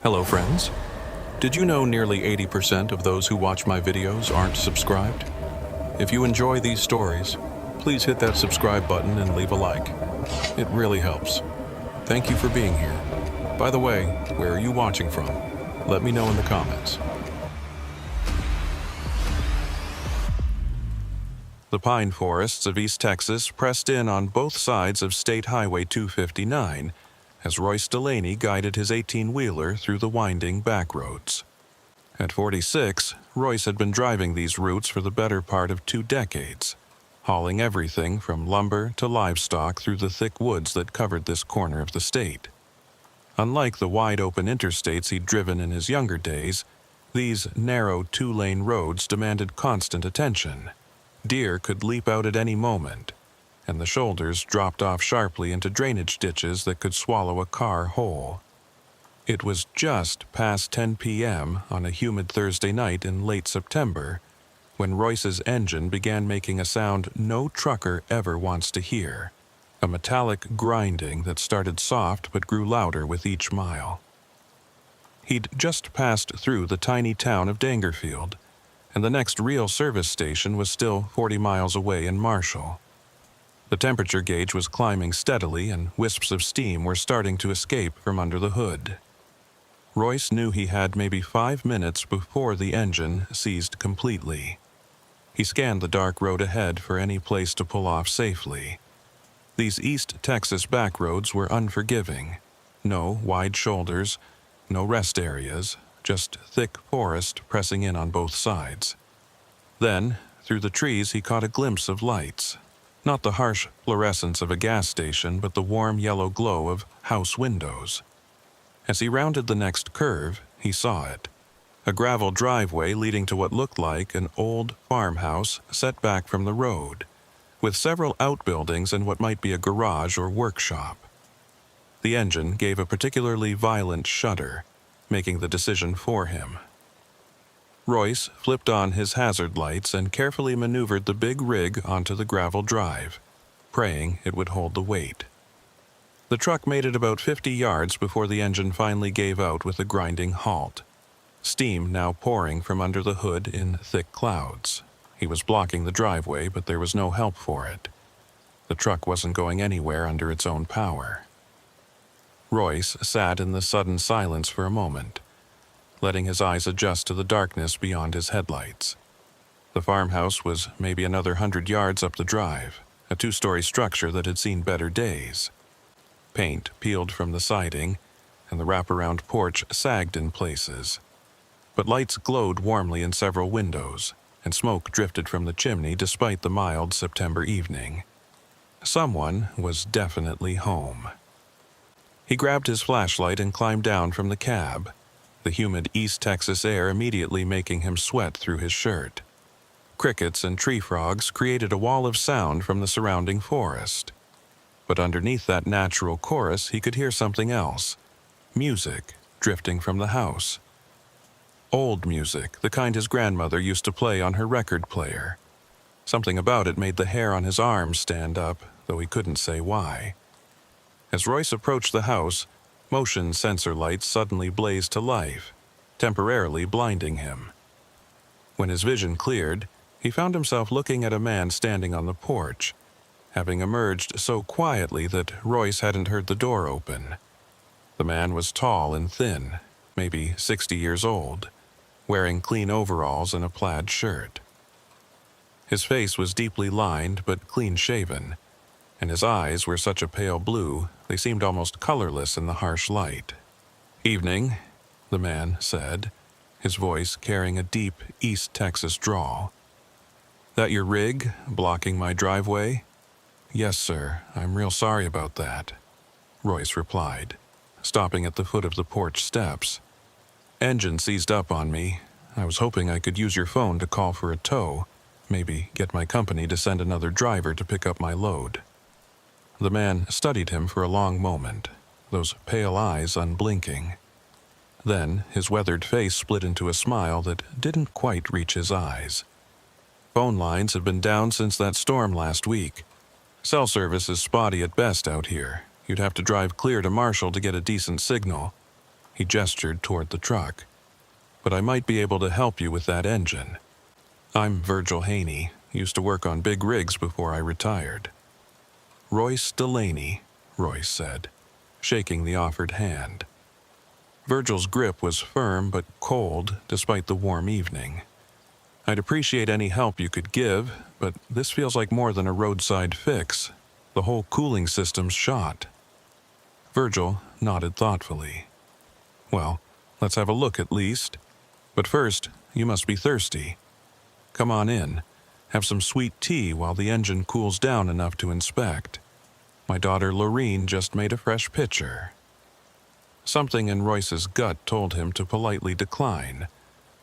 Hello friends. Did you know nearly 80% of those who watch my videos aren't subscribed? If you enjoy these stories, please hit that subscribe button and leave a like. It really helps. Thank you for being here. By the way, where are you watching from? Let me know in the comments. The pine forests of East Texas pressed in on both sides of State Highway 259 as Royce Delaney guided his 18-wheeler through the winding backroads. At 46, Royce had been driving these routes for the better part of 2 decades, hauling everything from lumber to livestock through the thick woods that covered this corner of the state. Unlike the wide-open interstates he'd driven in his younger days, these narrow 2-lane roads demanded constant attention. Deer could leap out at any moment, and the shoulders dropped off sharply into drainage ditches that could swallow a car whole. It was just past 10 p.m. on a humid Thursday night in late September when Royce's engine began making a sound no trucker ever wants to hear, a metallic grinding that started soft but grew louder with each mile. He'd just passed through the tiny town of Dangerfield, and the next real service station was still 40 miles away in Marshall. The temperature gauge was climbing steadily, and wisps of steam were starting to escape from under the hood. Royce knew he had maybe 5 minutes before the engine seized completely. He scanned the dark road ahead for any place to pull off safely. These East Texas backroads were unforgiving. No wide shoulders, no rest areas, just thick forest pressing in on both sides. Then, through the trees, he caught a glimpse of lights. Not the harsh fluorescence of a gas station, but the warm yellow glow of house windows. As he rounded the next curve, he saw it. A gravel driveway leading to what looked like an old farmhouse set back from the road, with several outbuildings and what might be a garage or workshop. The engine gave a particularly violent shudder, making the decision for him. Royce flipped on his hazard lights and carefully maneuvered the big rig onto the gravel drive, praying it would hold the weight. The truck made it about 50 yards before the engine finally gave out with a grinding halt, steam now pouring from under the hood in thick clouds. He was blocking the driveway, but there was no help for it. The truck wasn't going anywhere under its own power. Royce sat in the sudden silence for a moment, letting his eyes adjust to the darkness beyond his headlights. The farmhouse was maybe another 100 yards up the drive, a 2-story structure that had seen better days. Paint peeled from the siding, and the wraparound porch sagged in places. But lights glowed warmly in several windows, and smoke drifted from the chimney despite the mild September evening. Someone was definitely home. He grabbed his flashlight and climbed down from the cab, the humid East Texas air immediately making him sweat through his shirt. Crickets and tree frogs created a wall of sound from the surrounding forest. But underneath that natural chorus, he could hear something else. Music drifting from the house. Old music, the kind his grandmother used to play on her record player. Something about it made the hair on his arms stand up, though he couldn't say why. As Royce approached the house, motion sensor lights suddenly blazed to life, temporarily blinding him. When his vision cleared, he found himself looking at a man standing on the porch, having emerged so quietly that Royce hadn't heard the door open. The man was tall and thin, maybe 60 years old, wearing clean overalls and a plaid shirt. His face was deeply lined but clean-shaven, and his eyes were such a pale blue they seemed almost colorless in the harsh light. "Evening," the man said, his voice carrying a deep East Texas drawl. "That your rig, blocking my driveway?" "Yes, sir. I'm real sorry about that," Royce replied, stopping at the foot of the porch steps. "Engine seized up on me. I was hoping I could use your phone to call for a tow, maybe get my company to send another driver to pick up my load." The man studied him for a long moment, those pale eyes unblinking. Then his weathered face split into a smile that didn't quite reach his eyes. "Phone lines have been down since that storm last week. Cell service is spotty at best out here. You'd have to drive clear to Marshall to get a decent signal." He gestured toward the truck. "But I might be able to help you with that engine. I'm Virgil Haney, used to work on big rigs before I retired." "Royce Delaney," Royce said, shaking the offered hand. Virgil's grip was firm but cold despite the warm evening. "I'd appreciate any help you could give, but this feels like more than a roadside fix. The whole cooling system's shot." Virgil nodded thoughtfully. "Well, let's have a look at least. But first, you must be thirsty. Come on in. Have some sweet tea while the engine cools down enough to inspect. My daughter Lorene just made a fresh pitcher." Something in Royce's gut told him to politely decline,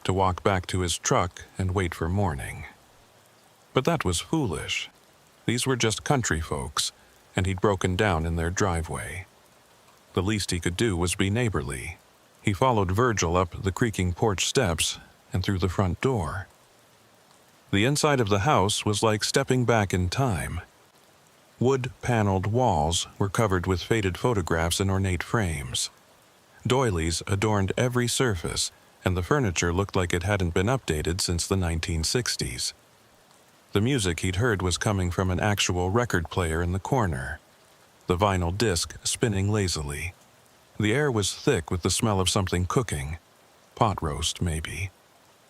to walk back to his truck and wait for morning. But that was foolish. These were just country folks, and he'd broken down in their driveway. The least he could do was be neighborly. He followed Virgil up the creaking porch steps and through the front door. The inside of the house was like stepping back in time. Wood-paneled walls were covered with faded photographs in ornate frames. Doilies adorned every surface, and the furniture looked like it hadn't been updated since the 1960s. The music he'd heard was coming from an actual record player in the corner, the vinyl disc spinning lazily. The air was thick with the smell of something cooking, pot roast maybe,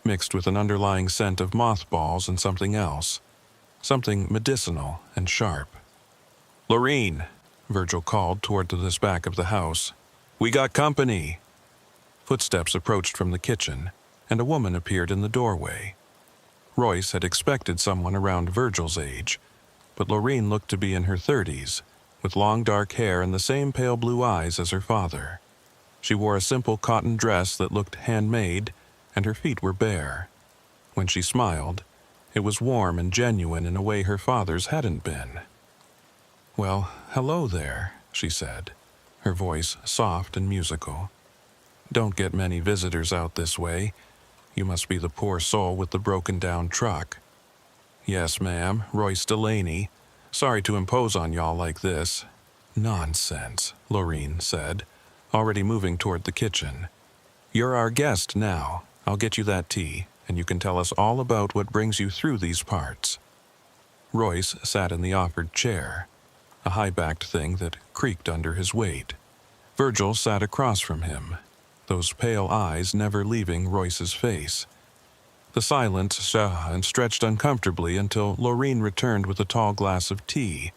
mixed with an underlying scent of mothballs and something else, something medicinal and sharp. "Lorene," Virgil called toward this back of the house. "We got company." Footsteps approached from the kitchen, and a woman appeared in the doorway. Royce had expected someone around Virgil's age, but Lorene looked to be in her 30s, with long dark hair and the same pale blue eyes as her father. She wore a simple cotton dress that looked handmade, and her feet were bare. When she smiled, it was warm and genuine in a way her father's hadn't been. "Well, hello there," she said, her voice soft and musical. "Don't get many visitors out this way. You must be the poor soul with the broken-down truck." "Yes, ma'am, Royce Delaney. Sorry to impose on y'all like this." "Nonsense," Lorene said, already moving toward the kitchen. "You're our guest now. I'll get you that tea, and you can tell us all about what brings you through these parts." Royce sat in the offered chair, a high-backed thing that creaked under his weight. Virgil sat across from him, those pale eyes never leaving Royce's face. The silence sat and stretched uncomfortably until Lorene returned with a tall glass of tea,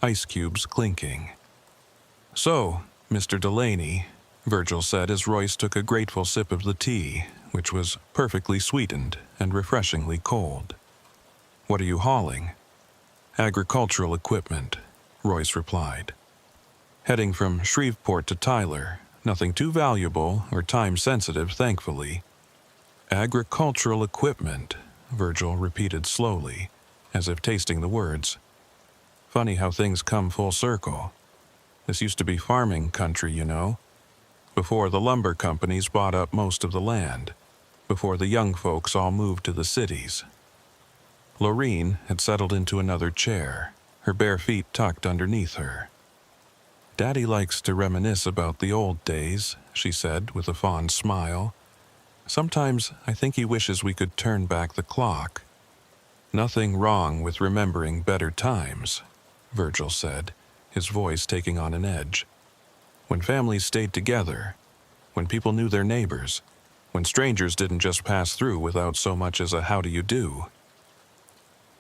ice cubes clinking. "So, Mr. Delaney," Virgil said as Royce took a grateful sip of the tea, which was perfectly sweetened and refreshingly cold. "What are you hauling?" "Agricultural equipment," Royce replied. "Heading from Shreveport to Tyler. Nothing too valuable or time-sensitive, thankfully." "Agricultural equipment," Virgil repeated slowly, as if tasting the words. "Funny how things come full circle. This used to be farming country, you know, before the lumber companies bought up most of the land, before the young folks all moved to the cities." Lorene had settled into another chair, her bare feet tucked underneath her. "Daddy likes to reminisce about the old days," she said with a fond smile. "Sometimes I think he wishes we could turn back the clock." "Nothing wrong with remembering better times," Virgil said, his voice taking on an edge. "When families stayed together, when people knew their neighbors, when strangers didn't just pass through without so much as a how do you do."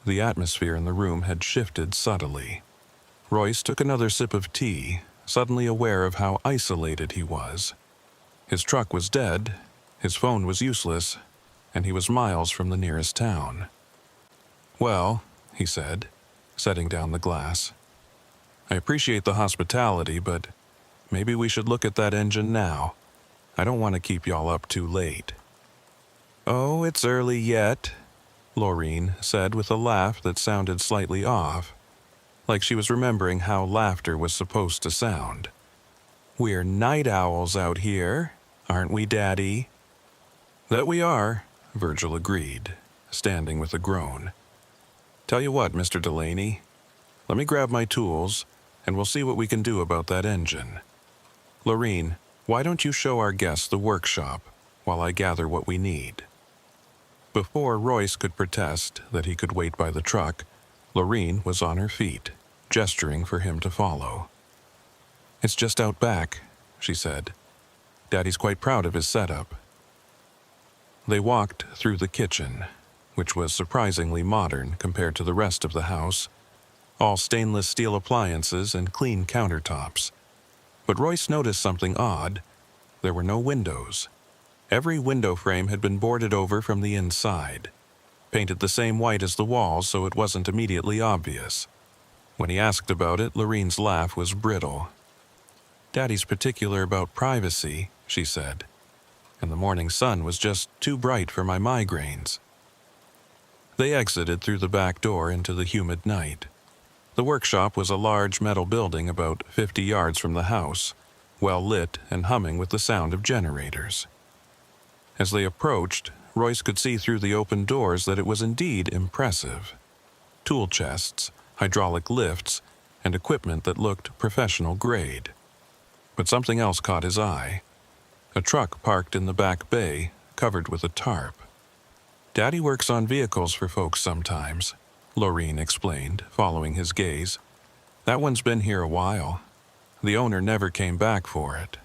The atmosphere in the room had shifted subtly. Royce took another sip of tea, suddenly aware of how isolated he was. His truck was dead, his phone was useless, and he was miles from the nearest town. "Well," he said, setting down the glass, "I appreciate the hospitality, but maybe we should look at that engine now. I don't want to keep y'all up too late." "Oh, it's early yet," Lorene said with a laugh that sounded slightly off, like she was remembering how laughter was supposed to sound. "We're night owls out here, aren't we, Daddy?" "That we are," Virgil agreed, standing with a groan. "Tell you what, Mr. Delaney, let me grab my tools, and we'll see what we can do about that engine. Lorene, Why don't you show our guests the workshop while I gather what we need?" Before Royce could protest that he could wait by the truck, Lorene was on her feet, gesturing for him to follow. "It's just out back," she said. "Daddy's quite proud of his setup." They walked through the kitchen, which was surprisingly modern compared to the rest of the house, all stainless steel appliances and clean countertops. But Royce noticed something odd. There were no windows. Every window frame had been boarded over from the inside, painted the same white as the walls so it wasn't immediately obvious. When he asked about it, Lorene's laugh was brittle. "Daddy's particular about privacy," she said, "and the morning sun was just too bright for my migraines." They exited through the back door into the humid night. The workshop was a large metal building about 50 yards from the house, well lit and humming with the sound of generators. As they approached, Royce could see through the open doors that it was indeed impressive. Tool chests, hydraulic lifts, and equipment that looked professional grade. But something else caught his eye. A truck parked in the back bay, covered with a tarp. "Daddy works on vehicles for folks sometimes," Lorene explained, following his gaze. "That one's been here a while. The owner never came back for it."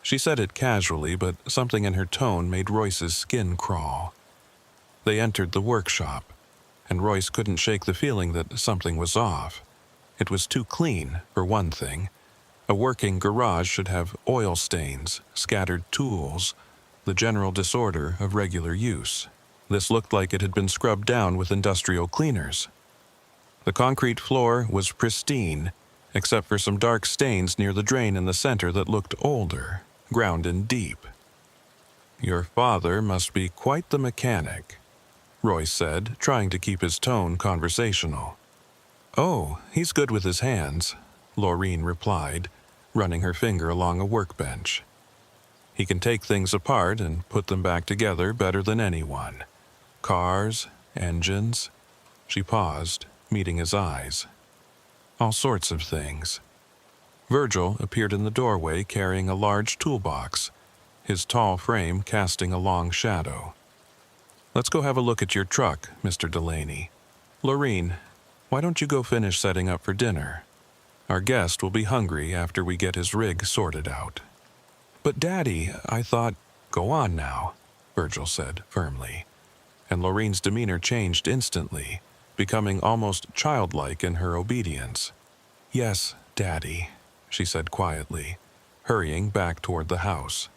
She said it casually, but something in her tone made Royce's skin crawl. They entered the workshop, and Royce couldn't shake the feeling that something was off. It was too clean, for one thing. A working garage should have oil stains, scattered tools, the general disorder of regular use. This looked like it had been scrubbed down with industrial cleaners. The concrete floor was pristine, except for some dark stains near the drain in the center that looked older, ground in deep. "Your father must be quite the mechanic," Royce said, trying to keep his tone conversational. "Oh, he's good with his hands," Lorene replied, running her finger along a workbench. "He can take things apart and put them back together better than anyone. Cars, engines." She paused, meeting his eyes. "All sorts of things." Virgil appeared in the doorway carrying a large toolbox, his tall frame casting a long shadow. "Let's go have a look at your truck, Mr. Delaney. Lorene, why don't you go finish setting up for dinner? Our guest will be hungry after we get his rig sorted out." "But Daddy, I thought—" "Go on now," Virgil said firmly, and Lorene's demeanor changed instantly, becoming almost childlike in her obedience. "Yes, Daddy," she said quietly, hurrying back toward the house.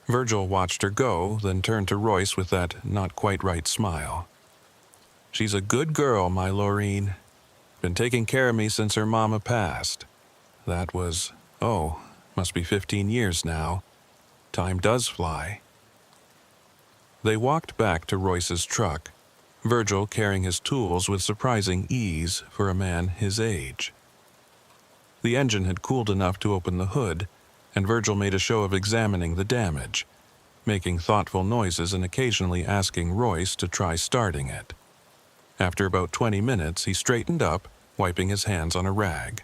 Virgil watched her go, then turned to Royce with that not-quite-right smile. "She's a good girl, my Lorene. Been taking care of me since her mama passed. That was, must be 15 years now. Time does fly." They walked back to Royce's truck, Virgil carrying his tools with surprising ease for a man his age. The engine had cooled enough to open the hood, and Virgil made a show of examining the damage, making thoughtful noises and occasionally asking Royce to try starting it. After about 20 minutes, he straightened up, wiping his hands on a rag.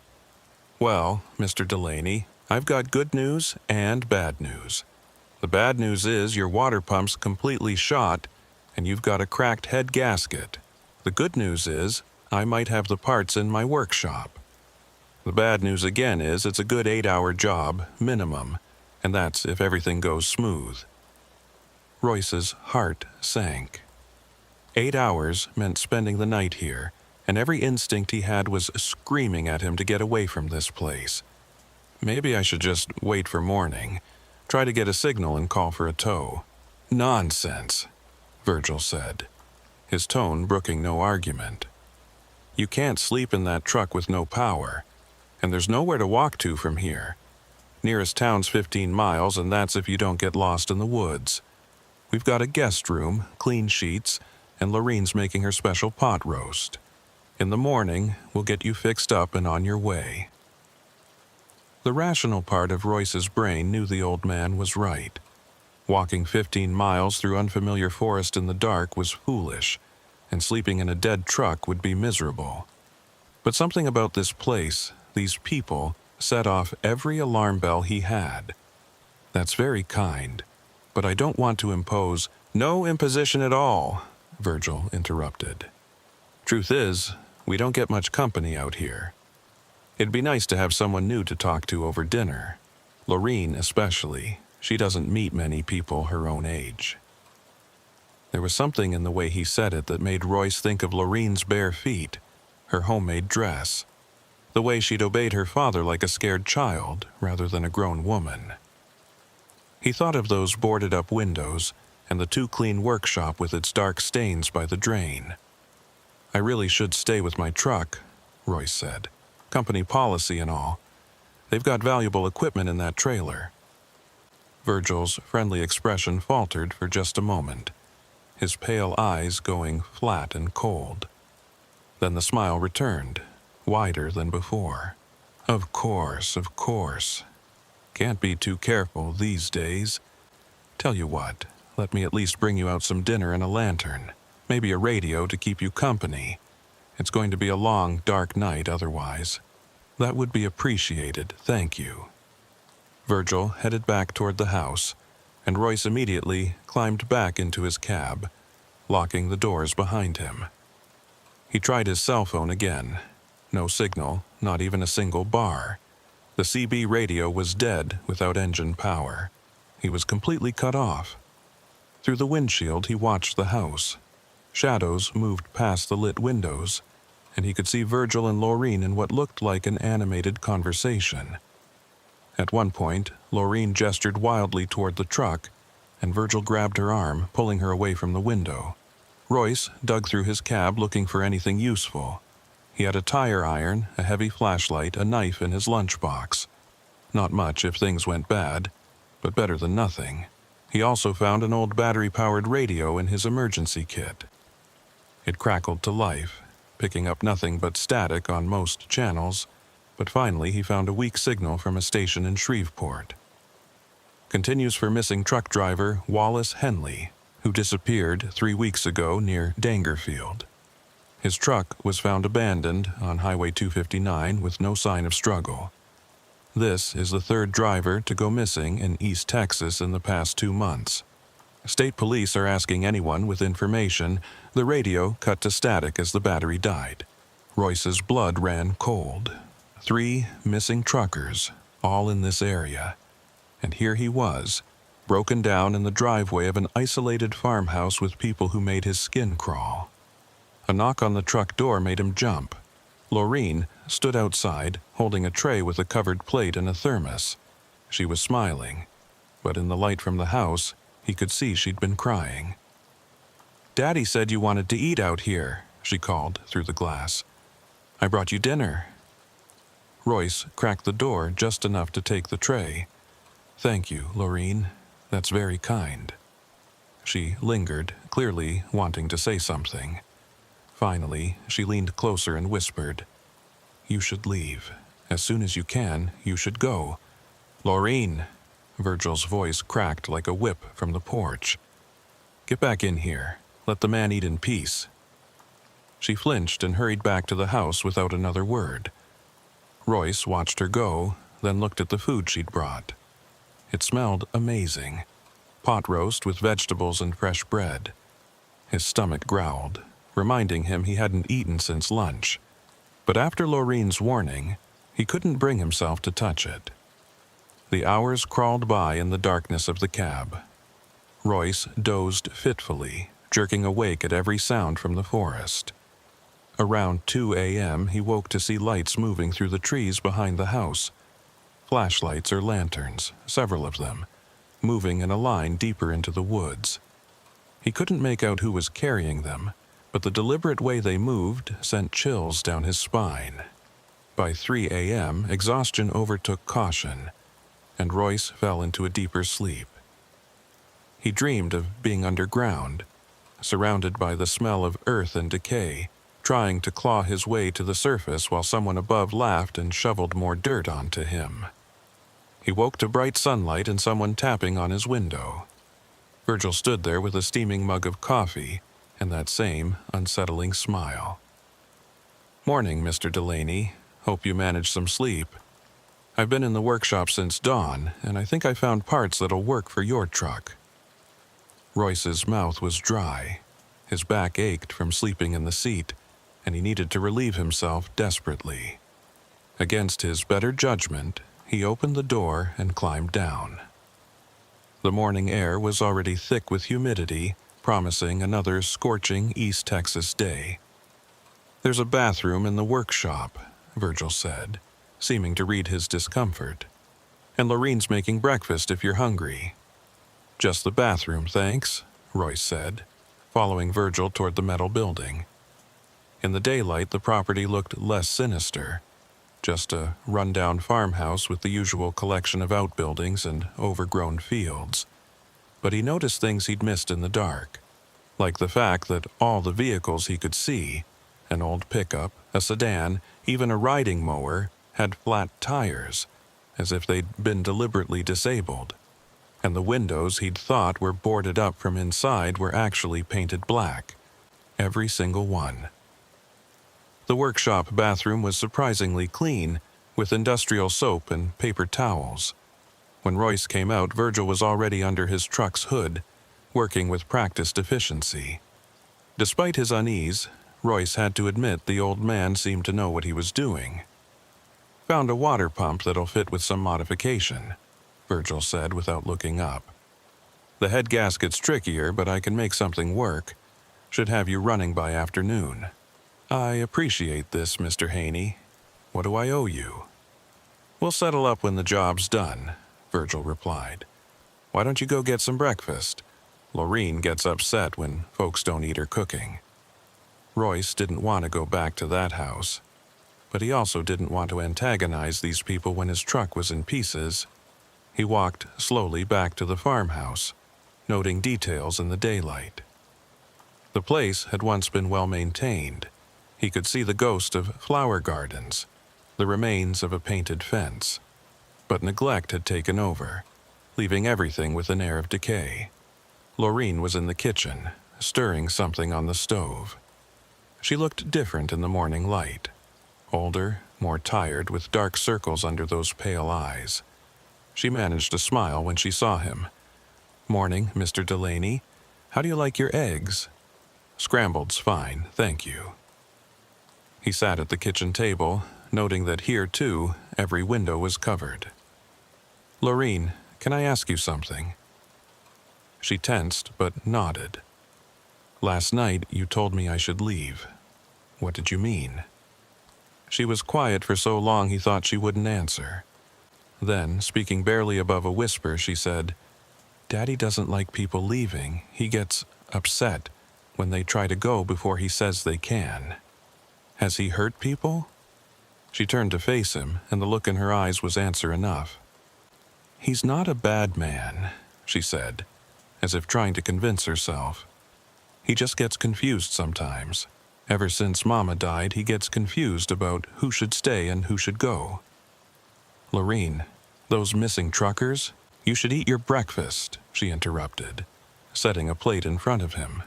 "Well, Mr. Delaney, I've got good news and bad news. The bad news is your water pump's completely shot, and you've got a cracked head gasket. The good news is I might have the parts in my workshop. The bad news again is it's a good 8-hour job, minimum, and that's if everything goes smooth." Royce's heart sank. 8 hours meant spending the night here, and every instinct he had was screaming at him to get away from this place. Maybe I should just wait for morning, try to get a signal and call for a tow. "Nonsense," Virgil said, his tone brooking no argument. "You can't sleep in that truck with no power, and there's nowhere to walk to from here. Nearest town's 15 miles, and that's if you don't get lost in the woods. We've got a guest room, clean sheets, and Lorene's making her special pot roast. In the morning, we'll get you fixed up and on your way." The rational part of Royce's brain knew the old man was right. Walking 15 miles through unfamiliar forest in the dark was foolish, and sleeping in a dead truck would be miserable. But something about this place, these people, set off every alarm bell he had. "That's very kind, but I don't want to impose—" "No imposition at all," Virgil interrupted. "Truth is, we don't get much company out here. It'd be nice to have someone new to talk to over dinner. Lorene especially. She doesn't meet many people her own age." There was something in the way he said it that made Royce think of Lorene's bare feet, her homemade dress, the way she'd obeyed her father like a scared child rather than a grown woman. He thought of those boarded-up windows and the too-clean workshop with its dark stains by the drain. "I really should stay with my truck," Royce said. "Company policy and all. They've got valuable equipment in that trailer." Virgil's friendly expression faltered for just a moment, his pale eyes going flat and cold. Then the smile returned, wider than before. Of course. Can't be too careful these days. Tell you what, let me at least bring you out some dinner and a lantern, maybe a radio to keep you company. It's going to be a long, dark night otherwise. That would be appreciated, thank you." Virgil headed back toward the house, and Royce immediately climbed back into his cab, locking the doors behind him. He tried his cell phone again. No signal, not even a single bar. The CB radio was dead without engine power. He was completely cut off. Through the windshield he watched the house. Shadows moved past the lit windows, and he could see Virgil and Lorene in what looked like an animated conversation. At one point, Lorene gestured wildly toward the truck, and Virgil grabbed her arm, pulling her away from the window. Royce dug through his cab looking for anything useful. He had a tire iron, a heavy flashlight, a knife in his lunchbox. Not much if things went bad, but better than nothing. He also found an old battery-powered radio in his emergency kit. It crackled to life, picking up nothing but static on most channels, but finally he found a weak signal from a station in Shreveport. Continues for missing truck driver Wallace Henley, who disappeared 3 weeks ago near Dangerfield. His truck was found abandoned on Highway 259 with no sign of struggle. This is the third driver to go missing in East Texas in the past 2 months. State police are asking anyone with information. The radio cut to static as the battery died. Royce's blood ran cold. 3 missing truckers, all in this area. And here he was, broken down in the driveway of an isolated farmhouse with people who made his skin crawl. A knock on the truck door made him jump. Lorene stood outside, holding a tray with a covered plate and a thermos. She was smiling, but in the light from the house, he could see she'd been crying. "Daddy said you wanted to eat out here," she called through the glass. "I brought you dinner." Royce cracked the door just enough to take the tray. "Thank you, Lorene. That's very kind." She lingered, clearly wanting to say something. Finally, she leaned closer and whispered, "You should leave. As soon as you can, you should go." "Lorene!" Virgil's voice cracked like a whip from the porch. "Get back in here. Let the man eat in peace." She flinched and hurried back to the house without another word. Royce watched her go, then looked at the food she'd brought. It smelled amazing. Pot roast with vegetables and fresh bread. His stomach growled, reminding him he hadn't eaten since lunch. But after Lorene's warning, he couldn't bring himself to touch it. The hours crawled by in the darkness of the cab. Royce dozed fitfully, jerking awake at every sound from the forest. Around 2 a.m., he woke to see lights moving through the trees behind the house. Flashlights or lanterns, several of them, moving in a line deeper into the woods. He couldn't make out who was carrying them, but the deliberate way they moved sent chills down his spine. By 3 a.m., exhaustion overtook caution, and Royce fell into a deeper sleep. He dreamed of being underground, surrounded by the smell of earth and decay, trying to claw his way to the surface while someone above laughed and shoveled more dirt onto him. He woke to bright sunlight and someone tapping on his window. Virgil stood there with a steaming mug of coffee and that same unsettling smile. "Morning, Mr. Delaney. Hope you managed some sleep." I've been in the workshop since dawn, and I think I found parts that'll work for your truck." Royce's mouth was dry. His back ached from sleeping in the seat, and he needed to relieve himself desperately. Against his better judgment, he opened the door and climbed down. The morning air was already thick with humidity, promising another scorching East Texas day. "There's a bathroom in the workshop," Virgil said, seeming to read his discomfort. "And Lorraine's making breakfast if you're hungry." "Just the bathroom, thanks," Royce said, following Virgil toward the metal building. In the daylight, the property looked less sinister. Just a run-down farmhouse with the usual collection of outbuildings and overgrown fields. But he noticed things he'd missed in the dark, like the fact that all the vehicles he could see, an old pickup, a sedan, even a riding mower, had flat tires, as if they'd been deliberately disabled. And the windows he'd thought were boarded up from inside were actually painted black. Every single one. The workshop bathroom was surprisingly clean, with industrial soap and paper towels. When Royce came out, Virgil was already under his truck's hood, working with practiced efficiency. Despite his unease, Royce had to admit the old man seemed to know what he was doing. "Found a water pump that'll fit with some modification," Virgil said without looking up. "The head gasket's trickier, but I can make something work. Should have you running by afternoon." "I appreciate this, Mr. Haney. What do I owe you?" "We'll settle up when the job's done," Virgil replied. "Why don't you go get some breakfast? Lorraine gets upset when folks don't eat her cooking." Royce didn't want to go back to that house, but he also didn't want to antagonize these people when his truck was in pieces. He walked slowly back to the farmhouse, noting details in the daylight. The place had once been well maintained. He could see the ghost of flower gardens, the remains of a painted fence. But neglect had taken over, leaving everything with an air of decay. Lorraine was in the kitchen, stirring something on the stove. She looked different in the morning light. Older, more tired, with dark circles under those pale eyes. She managed to smile when she saw him. "Morning, Mr. Delaney. How do you like your eggs?" "Scrambled's fine, thank you." He sat at the kitchen table, noting that here, too, every window was covered. "Lorraine, can I ask you something?" She tensed, but nodded. "Last night, you told me I should leave. What did you mean?" She was quiet for so long he thought she wouldn't answer. Then, speaking barely above a whisper, she said, "Daddy doesn't like people leaving. He gets upset when they try to go before he says they can." "Has he hurt people?" She turned to face him, and the look in her eyes was answer enough. "He's not a bad man," she said, as if trying to convince herself. "He just gets confused sometimes. Ever since Mama died, he gets confused about who should stay and who should go." "Lorraine, those missing truckers? You should eat your breakfast," she interrupted, setting a plate in front of him.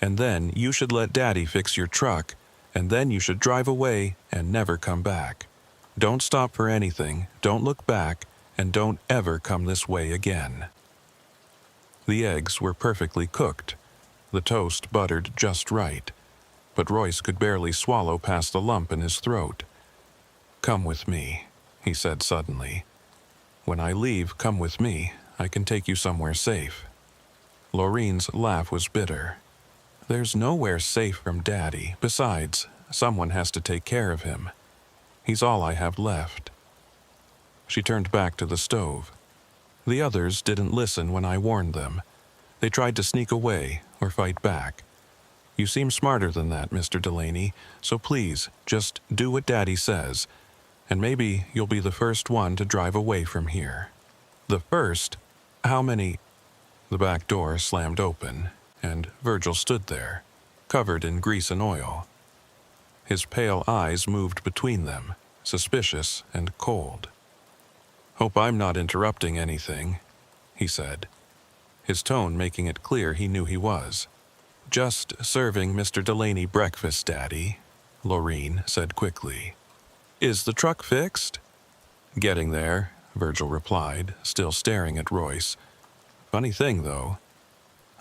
"And then you should let Daddy fix your truck, and then you should drive away and never come back. Don't stop for anything, don't look back, and don't ever come this way again." The eggs were perfectly cooked, the toast buttered just right, but Royce could barely swallow past the lump in his throat. "Come with me," he said suddenly. "When I leave, come with me. I can take you somewhere safe." Lorraine's laugh was bitter. "There's nowhere safe from Daddy. Besides, someone has to take care of him. He's all I have left." She turned back to the stove. "The others didn't listen when I warned them. They tried to sneak away or fight back. You seem smarter than that, Mr. Delaney, so please, just do what Daddy says, and maybe you'll be the first one to drive away from here." "The first? How many?" The back door slammed open, and Virgil stood there, covered in grease and oil. His pale eyes moved between them, suspicious and cold. "Hope I'm not interrupting anything," he said, his tone making it clear he knew he was. "Just serving Mr. Delaney breakfast, Daddy," Lorraine said quickly. "Is the truck fixed?" Getting there, Virgil replied, still staring at Royce. Funny thing, though.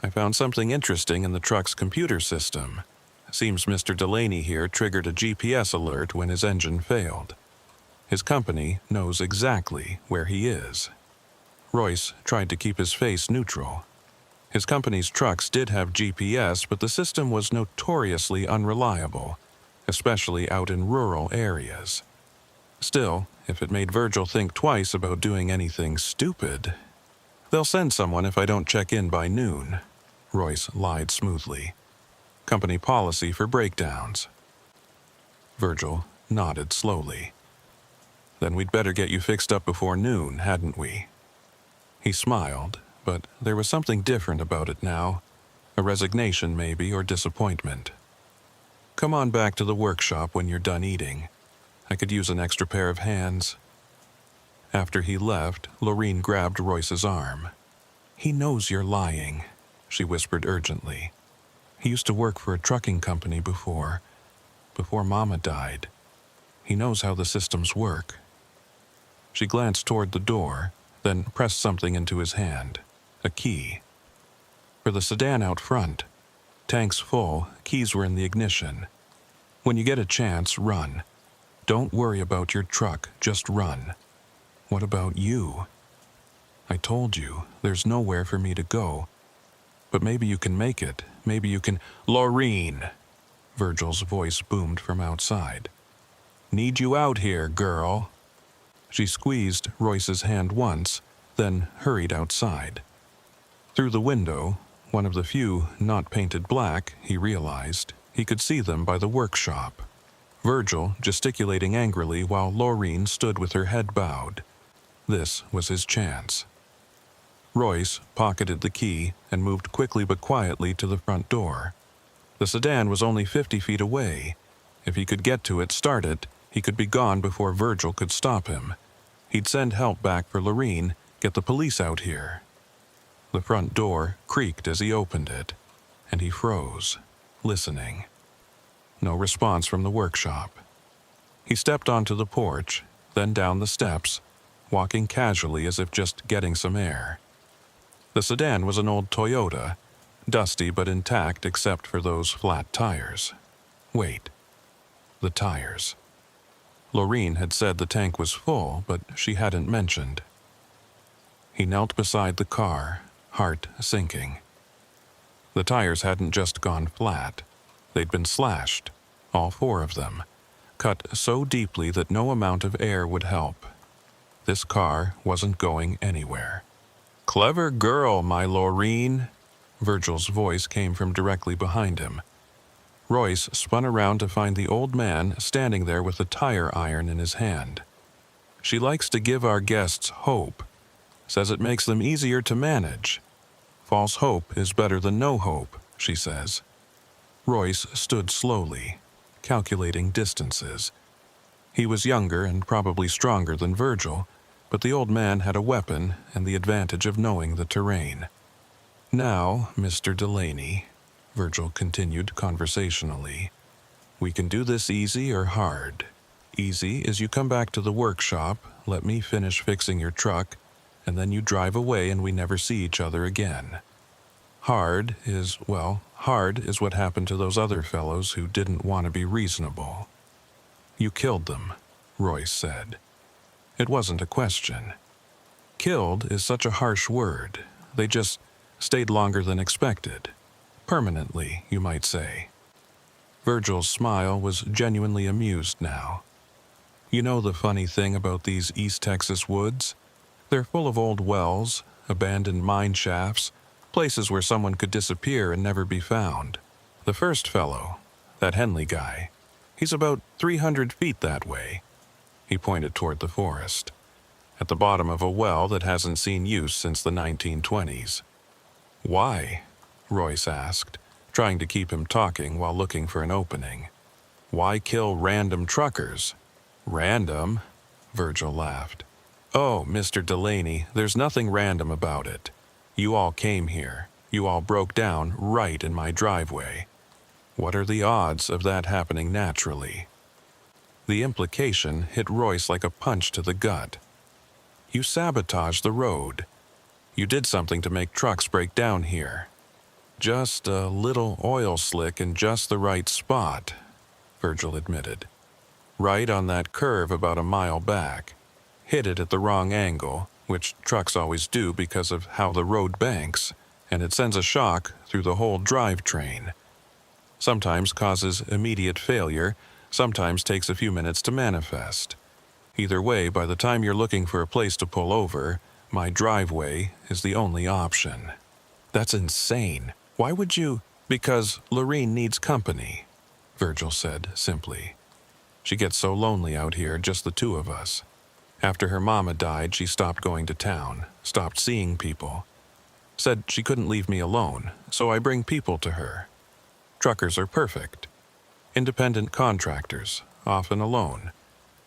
I found something interesting in the truck's computer system. Seems Mr. Delaney here triggered a GPS alert when his engine failed. His company knows exactly where he is. Royce tried to keep his face neutral. His company's trucks did have GPS, but the system was notoriously unreliable, especially out in rural areas. Still, if it made Virgil think twice about doing anything stupid... They'll send someone if I don't check in by noon, Royce lied smoothly. Company policy for breakdowns. Virgil nodded slowly. Then we'd better get you fixed up before noon, hadn't we? He smiled, but there was something different about it now. A resignation, maybe, or disappointment. Come on back to the workshop when you're done eating. I could use an extra pair of hands. After he left, Lorene grabbed Royce's arm. He knows you're lying, she whispered urgently. He used to work for a trucking company before Mama died. He knows how the systems work. She glanced toward the door, then pressed something into his hand, a key. For the sedan out front. Tanks full, keys were in the ignition. When you get a chance, run. Don't worry about your truck, just run. What about you? I told you, there's nowhere for me to go. But maybe you can make it. Maybe you can... Lorene! Virgil's voice boomed from outside. Need you out here, girl. She squeezed Royce's hand once, then hurried outside. Through the window, one of the few not painted black, he realized, he could see them by the workshop. Virgil gesticulating angrily while Lorene stood with her head bowed. This was his chance. Royce pocketed the key and moved quickly but quietly to the front door. The sedan was only 50 feet away. If he could get to it, start it, he could be gone before Virgil could stop him. He'd send help back for Lorene, get the police out here. The front door creaked as he opened it, and he froze, listening. No response from the workshop. He stepped onto the porch, then down the steps, walking casually as if just getting some air. The sedan was an old Toyota, dusty but intact except for those flat tires. Wait. The tires. Lorene had said the tank was full, but she hadn't mentioned. He knelt beside the car, heart sinking. The tires hadn't just gone flat. They'd been slashed, all four of them, cut so deeply that no amount of air would help. This car wasn't going anywhere. Clever girl, my Lorene. Virgil's voice came from directly behind him. Royce spun around to find the old man standing there with a tire iron in his hand. She likes to give our guests hope. Says it makes them easier to manage. False hope is better than no hope, she says. Royce stood slowly, calculating distances. He was younger and probably stronger than Virgil, but the old man had a weapon and the advantage of knowing the terrain. Now, Mr. Delaney, Virgil continued conversationally, we can do this easy or hard. Easy is you come back to the workshop, let me finish fixing your truck, and then you drive away and we never see each other again. Hard is what happened to those other fellows who didn't want to be reasonable. You killed them, Royce said. It wasn't a question. Killed is such a harsh word. They just stayed longer than expected. Permanently, you might say. Virgil's smile was genuinely amused now. You know the funny thing about these East Texas woods? They're full of old wells, abandoned mine shafts, places where someone could disappear and never be found. The first fellow, that Henley guy, he's about 300 feet that way. He pointed toward the forest, at the bottom of a well that hasn't seen use since the 1920s. Why? Royce asked, trying to keep him talking while looking for an opening. Why kill random truckers? Random? Virgil laughed. Oh, Mr. Delaney, there's nothing random about it. You all came here. You all broke down right in my driveway. What are the odds of that happening naturally? The implication hit Royce like a punch to the gut. You sabotaged the road. You did something to make trucks break down here. Just a little oil slick in just the right spot, Virgil admitted. Right on that curve about a mile back. Hit it at the wrong angle, which trucks always do because of how the road banks, and it sends a shock through the whole drivetrain. Sometimes causes immediate failure, sometimes takes a few minutes to manifest. Either way, by the time you're looking for a place to pull over, my driveway is the only option. That's insane. Why would you? Because Lorene needs company, Virgil said simply. She gets so lonely out here, just the two of us. After her mama died, she stopped going to town, stopped seeing people. Said she couldn't leave me alone, so I bring people to her. Truckers are perfect. Independent contractors, often alone.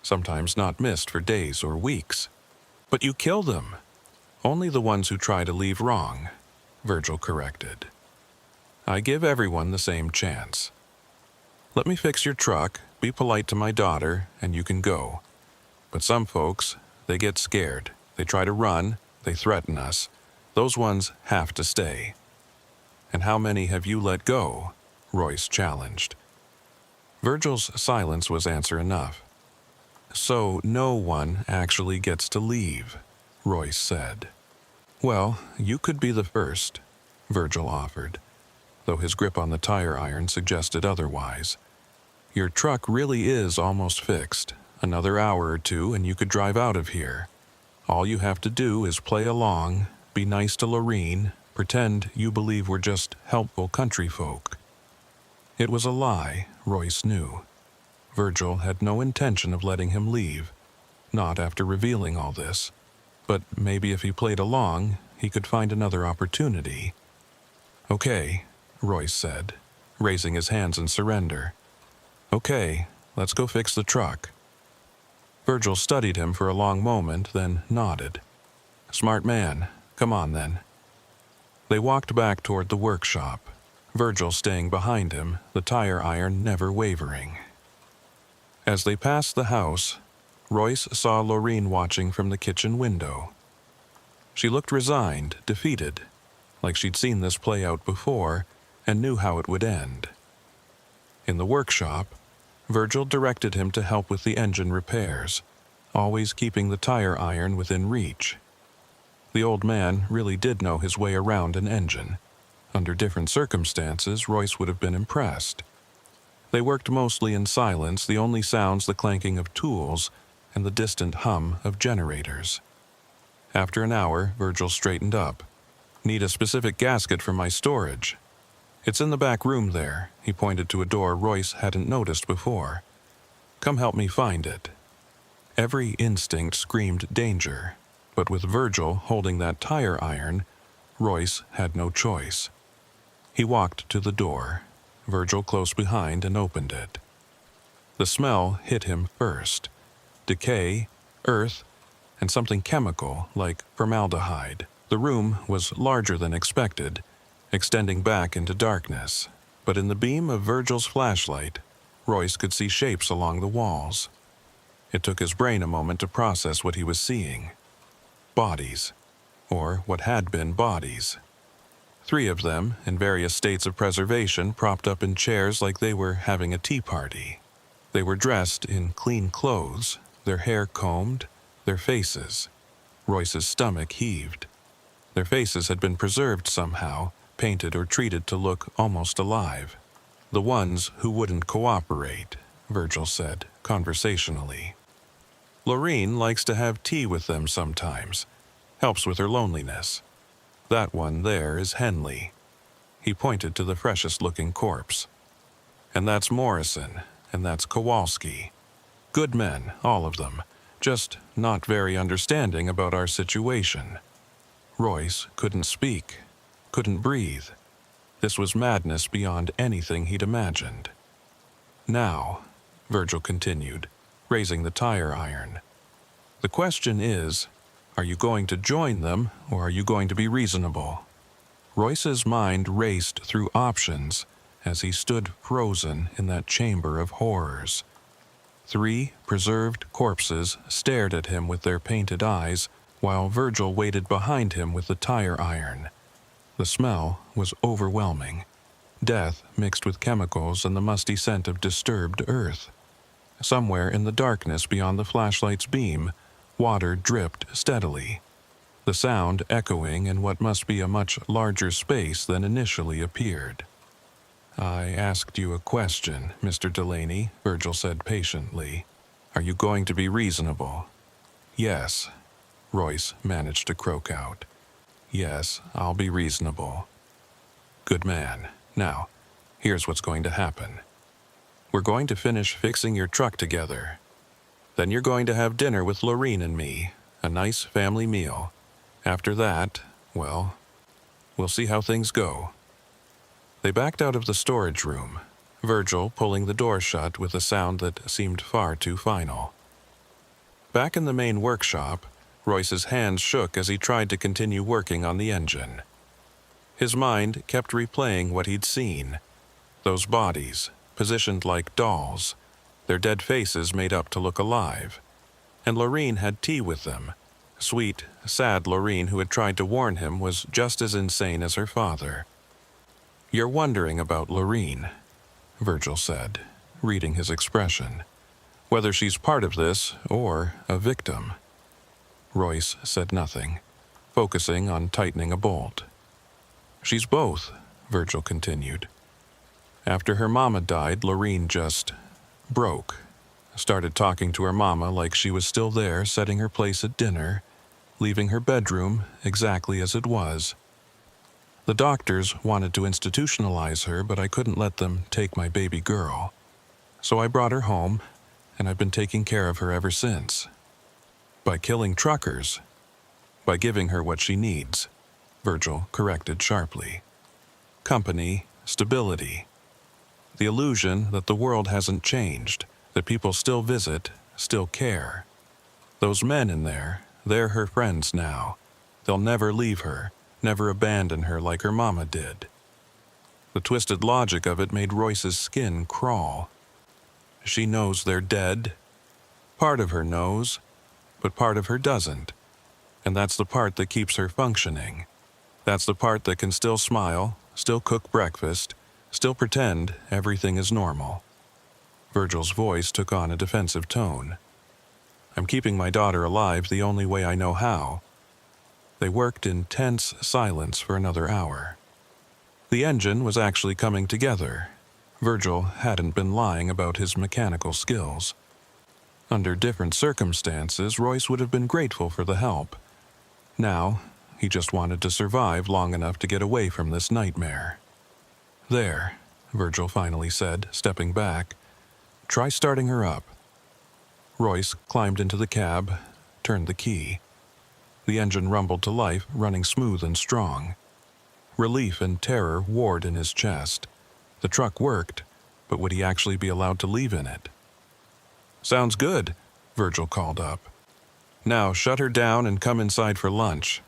Sometimes not missed for days or weeks. But you kill them. Only the ones who try to leave wrong, Virgil corrected. I give everyone the same chance. Let me fix your truck, be polite to my daughter, and you can go. But some folks, they get scared. They try to run, they threaten us. Those ones have to stay. And how many have you let go? Royce challenged. Virgil's silence was answer enough. So no one actually gets to leave, Royce said. Well, you could be the first, Virgil offered, though his grip on the tire iron suggested otherwise. Your truck really is almost fixed. Another hour or two and you could drive out of here. All you have to do is play along, be nice to Lorene, pretend you believe we're just helpful country folk. It was a lie, Royce knew. Virgil had no intention of letting him leave, not after revealing all this. But maybe if he played along, he could find another opportunity. Okay, Royce said, raising his hands in surrender. Okay, let's go fix the truck. Virgil studied him for a long moment, then nodded. Smart man, come on then. They walked back toward the workshop, Virgil staying behind him, the tire iron never wavering. As they passed the house, Royce saw Lorene watching from the kitchen window. She looked resigned, defeated, like she'd seen this play out before and knew how it would end. In the workshop, Virgil directed him to help with the engine repairs, always keeping the tire iron within reach. The old man really did know his way around an engine. Under different circumstances, Royce would have been impressed. They worked mostly in silence, the only sounds the clanking of tools and the distant hum of generators. After an hour, Virgil straightened up. Need a specific gasket for my storage. It's in the back room there, he pointed to a door Royce hadn't noticed before. Come help me find it. Every instinct screamed danger, but with Virgil holding that tire iron, Royce had no choice. He walked to the door, Virgil close behind, and opened it. The smell hit him first. Decay, earth, and something chemical like formaldehyde. The room was larger than expected, extending back into darkness, but in the beam of Virgil's flashlight, Royce could see shapes along the walls. It took his brain a moment to process what he was seeing. Bodies, or what had been bodies. 3 of them, in various states of preservation, propped up in chairs like they were having a tea party. They were dressed in clean clothes, their hair combed, their faces. Royce's stomach heaved. Their faces had been preserved somehow, painted or treated to look almost alive. The ones who wouldn't cooperate, Virgil said, conversationally. Lorene likes to have tea with them sometimes. Helps with her loneliness. That one there is Henley. He pointed to the freshest-looking corpse. And that's Morrison, and that's Kowalski. Good men, all of them, just not very understanding about our situation. Royce couldn't speak, couldn't breathe. This was madness beyond anything he'd imagined. Now, Virgil continued, raising the tire iron. The question is, are you going to join them, or are you going to be reasonable? Royce's mind raced through options as he stood frozen in that chamber of horrors. 3 preserved corpses stared at him with their painted eyes, while Virgil waited behind him with the tire iron. The smell was overwhelming. Death mixed with chemicals and the musty scent of disturbed earth. Somewhere in the darkness beyond the flashlight's beam, water dripped steadily, the sound echoing in what must be a much larger space than initially appeared. "I asked you a question, Mr. Delaney," Virgil said patiently. "Are you going to be reasonable?" "Yes," Royce managed to croak out. "Yes, I'll be reasonable." "Good man. Now, here's what's going to happen. We're going to finish fixing your truck together. Then you're going to have dinner with Lorene and me, a nice family meal. After that, well, we'll see how things go." They backed out of the storage room, Virgil pulling the door shut with a sound that seemed far too final. Back in the main workshop, Royce's hands shook as he tried to continue working on the engine. His mind kept replaying what he'd seen. Those bodies, positioned like dolls, their dead faces made up to look alive. And Lorene had tea with them. Sweet, sad Lorene, who had tried to warn him, was just as insane as her father. "You're wondering about Lorene," Virgil said, reading his expression. "Whether she's part of this or a victim." Royce said nothing, focusing on tightening a bolt. "She's both," Virgil continued. "After her mama died, Lorene just broke. Started talking to her mama like she was still there, setting her place at dinner, leaving her bedroom exactly as it was. The doctors wanted to institutionalize her, but I couldn't let them take my baby girl. So I brought her home, and I've been taking care of her ever since. By killing truckers. By giving her what she needs," Virgil corrected sharply. "Company, stability. The illusion that the world hasn't changed, that people still visit, still care. Those men in there, they're her friends now. They'll never leave her, never abandon her like her mama did." The twisted logic of it made Royce's skin crawl. She knows they're dead. Part of her knows, but part of her doesn't. And that's the part that keeps her functioning. That's the part that can still smile, still cook breakfast, still pretend everything is normal. Virgil's voice took on a defensive tone. "I'm keeping my daughter alive the only way I know how." They worked in tense silence for another hour. The engine was actually coming together. Virgil hadn't been lying about his mechanical skills. Under different circumstances, Royce would have been grateful for the help. Now, he just wanted to survive long enough to get away from this nightmare. "There," Virgil finally said, stepping back. "Try starting her up." Royce climbed into the cab, turned the key. The engine rumbled to life, running smooth and strong. Relief and terror warred in his chest. The truck worked, but would he actually be allowed to leave in it? "Sounds good," Virgil called up. "Now shut her down and come inside for lunch.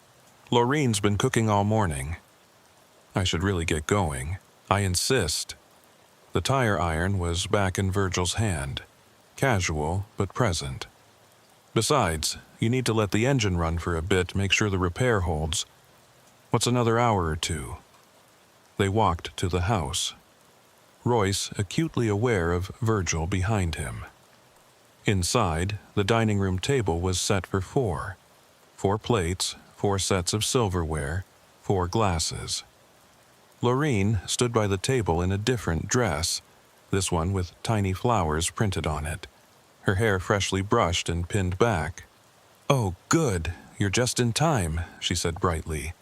Lorene's been cooking all morning." "I should really get going. I insist." The tire iron was back in Virgil's hand, casual but present. "Besides, you need to let the engine run for a bit, make sure the repair holds. What's another hour or two?" They walked to the house, Royce acutely aware of Virgil behind him. Inside, the dining room table was set for 4. 4 plates, 4 sets of silverware, 4 glasses. Lorene stood by the table in a different dress, this one with tiny flowers printed on it, her hair freshly brushed and pinned back. "Oh, good, you're just in time," she said brightly,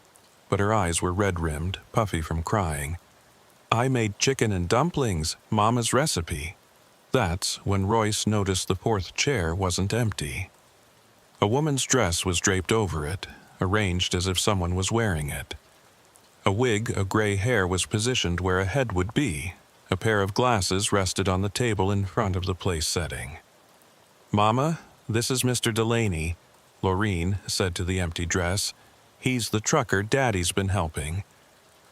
but her eyes were red-rimmed, puffy from crying. "I made chicken and dumplings, Mama's recipe." That's when Royce noticed the 4th chair wasn't empty. A woman's dress was draped over it, arranged as if someone was wearing it. A wig of gray hair was positioned where a head would be. A pair of glasses rested on the table in front of the place setting. "Mama, this is Mr. Delaney," Lorene said to the empty dress. "He's the trucker Daddy's been helping."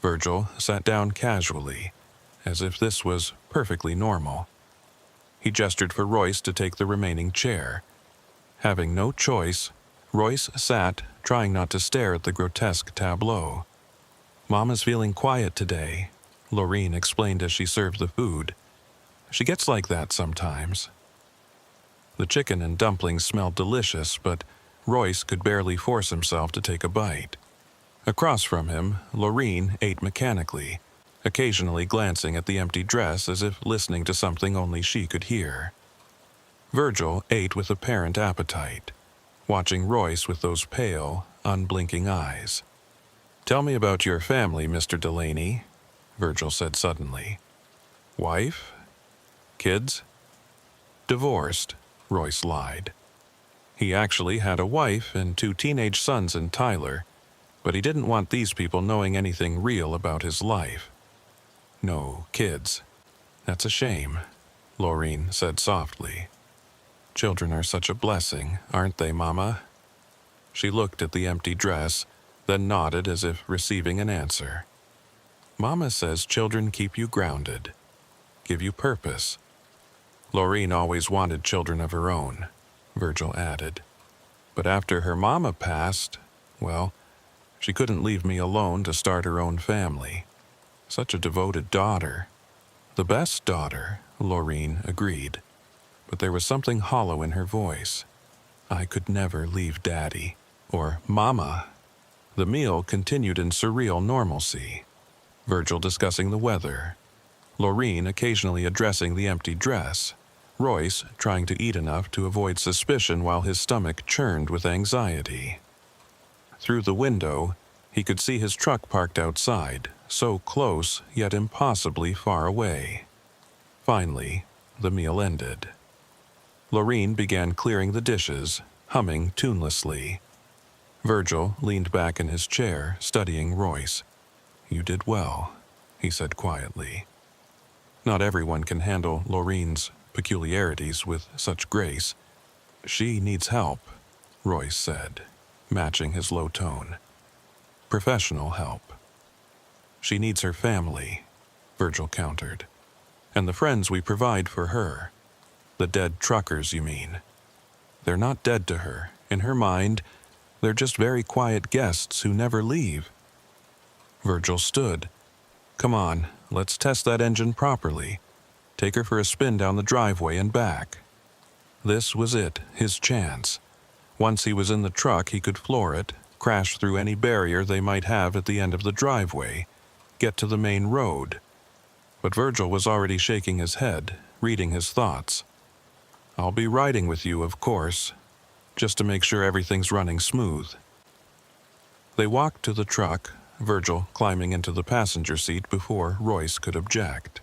Virgil sat down casually, as if this was perfectly normal. He gestured for Royce to take the remaining chair. Having no choice, Royce sat, trying not to stare at the grotesque tableau. "Mama's feeling quiet today," Lorene explained as she served the food. "She gets like that sometimes." The chicken and dumplings smelled delicious, but Royce could barely force himself to take a bite. Across from him, Lorene ate mechanically, occasionally glancing at the empty dress as if listening to something only she could hear. Virgil ate with apparent appetite, watching Royce with those pale, unblinking eyes. "Tell me about your family, Mr. Delaney," Virgil said suddenly. "Wife? Kids?" "Divorced," Royce lied. He actually had a wife and 2 teenage sons in Tyler, but he didn't want these people knowing anything real about his life. "No kids. That's a shame," Lorene said softly. "Children are such a blessing, aren't they, Mama?" She looked at the empty dress, then nodded as if receiving an answer. "Mama says children keep you grounded, give you purpose." Lorene always wanted children of her own, Virgil added. But after her mama passed, well, she couldn't leave me alone to start her own family. Such a devoted daughter. The best daughter, Lorene agreed. But there was something hollow in her voice. "I could never leave Daddy, or Mama." The meal continued in surreal normalcy. Virgil discussing the weather, Lorene occasionally addressing the empty dress, Royce trying to eat enough to avoid suspicion while his stomach churned with anxiety. Through the window, he could see his truck parked outside, so close yet impossibly far away. Finally, the meal ended. Lorene began clearing the dishes, humming tunelessly. Virgil leaned back in his chair, studying Royce. "You did well," he said quietly. Not everyone can handle Lorene's peculiarities with such grace. "She needs help," Royce said, matching his low tone. "Professional help." "She needs her family," Virgil countered. "And the friends we provide for her. The dead truckers, you mean. They're not dead to her. In her mind, they're just very quiet guests who never leave." Virgil stood. "Come on, let's test that engine properly. Take her for a spin down the driveway and back." This was it, his chance. Once he was in the truck, he could floor it, crash through any barrier they might have at the end of the driveway, get to the main road. But Virgil was already shaking his head, reading his thoughts. "I'll be riding with you, of course, just to make sure everything's running smooth." They walked to the truck, Virgil climbing into the passenger seat before Royce could object.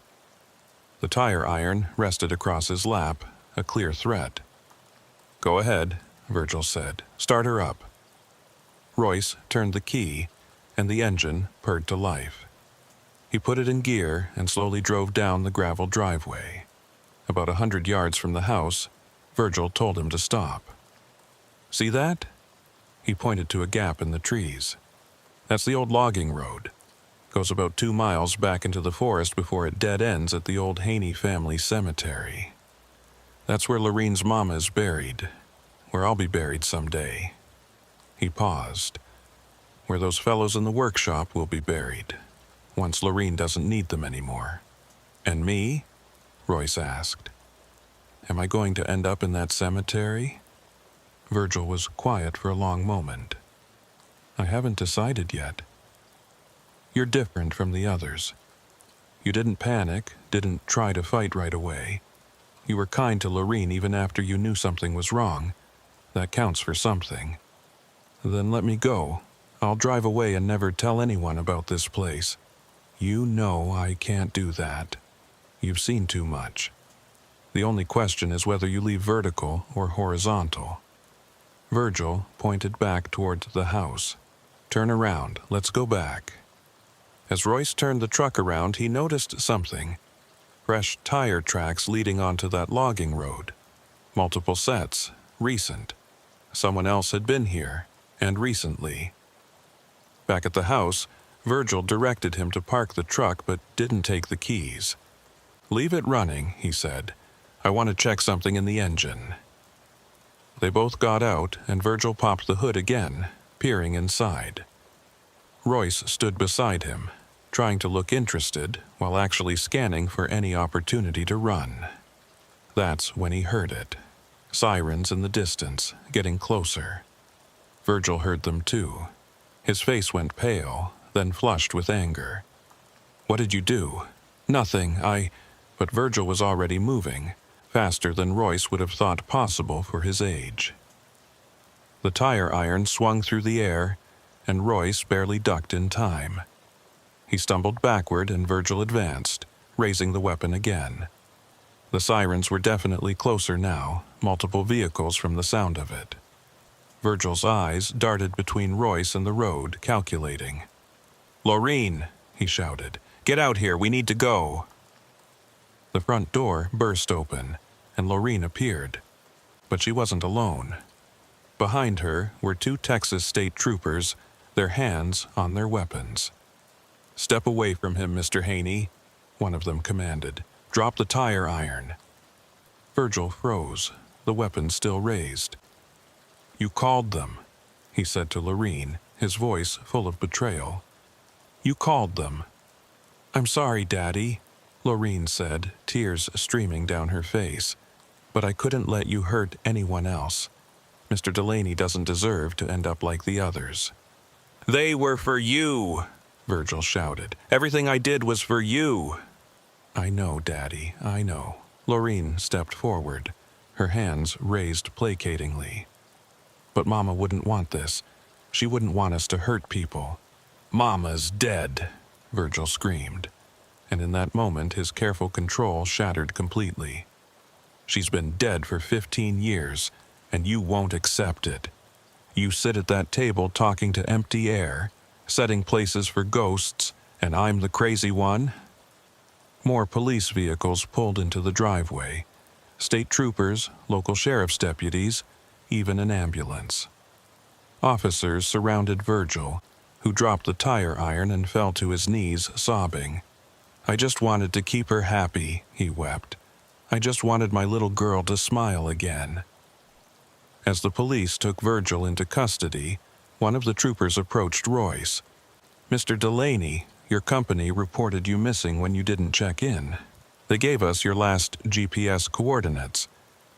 The tire iron rested across his lap, a clear threat. "Go ahead," Virgil said. "Start her up." Royce turned the key, and the engine purred to life. He put it in gear and slowly drove down the gravel driveway. About 100 yards from the house, Virgil told him to stop. "See that?" He pointed to a gap in the trees. "That's the old logging road. Goes about 2 miles back into the forest before it dead ends at the old Haney family cemetery. That's where Lorene's mama is buried, where I'll be buried someday." He paused. "Where those fellows in the workshop will be buried, once Lorene doesn't need them anymore." "And me?" Royce asked. "Am I going to end up in that cemetery?" Virgil was quiet for a long moment. "I haven't decided yet. You're different from the others. You didn't panic, didn't try to fight right away. You were kind to Lorene even after you knew something was wrong. That counts for something. Then let me go. I'll drive away and never tell anyone about this place. You know I can't do that. You've seen too much. The only question is whether you leave vertical or horizontal." Virgil pointed back toward the house. "Turn around, let's go back." As Royce turned the truck around, he noticed something. Fresh tire tracks leading onto that logging road. Multiple sets, recent. Someone else had been here, and recently. Back at the house, Virgil directed him to park the truck but didn't take the keys. "Leave it running," he said. I want to check something in the engine." They both got out, and Virgil popped the hood again, peering inside. Royce stood beside him, trying to look interested while actually scanning for any opportunity to run. That's when he heard it. Sirens in the distance, getting closer. Virgil heard them too. His face went pale, then flushed with anger. "What did you do?" "Nothing, But Virgil was already moving, faster than Royce would have thought possible for his age. The tire iron swung through the air, and Royce barely ducked in time. He stumbled backward and Virgil advanced, raising the weapon again. The sirens were definitely closer now, multiple vehicles from the sound of it. Virgil's eyes darted between Royce and the road, calculating. "Laureen," he shouted, "get out here, we need to go." The front door burst open, and Laureen appeared. But she wasn't alone. Behind her were 2 Texas state troopers, their hands on their weapons. "Step away from him, Mr. Haney," one of them commanded. "Drop the tire iron." Virgil froze, the weapon still raised. "You called them," he said to Laureen, his voice full of betrayal. "You called them." "I'm sorry, Daddy," Laureen said, tears streaming down her face. "But I couldn't let you hurt anyone else. Mr. Delaney doesn't deserve to end up like the others." "They were for you," Virgil shouted. "Everything I did was for you." "I know, Daddy, I know." Laureen stepped forward, her hands raised placatingly. "But Mama wouldn't want this. She wouldn't want us to hurt people." "Mama's dead," Virgil screamed. And in that moment his careful control shattered completely. "She's been dead for 15 years, and you won't accept it. You sit at that table talking to empty air, setting places for ghosts, and I'm the crazy one?" More police vehicles pulled into the driveway. State troopers, local sheriff's deputies, even an ambulance. Officers surrounded Virgil, who dropped the tire iron and fell to his knees, sobbing. "I just wanted to keep her happy," he wept. "I just wanted my little girl to smile again." As the police took Virgil into custody, one of the troopers approached Royce. "Mr. Delaney, your company reported you missing when you didn't check in. They gave us your last GPS coordinates.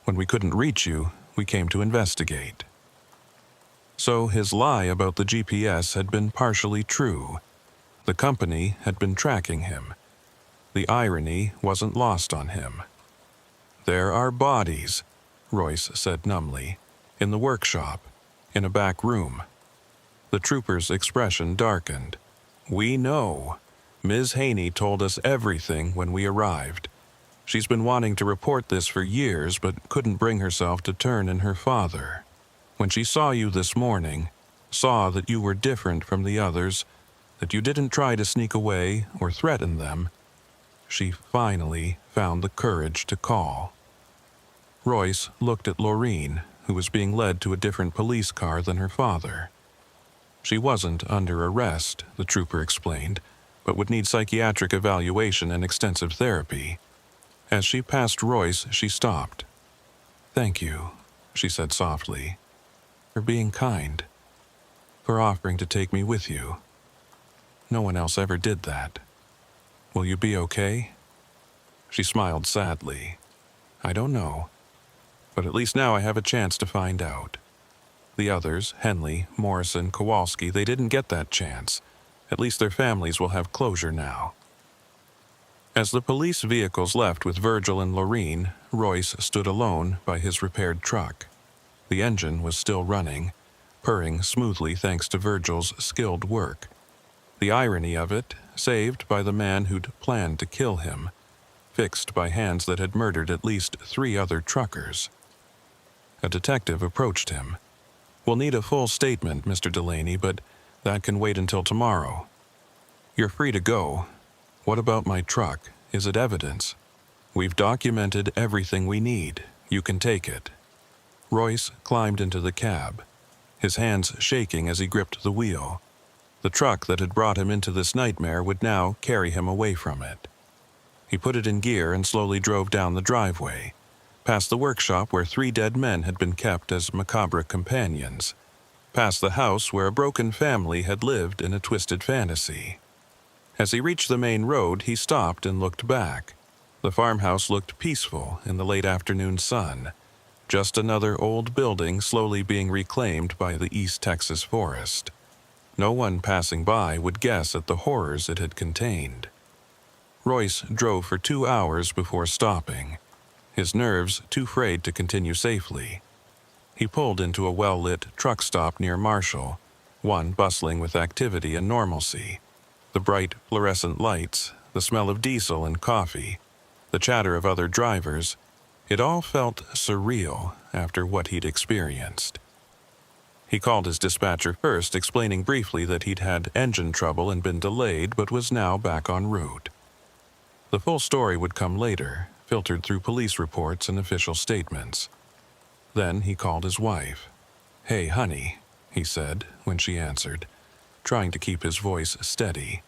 When we couldn't reach you, we came to investigate." So his lie about the GPS had been partially true. The company had been tracking him. The irony wasn't lost on him. "There are bodies," Royce said numbly, "in the workshop, in a back room." The trooper's expression darkened. "We know. Ms. Haney told us everything when we arrived. She's been wanting to report this for years, but couldn't bring herself to turn in her father. When she saw you this morning, saw that you were different from the others, that you didn't try to sneak away or threaten them, she finally found the courage to call." Royce looked at Laureen, who was being led to a different police car than her father. She wasn't under arrest, the trooper explained, but would need psychiatric evaluation and extensive therapy. As she passed Royce, she stopped. "Thank you," she said softly, "for being kind, for offering to take me with you. No one else ever did that. Will you be okay?" She smiled sadly. "I don't know, but at least now I have a chance to find out. The others, Henley, Morrison, Kowalski, they didn't get that chance. At least their families will have closure now." As the police vehicles left with Virgil and Laureen, Royce stood alone by his repaired truck. The engine was still running, purring smoothly thanks to Virgil's skilled work. The irony of it, saved by the man who'd planned to kill him, fixed by hands that had murdered at least 3 other truckers. A detective approached him. "We'll need a full statement, Mr. Delaney, but that can wait until tomorrow." "You're free to go. What about my truck? Is it evidence?" "We've documented everything we need. You can take it." Royce climbed into the cab, his hands shaking as he gripped the wheel. The truck that had brought him into this nightmare would now carry him away from it. He put it in gear and slowly drove down the driveway, past the workshop where 3 dead men had been kept as macabre companions, past the house where a broken family had lived in a twisted fantasy. As he reached the main road, he stopped and looked back. The farmhouse looked peaceful in the late afternoon sun, just another old building slowly being reclaimed by the East Texas forest. No one passing by would guess at the horrors it had contained. Royce drove for 2 hours before stopping, his nerves too frayed to continue safely. He pulled into a well-lit truck stop near Marshall, one bustling with activity and normalcy. The bright fluorescent lights, the smell of diesel and coffee, the chatter of other drivers, it all felt surreal after what he'd experienced. He called his dispatcher first, explaining briefly that he'd had engine trouble and been delayed but was now back en route. The full story would come later, filtered through police reports and official statements. Then he called his wife. "Hey, honey," he said when she answered, trying to keep his voice steady.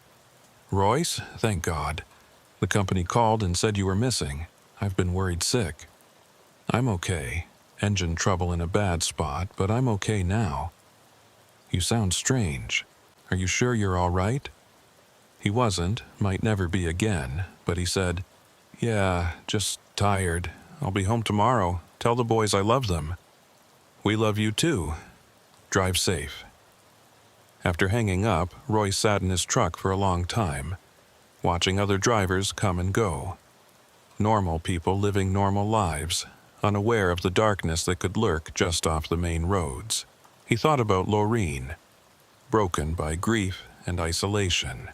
"Royce, thank God. The company called and said you were missing. I've been worried sick." "I'm okay. Engine trouble in a bad spot, but I'm okay now." "You sound strange. Are you sure you're all right?" He wasn't, might never be again, but he said, "Yeah, just tired. I'll be home tomorrow. Tell the boys I love them." "We love you too. Drive safe." After hanging up, Roy sat in his truck for a long time, watching other drivers come and go. Normal people living normal lives, unaware of the darkness that could lurk just off the main roads. He thought about Laureen, broken by grief and isolation,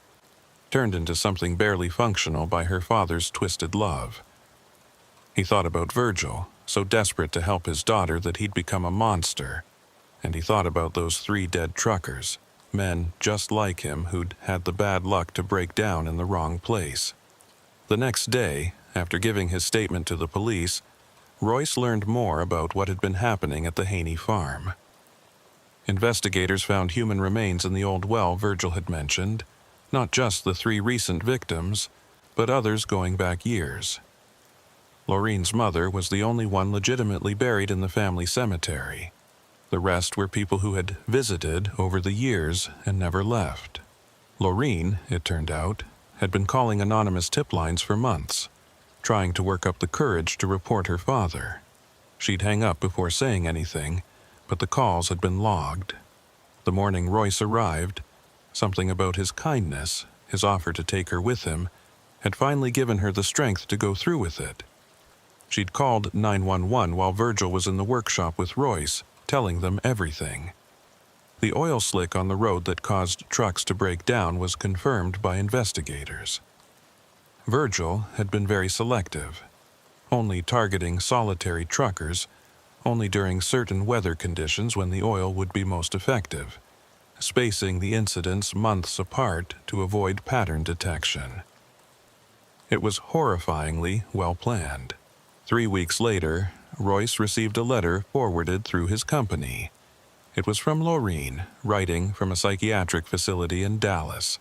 turned into something barely functional by her father's twisted love. He thought about Virgil, so desperate to help his daughter that he'd become a monster. And he thought about those 3 dead truckers, men just like him who'd had the bad luck to break down in the wrong place. The next day, after giving his statement to the police, Royce learned more about what had been happening at the Haney farm. Investigators found human remains in the old well Virgil had mentioned, not just the 3 recent victims, but others going back years. Laureen's mother was the only one legitimately buried in the family cemetery. The rest were people who had visited over the years and never left. Laureen, it turned out, had been calling anonymous tip lines for months, trying to work up the courage to report her father. She'd hang up before saying anything, but the calls had been logged. The morning Royce arrived, something about his kindness, his offer to take her with him, had finally given her the strength to go through with it. She'd called 911 while Virgil was in the workshop with Royce, telling them everything. The oil slick on the road that caused trucks to break down was confirmed by investigators. Virgil had been very selective, only targeting solitary truckers, only during certain weather conditions when the oil would be most effective, spacing the incidents months apart to avoid pattern detection. It was horrifyingly well planned. 3 weeks later, Royce received a letter forwarded through his company. It was from Laureen, writing from a psychiatric facility in Dallas.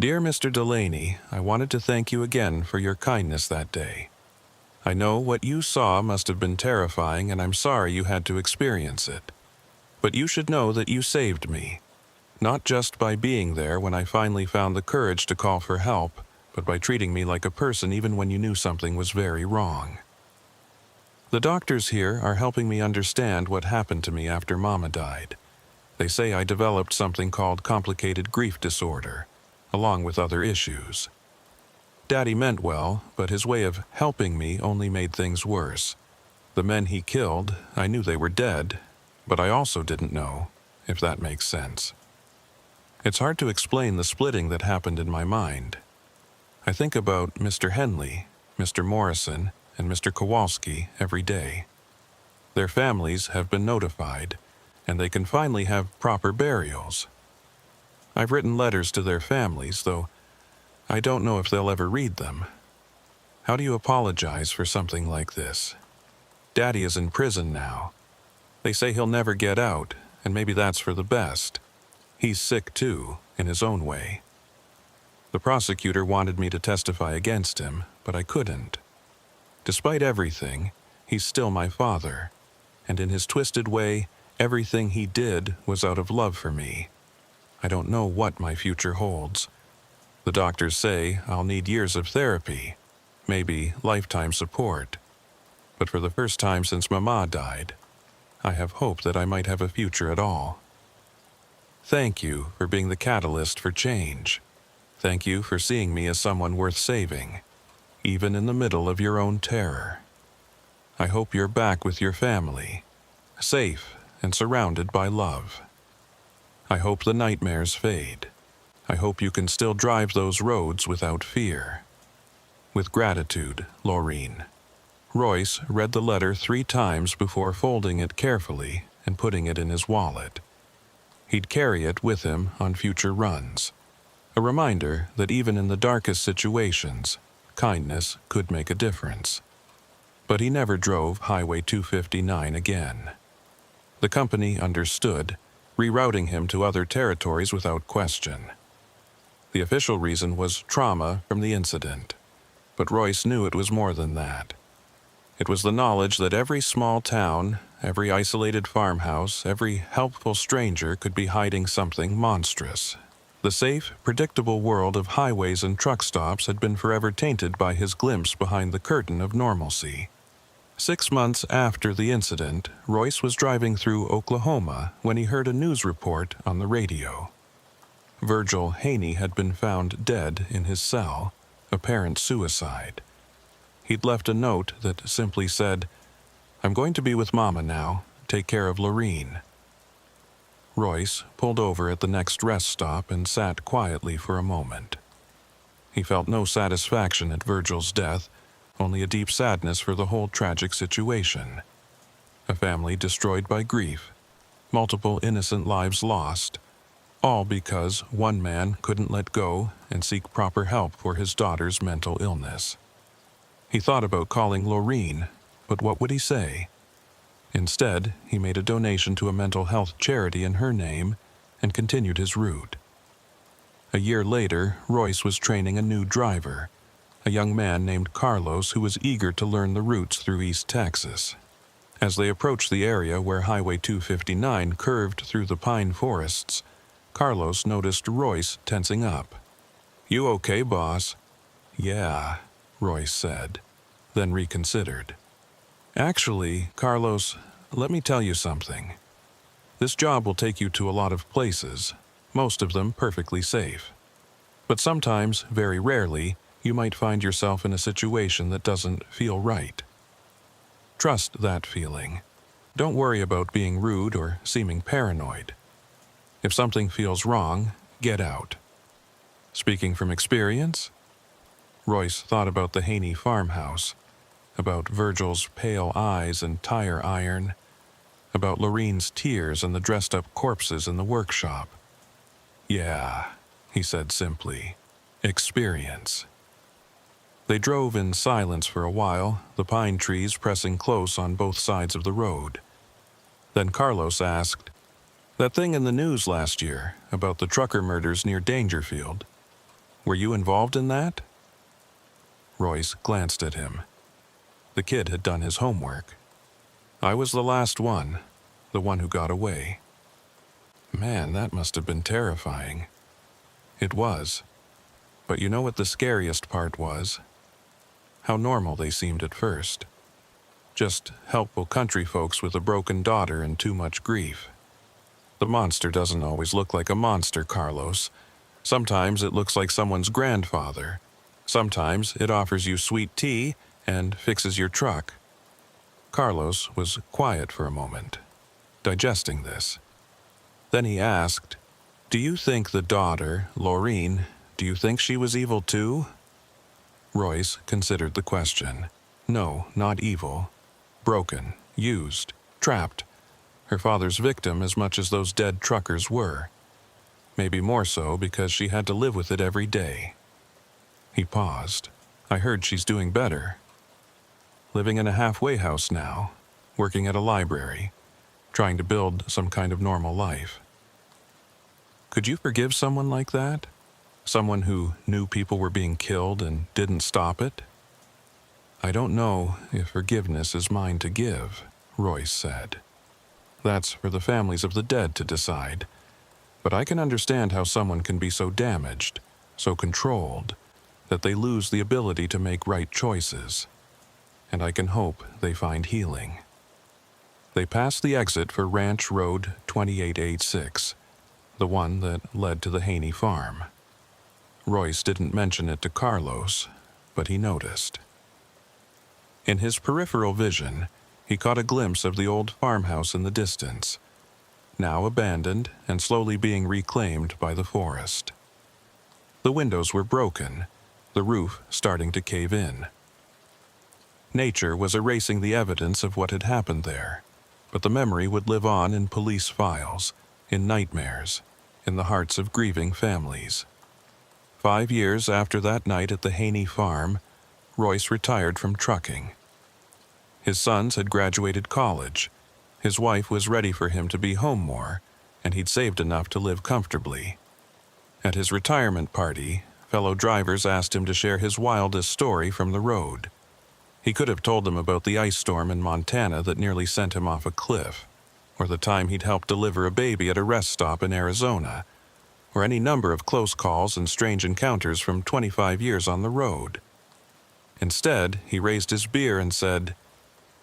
"Dear Mr. Delaney, I wanted to thank you again for your kindness that day. I know what you saw must have been terrifying, and I'm sorry you had to experience it. But you should know that you saved me, not just by being there when I finally found the courage to call for help, but by treating me like a person even when you knew something was very wrong. The doctors here are helping me understand what happened to me after Mama died. They say I developed something called complicated grief disorder, along with other issues. Daddy meant well, but his way of helping me only made things worse. The men he killed, I knew they were dead, but I also didn't know, if that makes sense. It's hard to explain the splitting that happened in my mind. I think about Mr. Henley, Mr. Morrison, and Mr. Kowalski every day. Their families have been notified, and they can finally have proper burials. I've written letters to their families, though I don't know if they'll ever read them. How do you apologize for something like this? Daddy is in prison now. They say he'll never get out, and maybe that's for the best. He's sick too, in his own way. The prosecutor wanted me to testify against him, but I couldn't. Despite everything, he's still my father, and in his twisted way, everything he did was out of love for me. I don't know what my future holds. The doctors say I'll need years of therapy, maybe lifetime support. But for the first time since Mama died, I have hope that I might have a future at all. Thank you for being the catalyst for change. Thank you for seeing me as someone worth saving, even in the middle of your own terror. I hope you're back with your family, safe and surrounded by love. I hope the nightmares fade. I hope you can still drive those roads without fear. With gratitude, Laureen. Royce read the letter 3 times before folding it carefully and putting it in his wallet. He'd carry it with him on future runs, a reminder that even in the darkest situations, kindness could make a difference. But he never drove Highway 259 again. The company understood, rerouting him to other territories without question. The official reason was trauma from the incident, but Royce knew it was more than that. It was the knowledge that every small town, every isolated farmhouse, every helpful stranger could be hiding something monstrous. The safe, predictable world of highways and truck stops had been forever tainted by his glimpse behind the curtain of normalcy. 6 months after the incident, Royce was driving through Oklahoma when he heard a news report on the radio. Virgil Haney had been found dead in his cell, apparent suicide. He'd left a note that simply said, "I'm going to be with Mama now. Take care of Laureen." Royce pulled over at the next rest stop and sat quietly for a moment. He felt no satisfaction at Virgil's death, only a deep sadness for the whole tragic situation. A family destroyed by grief, multiple innocent lives lost, all because one man couldn't let go and seek proper help for his daughter's mental illness. He thought about calling Laureen, but what would he say? Instead, he made a donation to a mental health charity in her name and continued his route. A year later, Royce was training a new driver, a young man named Carlos who was eager to learn the routes through East Texas. As they approached the area where Highway 259 curved through the pine forests, Carlos noticed Royce tensing up. "You okay, boss?" "Yeah," Royce said, then reconsidered. "Actually, Carlos, let me tell you something. This job will take you to a lot of places, most of them perfectly safe. But sometimes, very rarely, you might find yourself in a situation that doesn't feel right. Trust that feeling. Don't worry about being rude or seeming paranoid. If something feels wrong, get out." Speaking from experience? Royce thought about the Haney farmhouse, about Virgil's pale eyes and tire iron, about Laureen's tears and the dressed-up corpses in the workshop. "Yeah," he said simply. "Experience." They drove in silence for a while, the pine trees pressing close on both sides of the road. Then Carlos asked, "That thing in the news last year about the trucker murders near Dangerfield, were you involved in that?" Royce glanced at him. The kid had done his homework. "I was the last one, the one who got away." Man, that must have been terrifying. It was. But you know what the scariest part was? How normal they seemed at first. Just helpful country folks with a broken daughter and too much grief. The monster doesn't always look like a monster, Carlos. Sometimes it looks like someone's grandfather. Sometimes it offers you sweet tea and fixes your truck. Carlos was quiet for a moment, digesting this. Then he asked, "Do you think the daughter, Laureen, do you think she was evil too?" Royce considered the question. No, not evil. Broken, used, trapped. Her father's victim as much as those dead truckers were. Maybe more so because she had to live with it every day. He paused. "I heard she's doing better. Living in a halfway house now, working at a library, trying to build some kind of normal life. Could you forgive someone like that? Someone who knew people were being killed and didn't stop it?" "I don't know if forgiveness is mine to give," Royce said. "That's for the families of the dead to decide. But I can understand how someone can be so damaged, so controlled, that they lose the ability to make right choices. And I can hope they find healing." They passed the exit for Ranch Road 2886, the one that led to the Haney farm. Royce didn't mention it to Carlos, but he noticed. In his peripheral vision, he caught a glimpse of the old farmhouse in the distance, now abandoned and slowly being reclaimed by the forest. The windows were broken, the roof starting to cave in. Nature was erasing the evidence of what had happened there, but the memory would live on in police files, in nightmares, in the hearts of grieving families. 5 years after that night at the Haney farm, Royce retired from trucking. His sons had graduated college, his wife was ready for him to be home more, and he'd saved enough to live comfortably. At his retirement party, fellow drivers asked him to share his wildest story from the road. He could have told them about the ice storm in Montana that nearly sent him off a cliff, or the time he'd helped deliver a baby at a rest stop in Arizona, or any number of close calls and strange encounters from 25 years on the road. Instead, he raised his beer and said,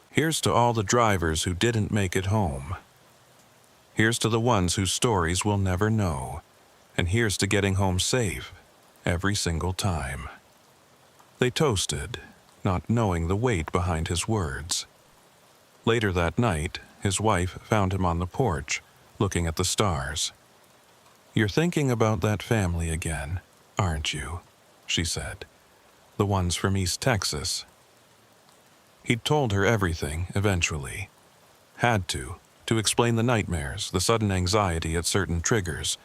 "Here's to all the drivers who didn't make it home. Here's to the ones whose stories we'll never know. And here's to getting home safe, every single time." They toasted, not knowing the weight behind his words. Later that night, his wife found him on the porch, looking at the stars. "You're thinking about that family again, aren't you?" she said. "The ones from East Texas." He'd told her everything, eventually. Had to explain the nightmares, the sudden anxiety at certain triggers,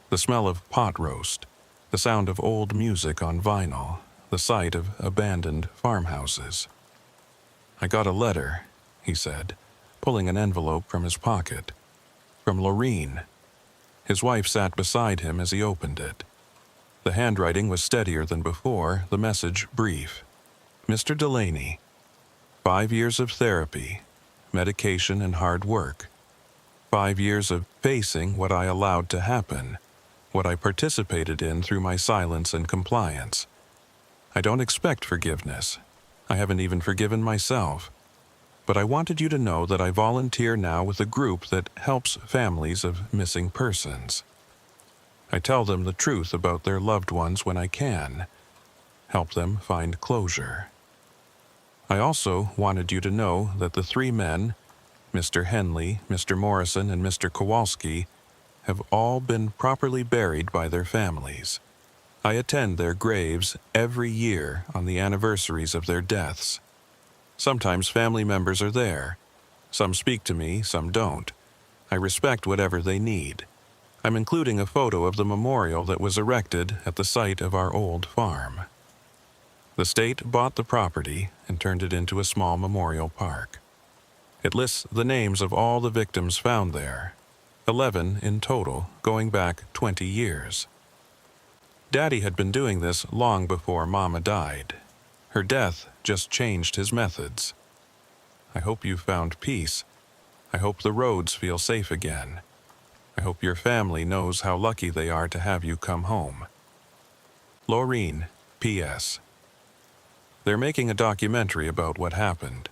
the smell of pot roast, the sound of old music on vinyl, the sight of abandoned farmhouses. "I got a letter," he said, pulling an envelope from his pocket. "From Lorene." His wife sat beside him as he opened it. The handwriting was steadier than before, the message brief. "Mr. Delaney, 5 years of therapy, medication and hard work. 5 years of facing what I allowed to happen, what I participated in through my silence and compliance. I don't expect forgiveness. I haven't even forgiven myself. But I wanted you to know that I volunteer now with a group that helps families of missing persons. I tell them the truth about their loved ones when I can, help them find closure. I also wanted you to know that the 3 men, Mr. Henley, Mr. Morrison, and Mr. Kowalski, have all been properly buried by their families. I attend their graves every year on the anniversaries of their deaths. Sometimes family members are there. Some speak to me, some don't. I respect whatever they need. I'm including a photo of the memorial that was erected at the site of our old farm." The state bought the property and turned it into a small memorial park. It lists the names of all the victims found there, 11 in total, going back 20 years. Daddy had been doing this long before Mama died. Her death just changed his methods. "I hope you've found peace. I hope the roads feel safe again. I hope your family knows how lucky they are to have you come home. Lorene, P.S. They're making a documentary about what happened.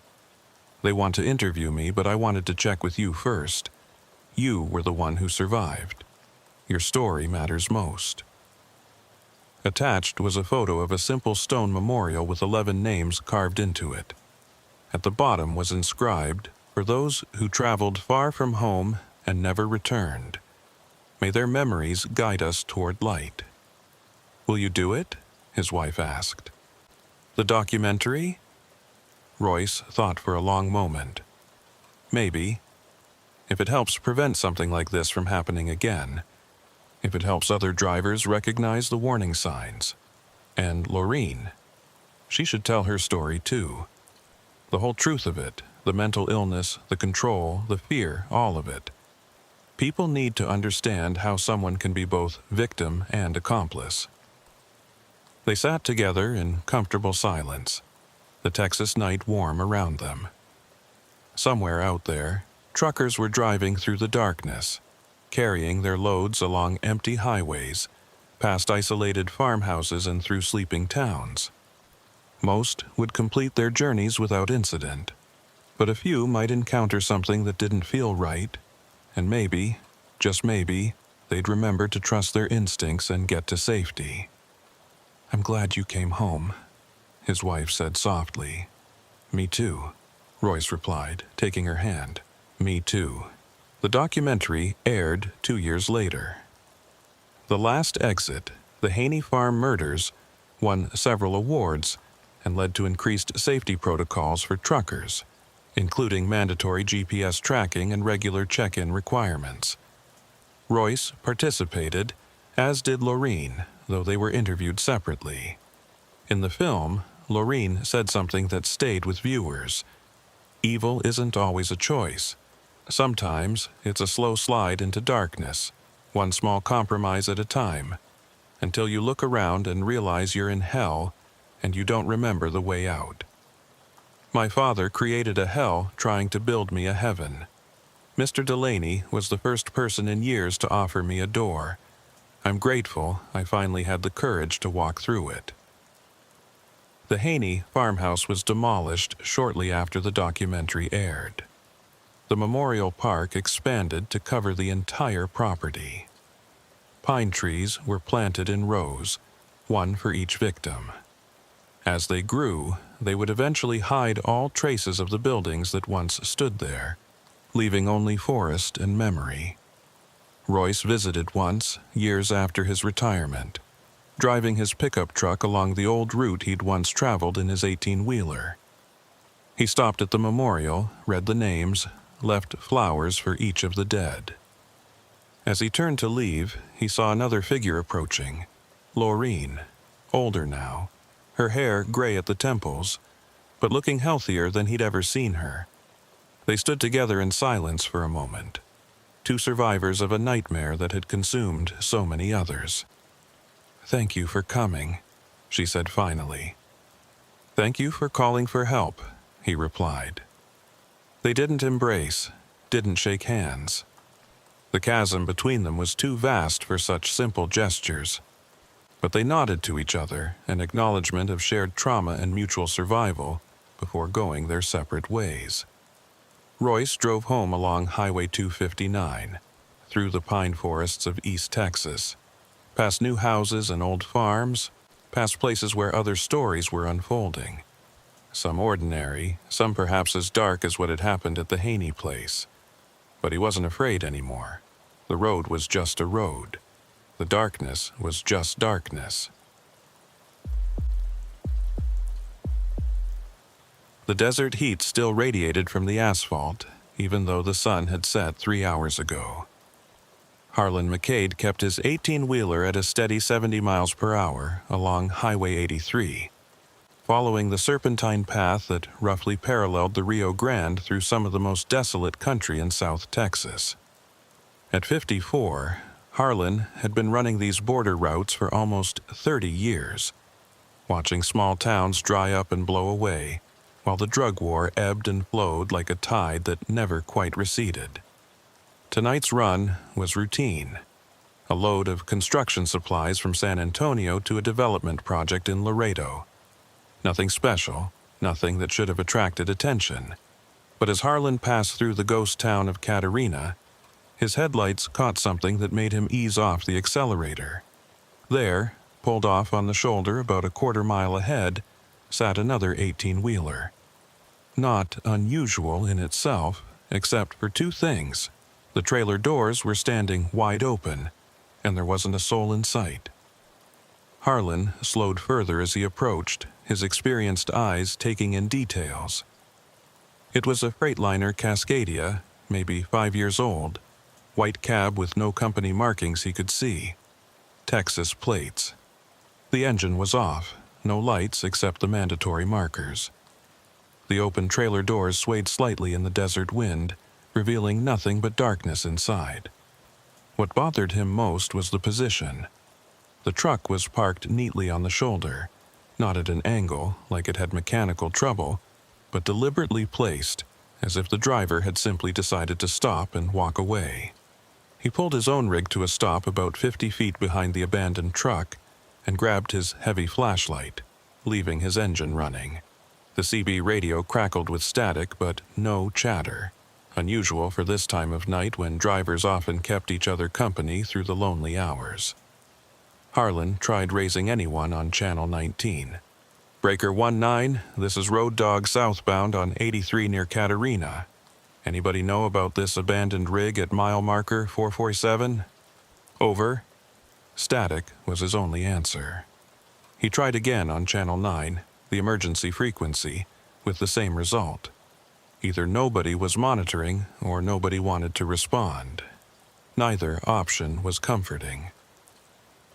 They want to interview me, but I wanted to check with you first. You were the one who survived. Your story matters most." Attached was a photo of a simple stone memorial with 11 names carved into it. At the bottom was inscribed, "For those who traveled far from home and never returned. May their memories guide us toward light." "Will you do it?" his wife asked. "The documentary?" Royce thought for a long moment. "Maybe. If it helps prevent something like this from happening again. If it helps other drivers recognize the warning signs. And Lorene. She should tell her story too. The whole truth of it, the mental illness, the control, the fear, all of it. People need to understand how someone can be both victim and accomplice." They sat together in comfortable silence. the Texas night warm around them. Somewhere out there, truckers were driving through the darkness, carrying their loads along empty highways, past isolated farmhouses and through sleeping towns. Most would complete their journeys without incident, but a few might encounter something that didn't feel right, and maybe, just maybe, they'd remember to trust their instincts and get to safety. "I'm glad you came home," his wife said softly. "Me too," Royce replied, taking her hand. "Me too." The documentary aired 2 years later. The Last Exit, The Haney Farm Murders, won several awards and led to increased safety protocols for truckers, including mandatory GPS tracking and regular check-in requirements. Royce participated, as did Lorene, though they were interviewed separately. In the film, Lorene said something that stayed with viewers. "Evil isn't always a choice. Sometimes it's a slow slide into darkness, one small compromise at a time, until you look around and realize you're in hell and you don't remember the way out. My father created a hell trying to build me a heaven. Mr. Delaney was the first person in years to offer me a door. I'm grateful I finally had the courage to walk through it." The Haney farmhouse was demolished shortly after the documentary aired. The memorial park expanded to cover the entire property. Pine trees were planted in rows, one for each victim. As they grew, they would eventually hide all traces of the buildings that once stood there, leaving only forest and memory. Royce visited once, years after his retirement, driving his pickup truck along the old route he'd once traveled in his 18-wheeler. He stopped at the memorial, read the names, left flowers for each of the dead. As he turned to leave, he saw another figure approaching, Lorene, older now, her hair gray at the temples, but looking healthier than he'd ever seen her. They stood together in silence for a moment, two survivors of a nightmare that had consumed so many others. "Thank you for coming," she said finally. "Thank you for calling for help," he replied. They didn't embrace, didn't shake hands. The chasm between them was too vast for such simple gestures. But they nodded to each other, an acknowledgement of shared trauma and mutual survival, before going their separate ways. Royce drove home along Highway 259, through the pine forests of East Texas, past new houses and old farms, past places where other stories were unfolding. Some ordinary, some perhaps as dark as what had happened at the Haney place. But he wasn't afraid anymore. The road was just a road. The darkness was just darkness. The desert heat still radiated from the asphalt, even though the sun had set 3 hours ago. Harlan McCade kept his 18-wheeler at a steady 70 miles per hour along Highway 83, following the serpentine path that roughly paralleled the Rio Grande through some of the most desolate country in South Texas. At 54, Harlan had been running these border routes for almost 30 years, watching small towns dry up and blow away, while the drug war ebbed and flowed like a tide that never quite receded. Tonight's run was routine, a load of construction supplies from San Antonio to a development project in Laredo. Nothing special, nothing that should have attracted attention. But as Harlan passed through the ghost town of Catarina, his headlights caught something that made him ease off the accelerator. There, pulled off on the shoulder about a quarter-mile ahead, sat another 18-wheeler. Not unusual in itself, except for two things. The trailer doors were standing wide open, and there wasn't a soul in sight. Harlan slowed further as he approached, his experienced eyes taking in details. It was a Freightliner Cascadia, maybe 5 years old, white cab with no company markings he could see. Texas plates. The engine was off, no lights except the mandatory markers. The open trailer doors swayed slightly in the desert wind, revealing nothing but darkness inside. What bothered him most was the position. The truck was parked neatly on the shoulder, not at an angle like it had mechanical trouble, but deliberately placed, as if the driver had simply decided to stop and walk away. He pulled his own rig to a stop about 50 feet behind the abandoned truck and grabbed his heavy flashlight, leaving his engine running. The CB radio crackled with static, but no chatter, unusual for this time of night when drivers often kept each other company through the lonely hours. Harlan tried raising anyone on Channel 19. Breaker 19, this is Road Dog southbound on 83 near Katerina. Anybody know about this abandoned rig at mile marker 447? Over. Static was his only answer. He tried again on Channel 9, the emergency frequency, with the same result. Either nobody was monitoring or nobody wanted to respond. Neither option was comforting.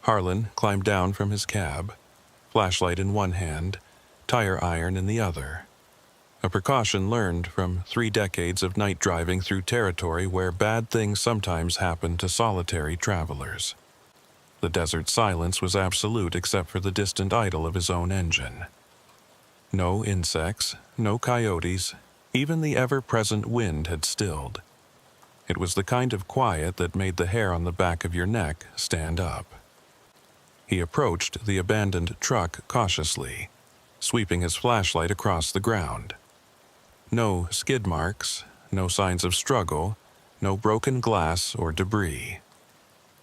Harlan climbed down from his cab, flashlight in one hand, tire iron in the other. A precaution learned from 3 decades of night driving through territory where bad things sometimes happen to solitary travelers. The desert silence was absolute except for the distant idle of his own engine. No insects, no coyotes, even the ever-present wind had stilled. It was the kind of quiet that made the hair on the back of your neck stand up. He approached the abandoned truck cautiously, sweeping his flashlight across the ground. No skid marks, no signs of struggle, no broken glass or debris.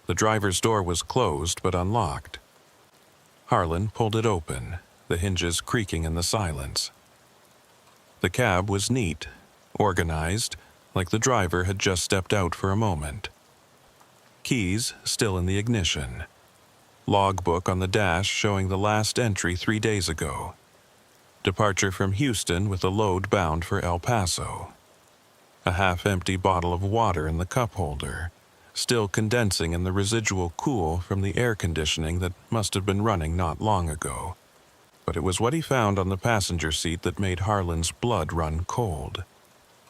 The driver's door was closed but unlocked. Harlan pulled it open, the hinges creaking in the silence. The cab was neat, organized, like the driver had just stepped out for a moment. Keys still in the ignition. Logbook on the dash showing the last entry 3 days ago. Departure from Houston with a load bound for El Paso. A half-empty bottle of water in the cup holder, still condensing in the residual cool from the air conditioning that must have been running not long ago. But it was what he found on the passenger seat that made Harlan's blood run cold.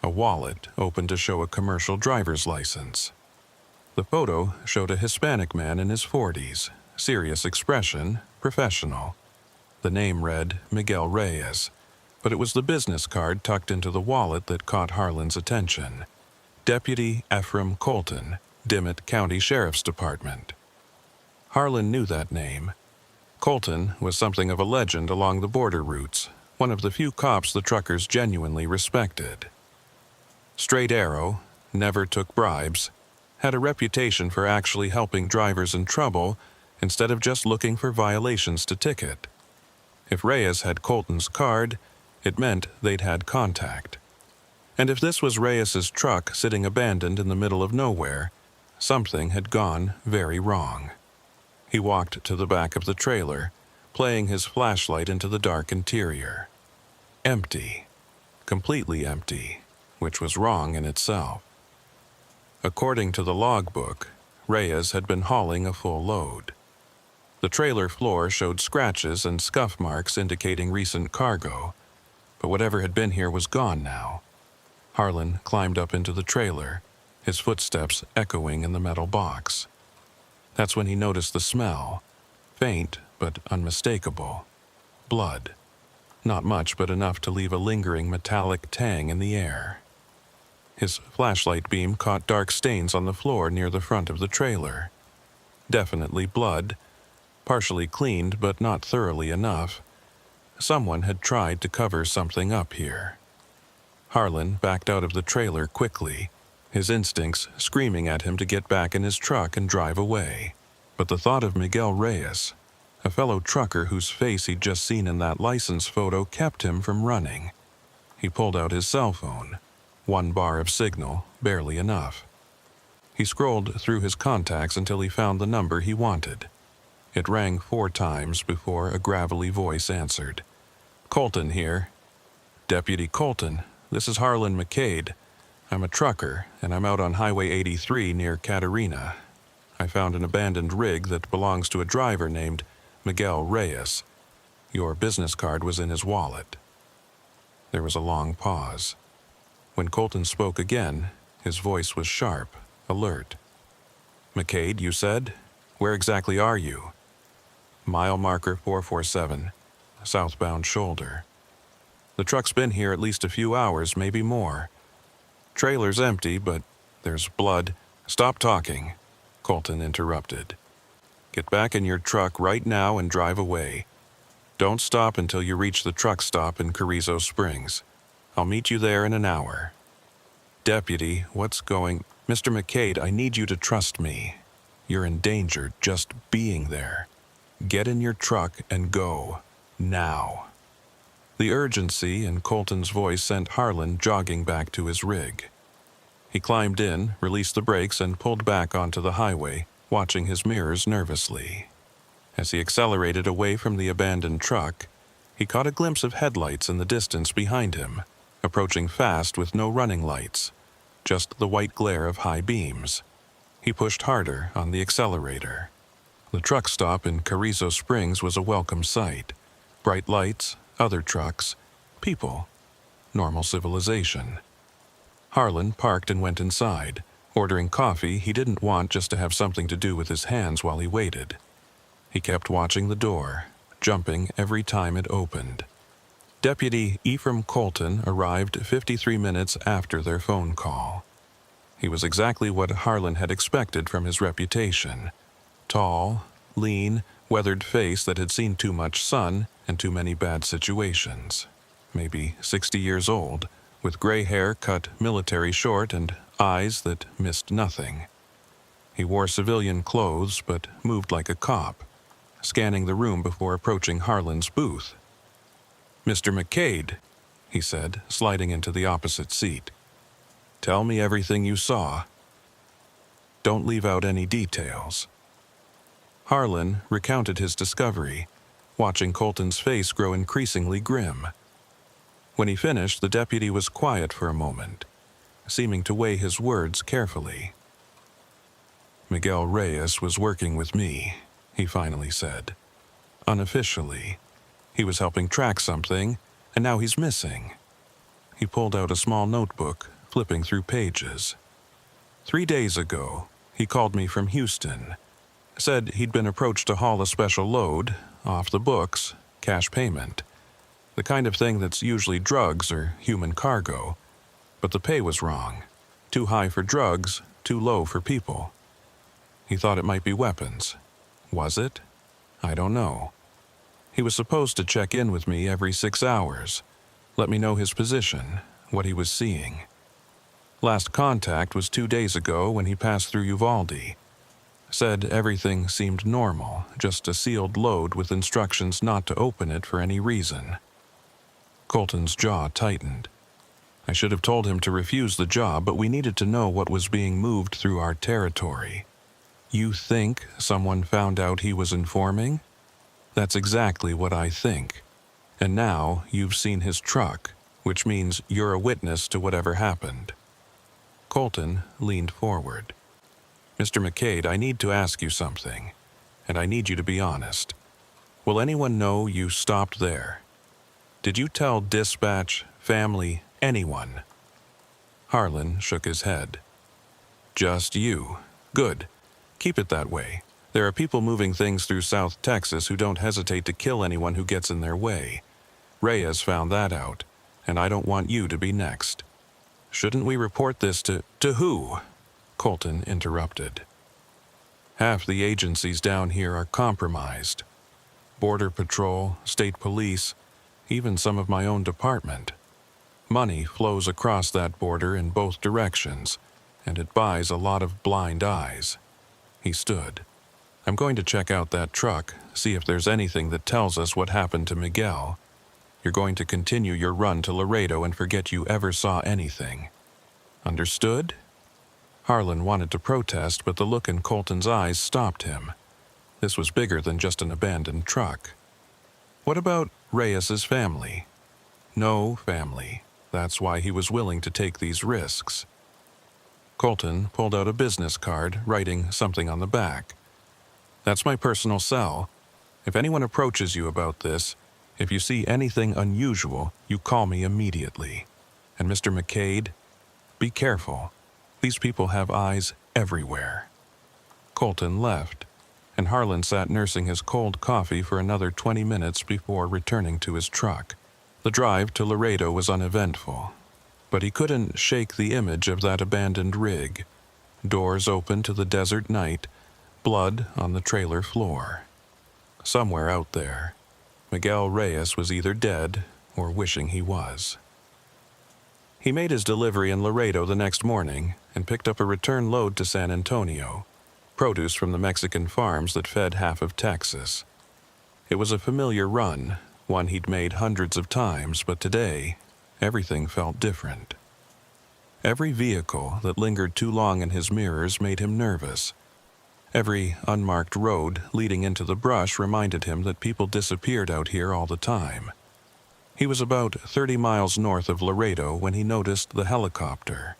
A wallet open to show a commercial driver's license. The photo showed a Hispanic man in his 40s, serious expression, professional. The name read Miguel Reyes, but it was the business card tucked into the wallet that caught Harlan's attention. Deputy Ephraim Colton, Dimmitt County Sheriff's Department. Harlan knew that name. Colton was something of a legend along the border routes, one of the few cops the truckers genuinely respected. Straight arrow, never took bribes, had a reputation for actually helping drivers in trouble instead of just looking for violations to ticket. If Reyes had Colton's card, it meant they'd had contact. And if this was Reyes's truck sitting abandoned in the middle of nowhere, something had gone very wrong. He walked to the back of the trailer, playing his flashlight into the dark interior. Empty. Completely empty, which was wrong in itself. According to the logbook, Reyes had been hauling a full load. The trailer floor showed scratches and scuff marks indicating recent cargo, but whatever had been here was gone now. Harlan climbed up into the trailer, his footsteps echoing in the metal box. That's when he noticed the smell, faint but unmistakable. Blood. Not much, but enough to leave a lingering metallic tang in the air. His flashlight beam caught dark stains on the floor near the front of the trailer. Definitely blood, partially cleaned but not thoroughly enough. Someone had tried to cover something up here. Harlan backed out of the trailer quickly, his instincts screaming at him to get back in his truck and drive away. But the thought of Miguel Reyes, a fellow trucker whose face he'd just seen in that license photo, kept him from running. He pulled out his cell phone. 1 bar of signal, barely enough. He scrolled through his contacts until he found the number he wanted. It rang 4 times before a gravelly voice answered. "Colton here." "Deputy Colton, this is Harlan McCade. I'm a trucker, and I'm out on Highway 83 near Katerina. I found an abandoned rig that belongs to a driver named Miguel Reyes. Your business card was in his wallet." There was a long pause. When Colton spoke again, his voice was sharp, alert. "McCade, you said? Where exactly are you?" "Mile marker 447. southbound shoulder. The truck's been here at least a few hours, maybe more. Trailer's empty, but there's blood. Stop talking, Colton interrupted. Get back in your truck right now and drive away. Don't stop until you reach the truck stop in Carrizo Springs. I'll meet you there in an hour. Deputy, what's going... Mr. McCade, I need you to trust me. You're in danger just being there. Get in your truck and go. Now. The urgency in Colton's voice sent Harlan jogging back to his rig. He climbed in, released the brakes, and pulled back onto the highway, watching his mirrors nervously. As he accelerated away from the abandoned truck, he caught a glimpse of headlights in the distance behind him, approaching fast with no running lights, just the white glare of high beams. He pushed harder on the accelerator. The truck stop in Carrizo Springs was a welcome sight. Bright lights, other trucks, people, normal civilization. Harlan parked and went inside, ordering coffee he didn't want just to have something to do with his hands while he waited. He kept watching the door, jumping every time it opened. Deputy Ephraim Colton arrived 53 minutes after their phone call. He was exactly what Harlan had expected from his reputation. Tall, lean, weathered face that had seen too much sun and too many bad situations. Maybe 60 years old, with gray hair cut military short and eyes that missed nothing. He wore civilian clothes but moved like a cop, scanning the room before approaching Harlan's booth. "Mr. McCade," he said, sliding into the opposite seat. "Tell me everything you saw. Don't leave out any details." Harlan recounted his discovery, watching Colton's face grow increasingly grim. When he finished, the deputy was quiet for a moment, seeming to weigh his words carefully. "Miguel Reyes was working with me," he finally said. "Unofficially. He was helping track something, and now he's missing." He pulled out a small notebook, flipping through pages. 3 days ago, he called me from Houston. Said he'd been approached to haul a special load, off the books, cash payment. The kind of thing that's usually drugs or human cargo. But the pay was wrong. Too high for drugs, too low for people. He thought it might be weapons. Was it? I don't know. He was supposed to check in with me every 6 hours, let me know his position, what he was seeing. Last contact was 2 days ago when he passed through Uvalde. Said everything seemed normal, just a sealed load with instructions not to open it for any reason. Colton's jaw tightened. I should have told him to refuse the job, but we needed to know what was being moved through our territory. You think someone found out he was informing? That's exactly what I think. And now you've seen his truck, which means you're a witness to whatever happened. Colton leaned forward. "Mr. McCade, I need to ask you something, and I need you to be honest. Will anyone know you stopped there? Did you tell dispatch, family, anyone?" Harlan shook his head. "Just you. Good. Keep it that way. There are people moving things through South Texas who don't hesitate to kill anyone who gets in their way. Reyes found that out, and I don't want you to be next. Shouldn't we report this to who?" Colton interrupted. "Half the agencies down here are compromised. Border Patrol, State Police, even some of my own department. Money flows across that border in both directions, and it buys a lot of blind eyes." He stood. "I'm going to check out that truck, see if there's anything that tells us what happened to Miguel. You're going to continue your run to Laredo and forget you ever saw anything. Understood?" Harlan wanted to protest, but the look in Colton's eyes stopped him. This was bigger than just an abandoned truck. "What about Reyes's family?" "No family. That's why he was willing to take these risks." Colton pulled out a business card, writing something on the back. "That's my personal cell. If anyone approaches you about this, if you see anything unusual, you call me immediately. And Mr. McCade, be careful. These people have eyes everywhere." Colton left, and Harlan sat nursing his cold coffee for another 20 minutes before returning to his truck. The drive to Laredo was uneventful, but he couldn't shake the image of that abandoned rig, doors open to the desert night, blood on the trailer floor. Somewhere out there, Miguel Reyes was either dead or wishing he was. He made his delivery in Laredo the next morning and picked up a return load to San Antonio, produce from the Mexican farms that fed half of Texas. It was a familiar run, one he'd made hundreds of times, but today, everything felt different. Every vehicle that lingered too long in his mirrors made him nervous. Every unmarked road leading into the brush reminded him that people disappeared out here all the time. He was about 30 miles north of Laredo when he noticed the helicopter.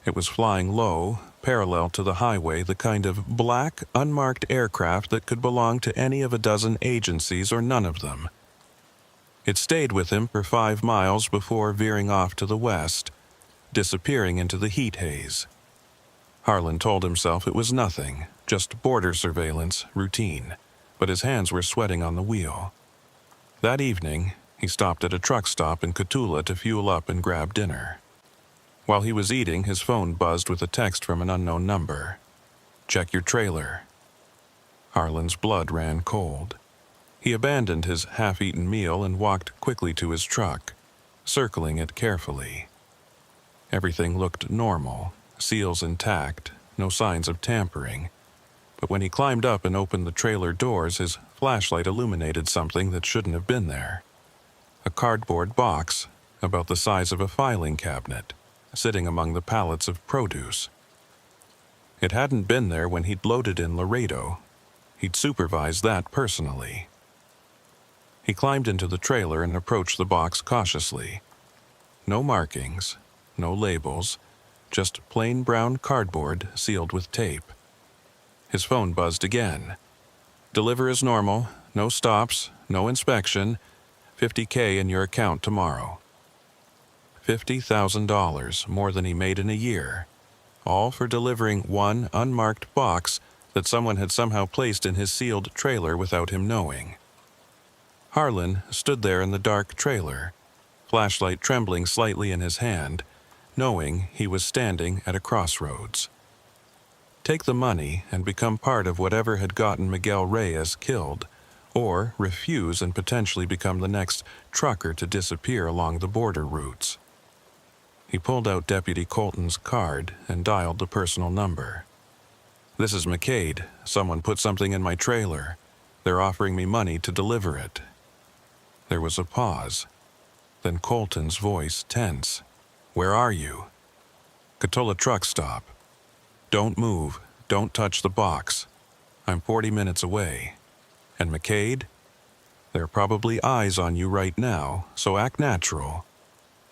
It was flying low, parallel to the highway, the kind of black, unmarked aircraft that could belong to any of a dozen agencies or none of them. It stayed with him for 5 miles before veering off to the west, disappearing into the heat haze. Harlan told himself it was nothing, just border surveillance, routine, but his hands were sweating on the wheel. That evening, he stopped at a truck stop in Cotulla to fuel up and grab dinner. While he was eating, his phone buzzed with a text from an unknown number. "Check your trailer." Harlan's blood ran cold. He abandoned his half-eaten meal and walked quickly to his truck, circling it carefully. Everything looked normal, seals intact, no signs of tampering. But when he climbed up and opened the trailer doors, his flashlight illuminated something that shouldn't have been there. A cardboard box, about the size of a filing cabinet, sitting among the pallets of produce. It hadn't been there when he'd loaded in Laredo. He'd supervised that personally. He climbed into the trailer and approached the box cautiously. No markings, no labels, just plain brown cardboard sealed with tape. His phone buzzed again. "Deliver as normal, no stops, no inspection, $50K in your account tomorrow." $50,000, more than he made in a year, all for delivering one unmarked box that someone had somehow placed in his sealed trailer without him knowing. Harlan stood there in the dark trailer, flashlight trembling slightly in his hand, knowing he was standing at a crossroads. Take the money and become part of whatever had gotten Miguel Reyes killed, or refuse and potentially become the next trucker to disappear along the border routes. He pulled out Deputy Colton's card and dialed the personal number. "This is McCade. Someone put something in my trailer. They're offering me money to deliver it." There was a pause. Then Colton's voice tense. "Where are you?" "Cotulla truck stop." "Don't move. Don't touch the box. I'm 40 minutes away." "And McCade?" "There are probably eyes on you right now, so act natural.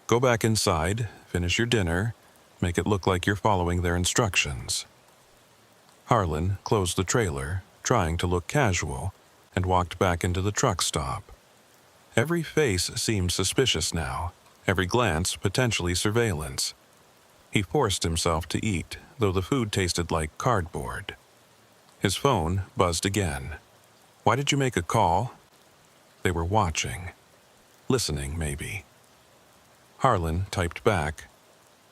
Go back inside, finish your dinner, make it look like you're following their instructions." Harlan closed the trailer, trying to look casual, and walked back into the truck stop. Every face seemed suspicious now, every glance potentially surveillance. He forced himself to eat, though the food tasted like cardboard. His phone buzzed again. "Why did you make a call?" They were watching. Listening, maybe. Harlan typed back,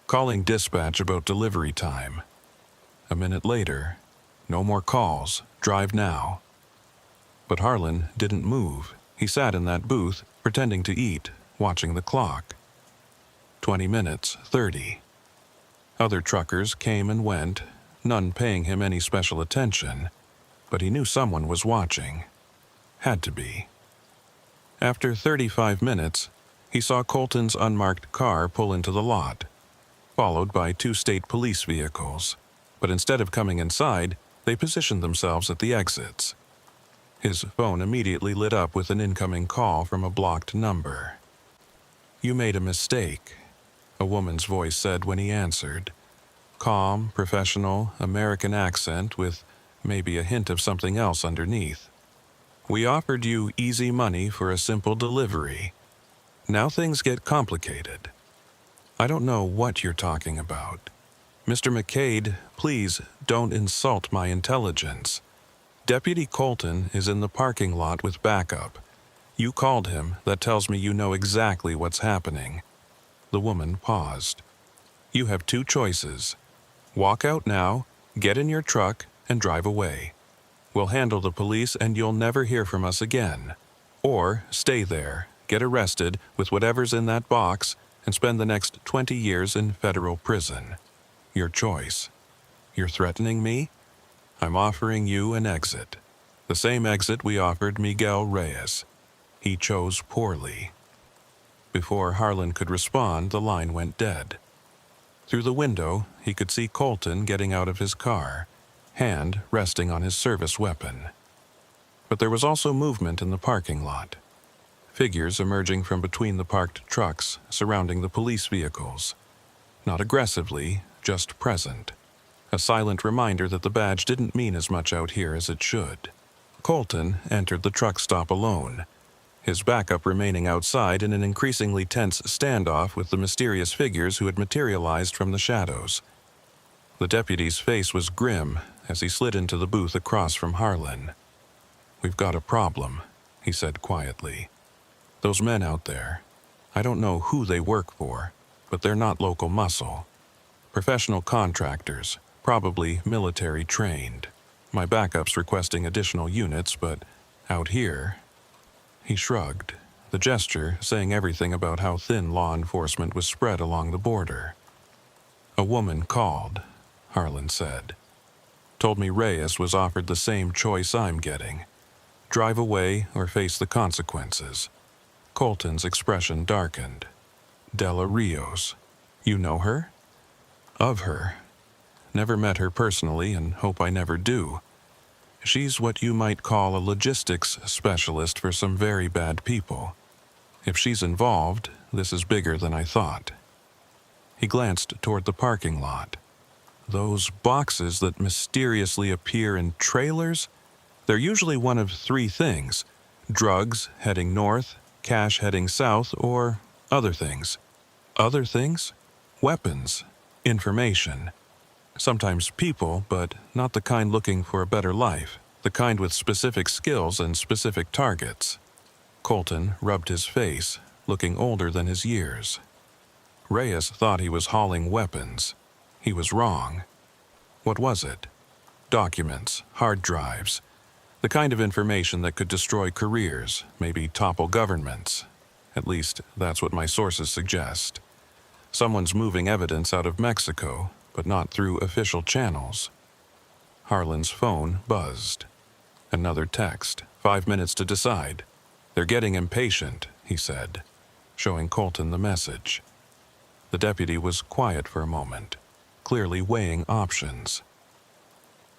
"Calling dispatch about delivery time." A minute later, "No more calls. Drive now." But Harlan didn't move. He sat in that booth, pretending to eat, watching the clock. 20 minutes, 30. Other truckers came and went, none paying him any special attention, but he knew someone was watching. Had to be. After 35 minutes, he saw Colton's unmarked car pull into the lot, followed by 2 state police vehicles, but instead of coming inside, they positioned themselves at the exits. His phone immediately lit up with an incoming call from a blocked number. "You made a mistake," a woman's voice said when he answered. Calm, professional, American accent with maybe a hint of something else underneath. "We offered you easy money for a simple delivery. Now things get complicated. I don't know what you're talking about. Mr. McCade, please don't insult my intelligence. Deputy Colton is in the parking lot with backup. You called him. That tells me you know exactly what's happening." The woman paused. "You have two choices. Walk out now, get in your truck, and drive away. We'll handle the police and you'll never hear from us again. Or stay there, get arrested with whatever's in that box, and spend the next 20 years in federal prison. Your choice. You're threatening me? I'm offering you an exit. The same exit we offered Miguel Reyes. He chose poorly." Before Harlan could respond, the line went dead. Through the window, he could see Colton getting out of his car, hand resting on his service weapon. But there was also movement in the parking lot. Figures emerging from between the parked trucks surrounding the police vehicles. Not aggressively, just present. A silent reminder that the badge didn't mean as much out here as it should. Colton entered the truck stop alone, his backup remaining outside in an increasingly tense standoff with the mysterious figures who had materialized from the shadows. The deputy's face was grim as he slid into the booth across from Harlan. "We've got a problem," he said quietly. "Those men out there, I don't know who they work for, but they're not local muscle. Professional contractors, probably military trained. My backup's requesting additional units, but out here..." He shrugged, the gesture saying everything about how thin law enforcement was spread along the border. "A woman called," Harlan said. "Told me Reyes was offered the same choice I'm getting. Drive away or face the consequences." Colton's expression darkened. "Della Rios. You know her?" "Of her. Never met her personally and hope I never do. She's what you might call a logistics specialist for some very bad people. If she's involved, this is bigger than I thought." He glanced toward the parking lot. "Those boxes that mysteriously appear in trailers? They're usually one of three things: drugs heading north, cash heading south, or other things." "Other things?" "Weapons, information. Sometimes people, but not the kind looking for a better life, the kind with specific skills and specific targets." Colton rubbed his face, looking older than his years. Reyes thought he was hauling weapons. He was wrong. What was it? Documents, hard drives, the kind of information that could destroy careers, maybe topple governments. At least, that's what my sources suggest. Someone's moving evidence out of Mexico, but not through official channels. Harlan's phone buzzed. Another text, 5 minutes to decide. "They're getting impatient," he said, showing Colton the message. The deputy was quiet for a moment, clearly weighing options.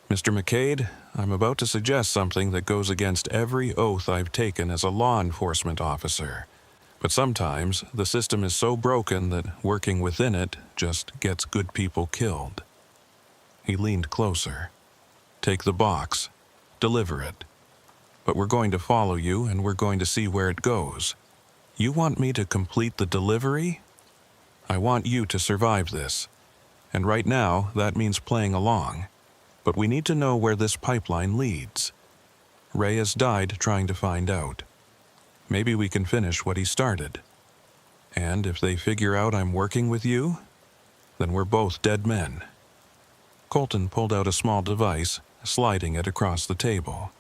"Mr. McCade, I'm about to suggest something that goes against every oath I've taken as a law enforcement officer. But sometimes the system is so broken that working within it just gets good people killed." He leaned closer. "Take the box. Deliver it. But we're going to follow you and we're going to see where it goes. You want me to complete the delivery? I want you to survive this. And right now, that means playing along. But we need to know where this pipeline leads. Reyes died trying to find out. Maybe we can finish what he started. And if they figure out I'm working with you, then we're both dead men." Colton pulled out a small device, sliding it across the table.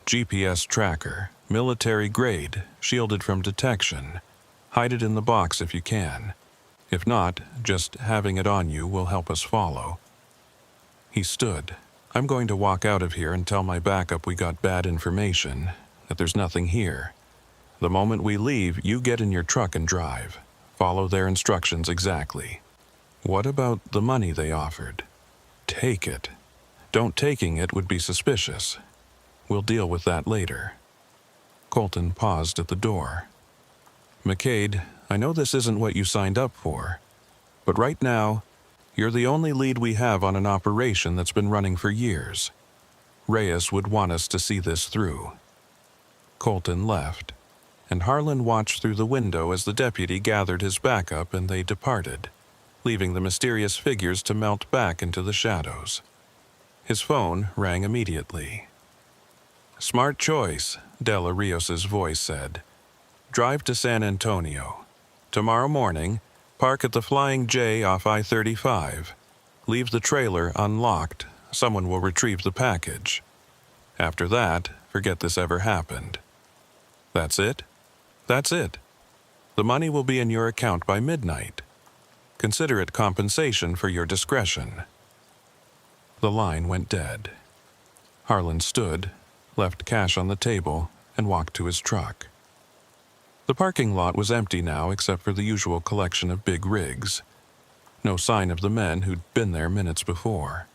"GPS tracker, military grade, shielded from detection. Hide it in the box if you can. If not, just having it on you will help us follow." He stood. "I'm going to walk out of here and tell my backup we got bad information, that there's nothing here. The moment we leave, you get in your truck and drive. Follow their instructions exactly. What about the money they offered? Take it. Don't taking it would be suspicious. We'll deal with that later." Colton paused at the door. "McCade, I know this isn't what you signed up for, but right now, you're the only lead we have on an operation that's been running for years. Reyes would want us to see this through." Colton left, and Harlan watched through the window as the deputy gathered his backup and they departed, leaving the mysterious figures to melt back into the shadows. His phone rang immediately. Smart choice, Della Rios's voice said. Drive to San Antonio. Tomorrow morning, park at the Flying J off I-35. Leave the trailer unlocked. Someone will retrieve the package. After that, forget this ever happened. That's it? That's it. The money will be in your account by midnight. Consider it compensation for your discretion. The line went dead. Harlan stood, left cash on the table, and walked to his truck. The parking lot was empty now except for the usual collection of big rigs. No sign of the men who'd been there minutes before.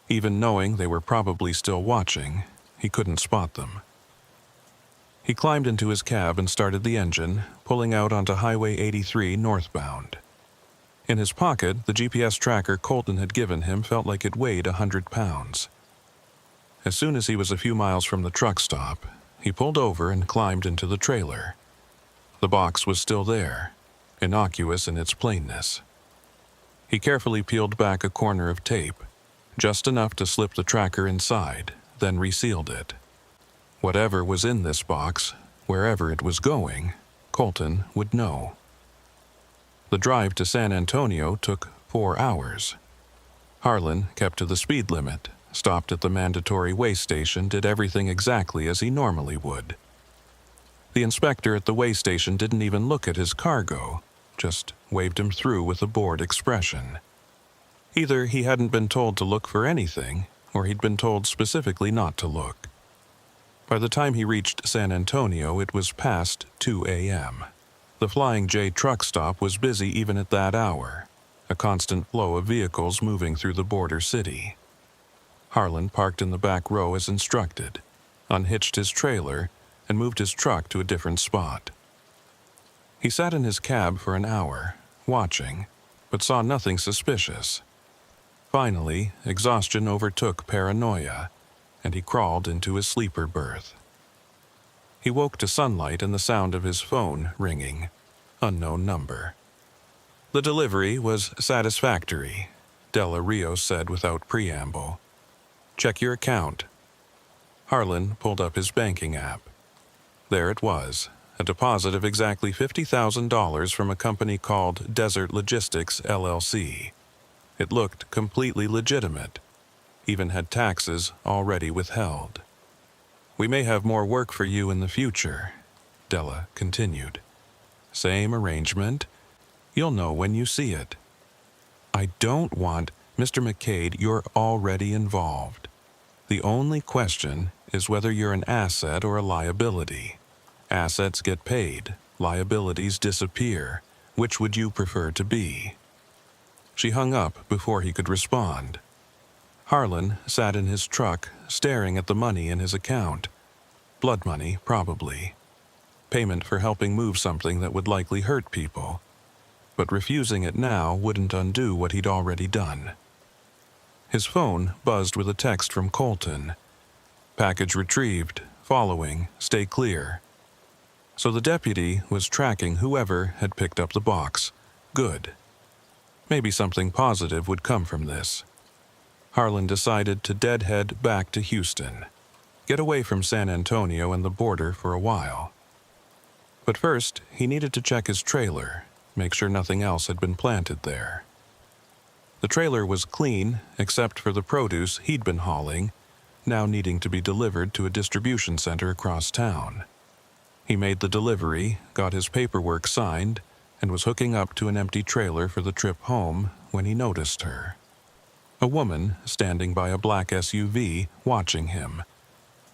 Even knowing they were probably still watching, he couldn't spot them. He climbed into his cab and started the engine, pulling out onto Highway 83 northbound. In his pocket, the GPS tracker Colton had given him felt like it weighed 100 pounds. As soon as he was a few miles from the truck stop, he pulled over and climbed into the trailer. The box was still there, innocuous in its plainness. He carefully peeled back a corner of tape, just enough to slip the tracker inside, then resealed it. Whatever was in this box, wherever it was going, Colton would know. The drive to San Antonio took 4 hours. Harlan kept to the speed limit, stopped at the mandatory weigh station, did everything exactly as he normally would. The inspector at the weigh station didn't even look at his cargo, just waved him through with a bored expression. Either he hadn't been told to look for anything, or he'd been told specifically not to look. By the time he reached San Antonio, it was past 2 a.m. The Flying J truck stop was busy even at that hour, a constant flow of vehicles moving through the border city. Harlan parked in the back row as instructed, unhitched his trailer, and moved his truck to a different spot. He sat in his cab for an hour, watching, but saw nothing suspicious. Finally, exhaustion overtook paranoia, and he crawled into his sleeper berth. He woke to sunlight and the sound of his phone ringing. Unknown number. The delivery was satisfactory, Della Rios said without preamble. Check your account. Harlan pulled up his banking app. There it was, a deposit of exactly $50,000 from a company called Desert Logistics, LLC. It looked completely legitimate, even had taxes already withheld. We may have more work for you in the future, Della continued. Same arrangement. You'll know when you see it. I don't want, Mr. McCade, you're already involved. The only question is whether you're an asset or a liability. Assets get paid, liabilities disappear. Which would you prefer to be? She hung up before he could respond. Harlan sat in his truck, staring at the money in his account. Blood money, probably. Payment for helping move something that would likely hurt people. But refusing it now wouldn't undo what he'd already done. His phone buzzed with a text from Colton. Package retrieved, following, stay clear. So the deputy was tracking whoever had picked up the box. Good. Maybe something positive would come from this. Harlan decided to deadhead back to Houston. Get away from San Antonio and the border for a while. But first, he needed to check his trailer, make sure nothing else had been planted there. The trailer was clean, except for the produce he'd been hauling, now needing to be delivered to a distribution center across town. He made the delivery, got his paperwork signed, and was hooking up to an empty trailer for the trip home when he noticed her. A woman standing by a black SUV watching him.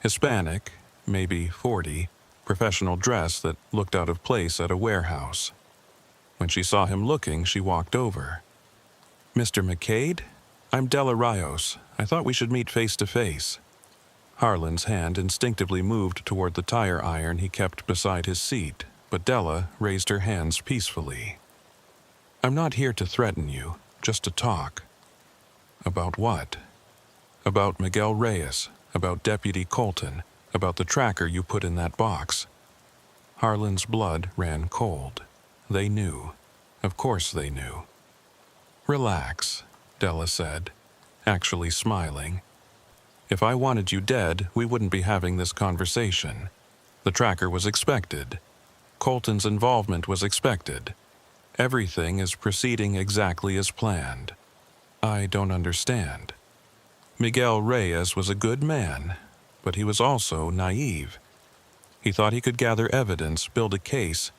Hispanic, maybe 40, professional dress that looked out of place at a warehouse. When she saw him looking, she walked over. Mr. McCade? I'm Della Rios. I thought we should meet face to face. Harlan's hand instinctively moved toward the tire iron he kept beside his seat, but Della raised her hands peacefully. I'm not here to threaten you, just to talk. About what? About Miguel Reyes, about Deputy Colton, about the tracker you put in that box. Harlan's blood ran cold. They knew. Of course they knew. Relax, Della said, actually smiling. If I wanted you dead, we wouldn't be having this conversation. The tracker was expected. Colton's involvement was expected. Everything is proceeding exactly as planned. I don't understand. Miguel Reyes was a good man, but he was also naive. He thought he could gather evidence, build a case,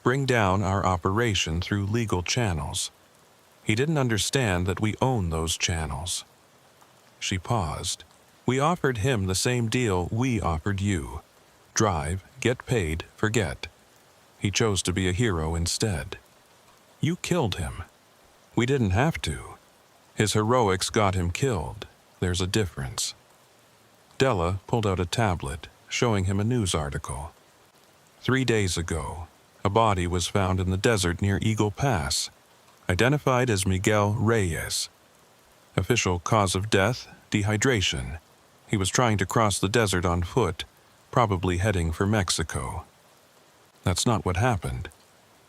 bring down our operation through legal channels. He didn't understand that we own those channels. She paused. We offered him the same deal we offered you. Drive, get paid, forget. He chose to be a hero instead. You killed him. We didn't have to. His heroics got him killed. There's a difference. Della pulled out a tablet, showing him a news article. 3 days ago, a body was found in the desert near Eagle Pass, identified as Miguel Reyes. Official cause of death, dehydration. He was trying to cross the desert on foot, probably heading for Mexico. That's not what happened,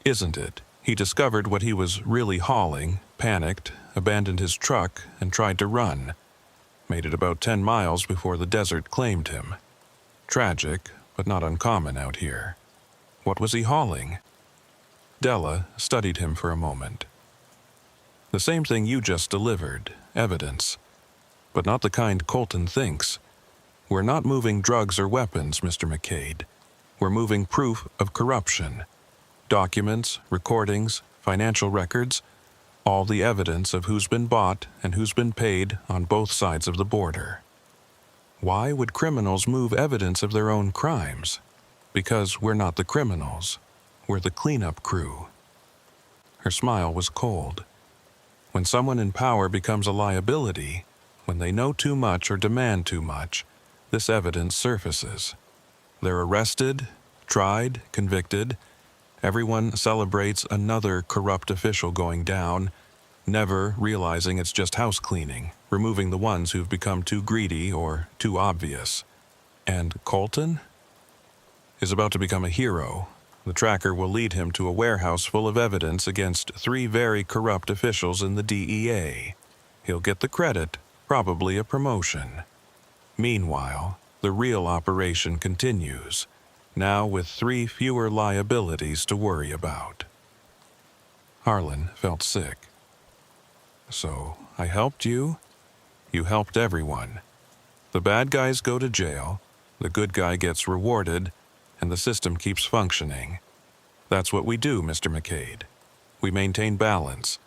isn't it? He discovered what he was really hauling, panicked, abandoned his truck, and tried to run. Made it about 10 miles before the desert claimed him. Tragic, but not uncommon out here. What was he hauling? Della studied him for a moment. The same thing you just delivered, evidence. But not the kind Colton thinks. We're not moving drugs or weapons, Mr. McCade. We're moving proof of corruption. Documents, recordings, financial records, all the evidence of who's been bought and who's been paid on both sides of the border. Why would criminals move evidence of their own crimes? Because we're not the criminals. We're the cleanup crew. Her smile was cold. When someone in power becomes a liability, when they know too much or demand too much, this evidence surfaces. They're arrested, tried, convicted. Everyone celebrates another corrupt official going down, never realizing it's just house cleaning, removing the ones who've become too greedy or too obvious. And Colton is about to become a hero. The tracker will lead him to a warehouse full of evidence against 3 very corrupt officials in the DEA. He'll get the credit, probably a promotion. Meanwhile, the real operation continues, now with 3 fewer liabilities to worry about. Harlan felt sick. So, I helped you? You helped everyone. The bad guys go to jail, the good guy gets rewarded, and the system keeps functioning. That's what we do, Mr. McCade. We maintain balance.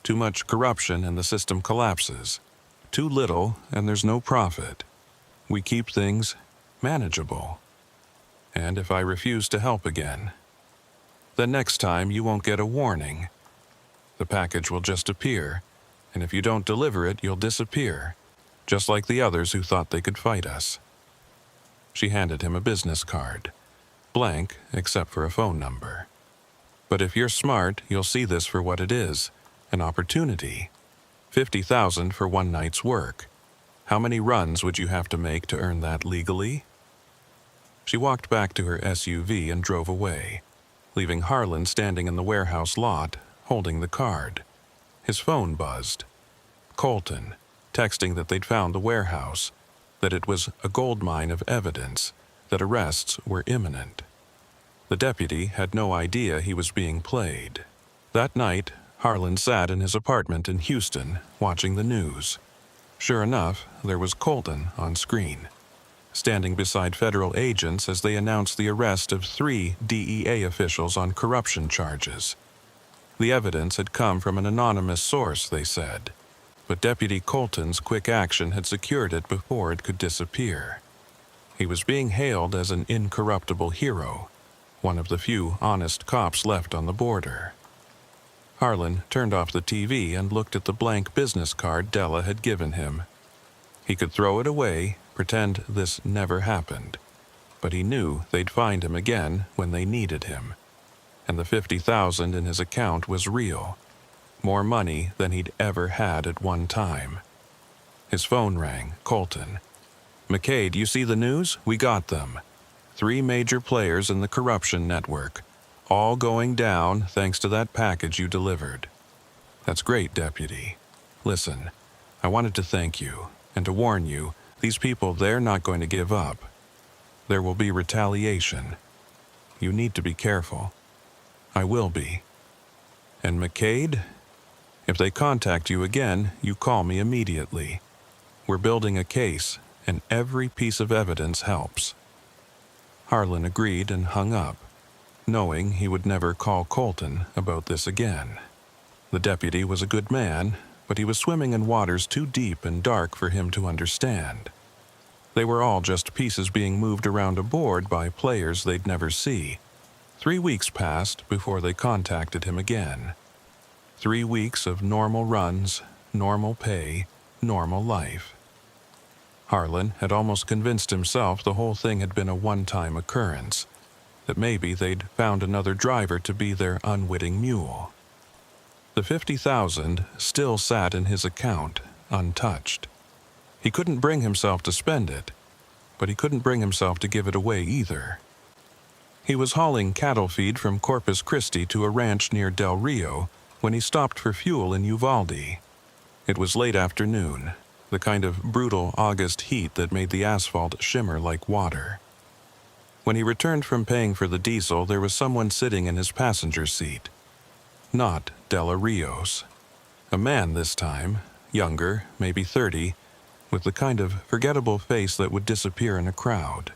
Too much corruption and the system collapses. Too little and there's no profit. We keep things manageable. And if I refuse to help again, then next time you won't get a warning. The package will just appear, and if you don't deliver it, you'll disappear, just like the others who thought they could fight us. She handed him a business card, blank except for a phone number. But if you're smart, you'll see this for what it is, an opportunity. $50,000 for one night's work. How many runs would you have to make to earn that legally? She walked back to her SUV and drove away, leaving Harlan standing in the warehouse lot, holding the card. His phone buzzed. Colton, texting that they'd found the warehouse, that it was a goldmine of evidence, that arrests were imminent. The deputy had no idea he was being played. That night, Harlan sat in his apartment in Houston, watching the news. Sure enough, there was Colton on screen, standing beside federal agents as they announced the arrest of 3 DEA officials on corruption charges. The evidence had come from an anonymous source, they said, but Deputy Colton's quick action had secured it before it could disappear. He was being hailed as an incorruptible hero, one of the few honest cops left on the border. Harlan turned off the TV and looked at the blank business card Della had given him. He could throw it away, pretend this never happened, but he knew they'd find him again when they needed him. And the $50,000 in his account was real, more money than he'd ever had at one time. His phone rang. Colton. "McCade, you see the news? We got them. 3 major players in the corruption network, all going down thanks to that package you delivered." "That's great, Deputy. Listen, I wanted to thank you, and to warn you, These people, they're not going to give up. There will be retaliation. You need to be careful. I will be. And McCade, if they contact you again, you call me immediately. We're building a case, and every piece of evidence helps." Harlan agreed and hung up, knowing he would never call Colton about this again. The deputy was a good man, but he was swimming in waters too deep and dark for him to understand. They were all just pieces being moved around a board by players they'd never see. 3 weeks passed before they contacted him again. 3 weeks of normal runs, normal pay, normal life. Harlan had almost convinced himself the whole thing had been a one-time occurrence, that maybe they'd found another driver to be their unwitting mule. The $50,000 still sat in his account, untouched. He couldn't bring himself to spend it, but he couldn't bring himself to give it away either. He was hauling cattle feed from Corpus Christi to a ranch near Del Rio when he stopped for fuel in Uvalde. It was late afternoon, the kind of brutal August heat that made the asphalt shimmer like water. When he returned from paying for the diesel, there was someone sitting in his passenger seat. Not Della Rios. A man this time, younger, maybe 30, with the kind of forgettable face that would disappear in a crowd.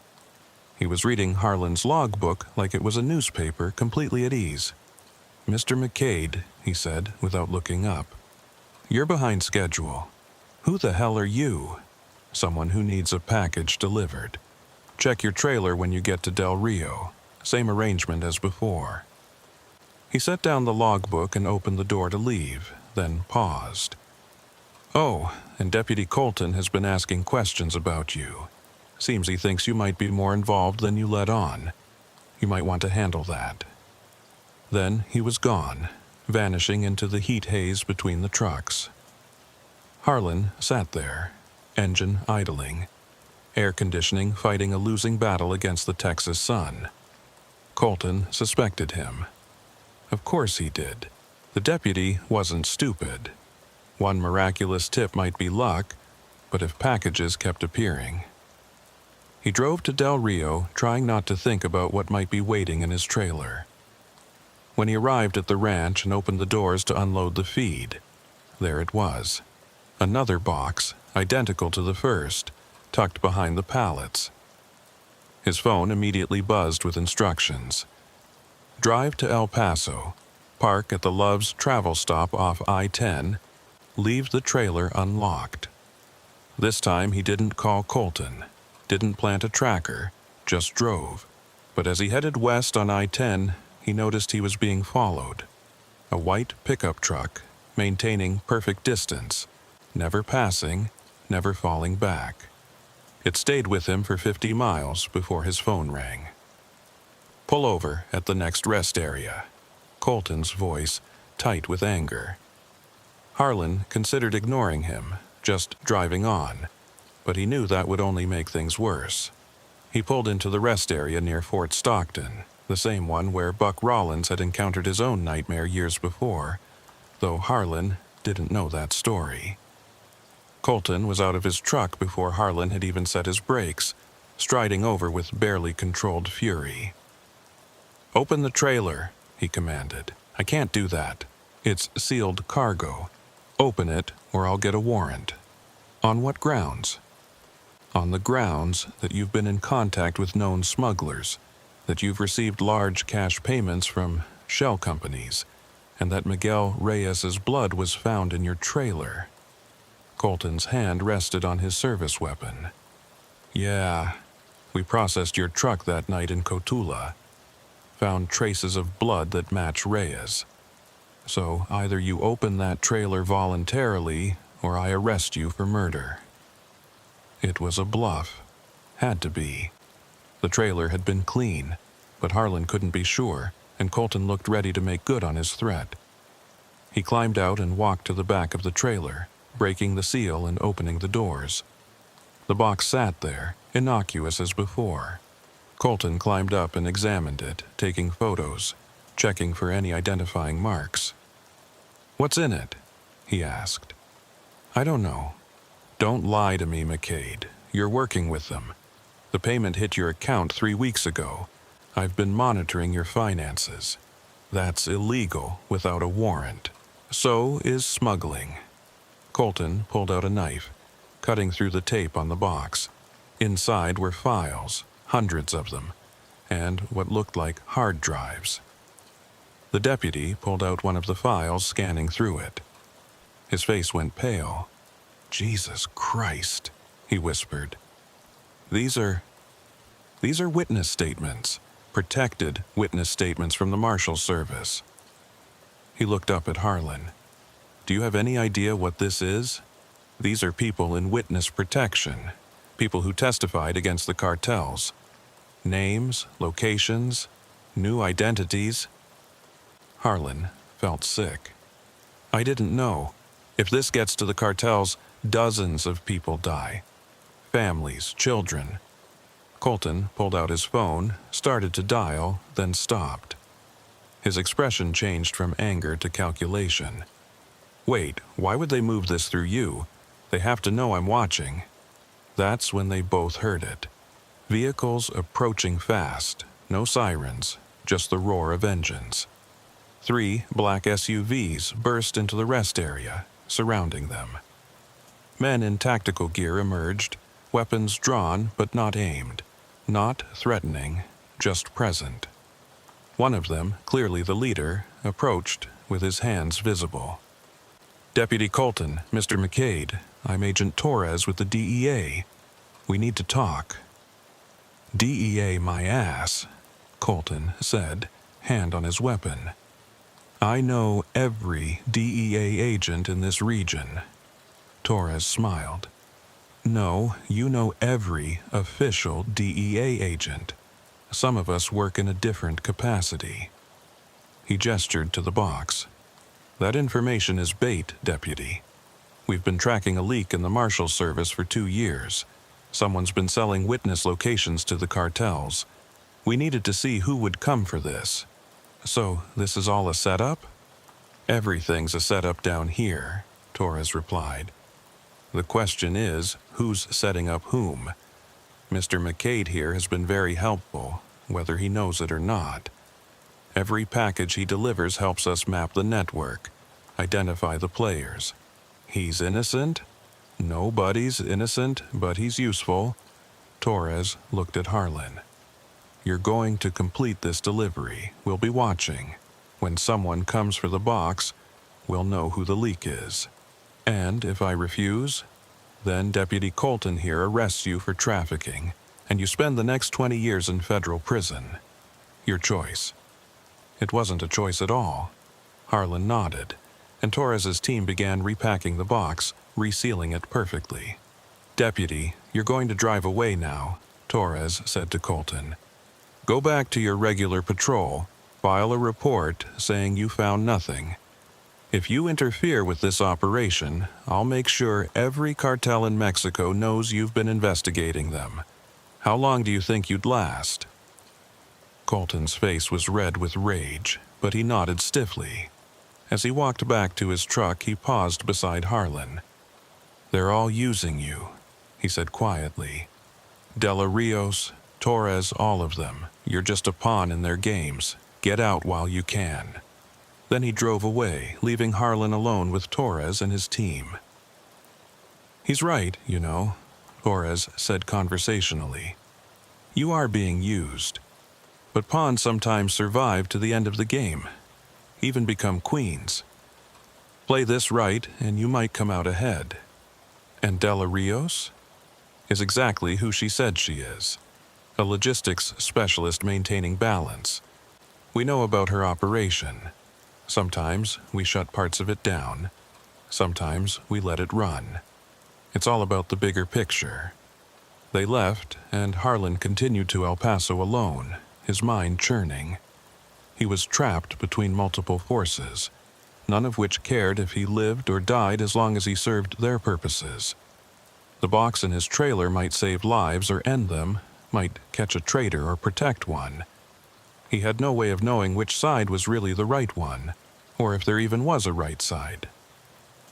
He was reading Harlan's logbook like it was a newspaper, completely at ease. "Mr. McCade," he said, without looking up. "You're behind schedule. Who the hell are you?" "Someone who needs a package delivered. Check your trailer when you get to Del Rio. Same arrangement as before." He set down the logbook and opened the door to leave, then paused. "Oh, and Deputy Colton has been asking questions about you. Seems he thinks you might be more involved than you let on. You might want to handle that." Then he was gone, vanishing into the heat haze between the trucks. Harlan sat there, engine idling, air conditioning fighting a losing battle against the Texas sun. Colton suspected him. Of course he did. The deputy wasn't stupid. One miraculous tip might be luck, but if packages kept appearing. He drove to Del Rio, trying not to think about what might be waiting in his trailer. When he arrived at the ranch and opened the doors to unload the feed, there it was. Another box, identical to the first, tucked behind the pallets. His phone immediately buzzed with instructions. Drive to El Paso, park at the Love's travel stop off I-10, leave the trailer unlocked. This time he didn't call Colton, didn't plant a tracker, just drove. But as he headed west on I-10, he noticed he was being followed. A white pickup truck, maintaining perfect distance, never passing, never falling back. It stayed with him for 50 miles before his phone rang. "Pull over at the next rest area." Colton's voice tight with anger. Harlan considered ignoring him, just driving on, but he knew that would only make things worse. He pulled into the rest area near Fort Stockton, the same one where Buck Rollins had encountered his own nightmare years before, though Harlan didn't know that story. Colton was out of his truck before Harlan had even set his brakes, striding over with barely controlled fury. "Open the trailer," he commanded. "I can't do that. It's sealed cargo. Open it, or I'll get a warrant." "On what grounds?" "On the grounds that you've been in contact with known smugglers, that you've received large cash payments from shell companies, and that Miguel Reyes's blood was found in your trailer." Colton's hand rested on his service weapon. "Yeah, we processed your truck that night in Cotula. Found traces of blood that match Reyes. So either you open that trailer voluntarily, or I arrest you for murder." It was a bluff. Had to be. The trailer had been clean, but Harlan couldn't be sure, and Colton looked ready to make good on his threat. He climbed out and walked to the back of the trailer, breaking the seal and opening the doors. The box sat there, innocuous as before. Colton climbed up and examined it, taking photos, checking for any identifying marks. "What's in it?" he asked. "I don't know." "Don't lie to me, McCade. you're working with them. The payment hit your account 3 weeks ago. I've been monitoring your finances. That's illegal without a warrant. So is smuggling." Colton pulled out a knife, cutting through the tape on the box. Inside were files, hundreds of them, and what looked like hard drives. The deputy pulled out one of the files, scanning through it. His face went pale. "Jesus Christ," he whispered. These are witness statements, protected witness statements from the Marshal Service." He looked up at Harlan. "Do you have any idea what this is? These are people in witness protection, people who testified against the cartels. Names, locations, new identities." Harlan felt sick. "I didn't know. If this gets to the cartels, dozens of people die. Families, children." Colton pulled out his phone, started to dial, then stopped. His expression changed from anger to calculation. "Wait, why would they move this through you? They have to know I'm watching." That's when they both heard it. Vehicles approaching fast, no sirens, just the roar of engines. 3 black SUVs burst into the rest area, surrounding them. Men in tactical gear emerged, weapons drawn but not aimed, not threatening, just present. One of them, clearly the leader, approached with his hands visible. "Deputy Colton, Mr. McCade, I'm Agent Torres with the DEA. We need to talk." "DEA my ass," Colton said, hand on his weapon. "I know every DEA agent in this region." Torres smiled. "No, you know every official DEA agent. Some of us work in a different capacity." He gestured to the box. "That information is bait, Deputy. We've been tracking a leak in the Marshal Service for 2 years. Someone's been selling witness locations to the cartels. We needed to see who would come for this. So, this is all a setup?" "Everything's a setup down here," Torres replied. "The question is, who's setting up whom? Mr. McCade here has been very helpful, whether he knows it or not. Every package he delivers helps us map the network, identify the players. He's innocent? Nobody's innocent, but he's useful." Torres looked at Harlan. "You're going to complete this delivery. We'll be watching. When someone comes for the box, we'll know who the leak is. And if I refuse, then Deputy Colton here arrests you for trafficking, and you spend the next 20 years in federal prison. Your choice." It wasn't a choice at all. Harlan nodded, and Torres's team began repacking the box, resealing it perfectly. "Deputy, you're going to drive away now," Torres said to Colton. "Go back to your regular patrol, file a report saying you found nothing. If you interfere with this operation, I'll make sure every cartel in Mexico knows you've been investigating them. How long do you think you'd last?" Colton's face was red with rage, but he nodded stiffly. As he walked back to his truck, he paused beside Harlan. "They're all using you," he said quietly. "Dela Rios, Torres, all of them. You're just a pawn in their games. Get out while you can." Then he drove away, leaving Harlan alone with Torres and his team. "He's right, you know," Torres said conversationally. "You are being used. But pawns sometimes survive to the end of the game, even become queens. Play this right, and you might come out ahead. And Dela Rios is exactly who she said she is, a logistics specialist maintaining balance. We know about her operation. Sometimes we shut parts of it down. Sometimes we let it run. It's all about the bigger picture." They left, and Harlan continued to El Paso alone, his mind churning. He was trapped between multiple forces, none of which cared if he lived or died as long as he served their purposes. The box in his trailer might save lives or end them, might catch a traitor or protect one. He had no way of knowing which side was really the right one, or if there even was a right side.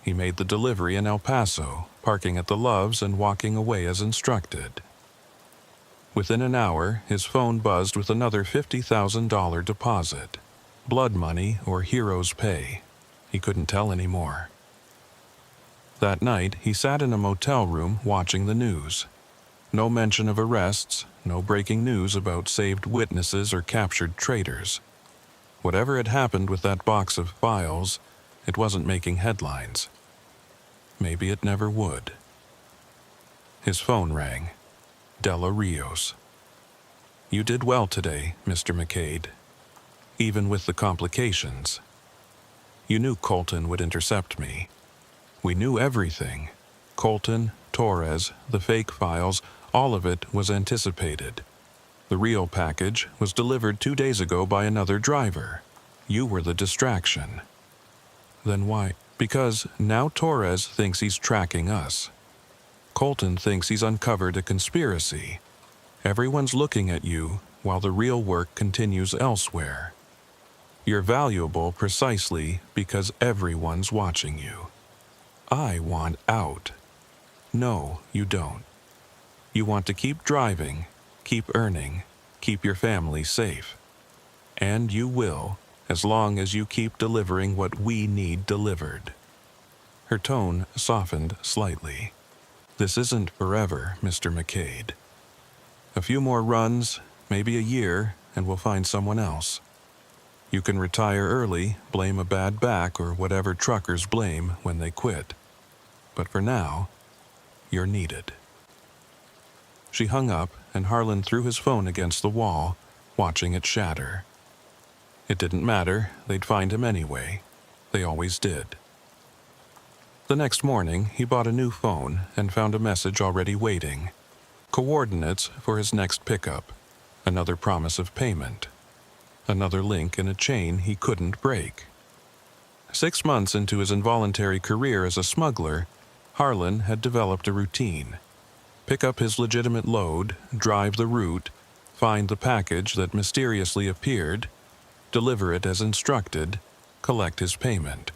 He made the delivery in El Paso, parking at the Loves and walking away as instructed. Within an hour, his phone buzzed with another $50,000 deposit. Blood money or hero's pay. He couldn't tell anymore. That night, he sat in a motel room watching the news. No mention of arrests, no breaking news about saved witnesses or captured traitors. Whatever had happened with that box of files, it wasn't making headlines. Maybe it never would. His phone rang. Della Rios. "You did well today, Mr. McCade. Even with the complications. You knew Colton would intercept me. We knew everything. Colton, Torres, the fake files, all of it was anticipated. The real package was delivered 2 days ago by another driver. You were the distraction." "Then why?" "Because now Torres thinks he's tracking us. Colton thinks he's uncovered a conspiracy. Everyone's looking at you while the real work continues elsewhere. You're valuable precisely because everyone's watching you. I want out. No, you don't. You want to keep driving, keep earning, keep your family safe. And you will, as long as you keep delivering what we need delivered." Her tone softened slightly. "This isn't forever, Mr. McCade. A few more runs, maybe a year, and we'll find someone else. You can retire early, blame a bad back or whatever truckers blame when they quit. But for now, you're needed." She hung up, and Harlan threw his phone against the wall, watching it shatter. It didn't matter, they'd find him anyway. They always did. The next morning, he bought a new phone and found a message already waiting. Coordinates for his next pickup. Another promise of payment. Another link in a chain he couldn't break. 6 months into his involuntary career as a smuggler, Harlan had developed a routine. Pick up his legitimate load, drive the route, find the package that mysteriously appeared, deliver it as instructed, collect his payment.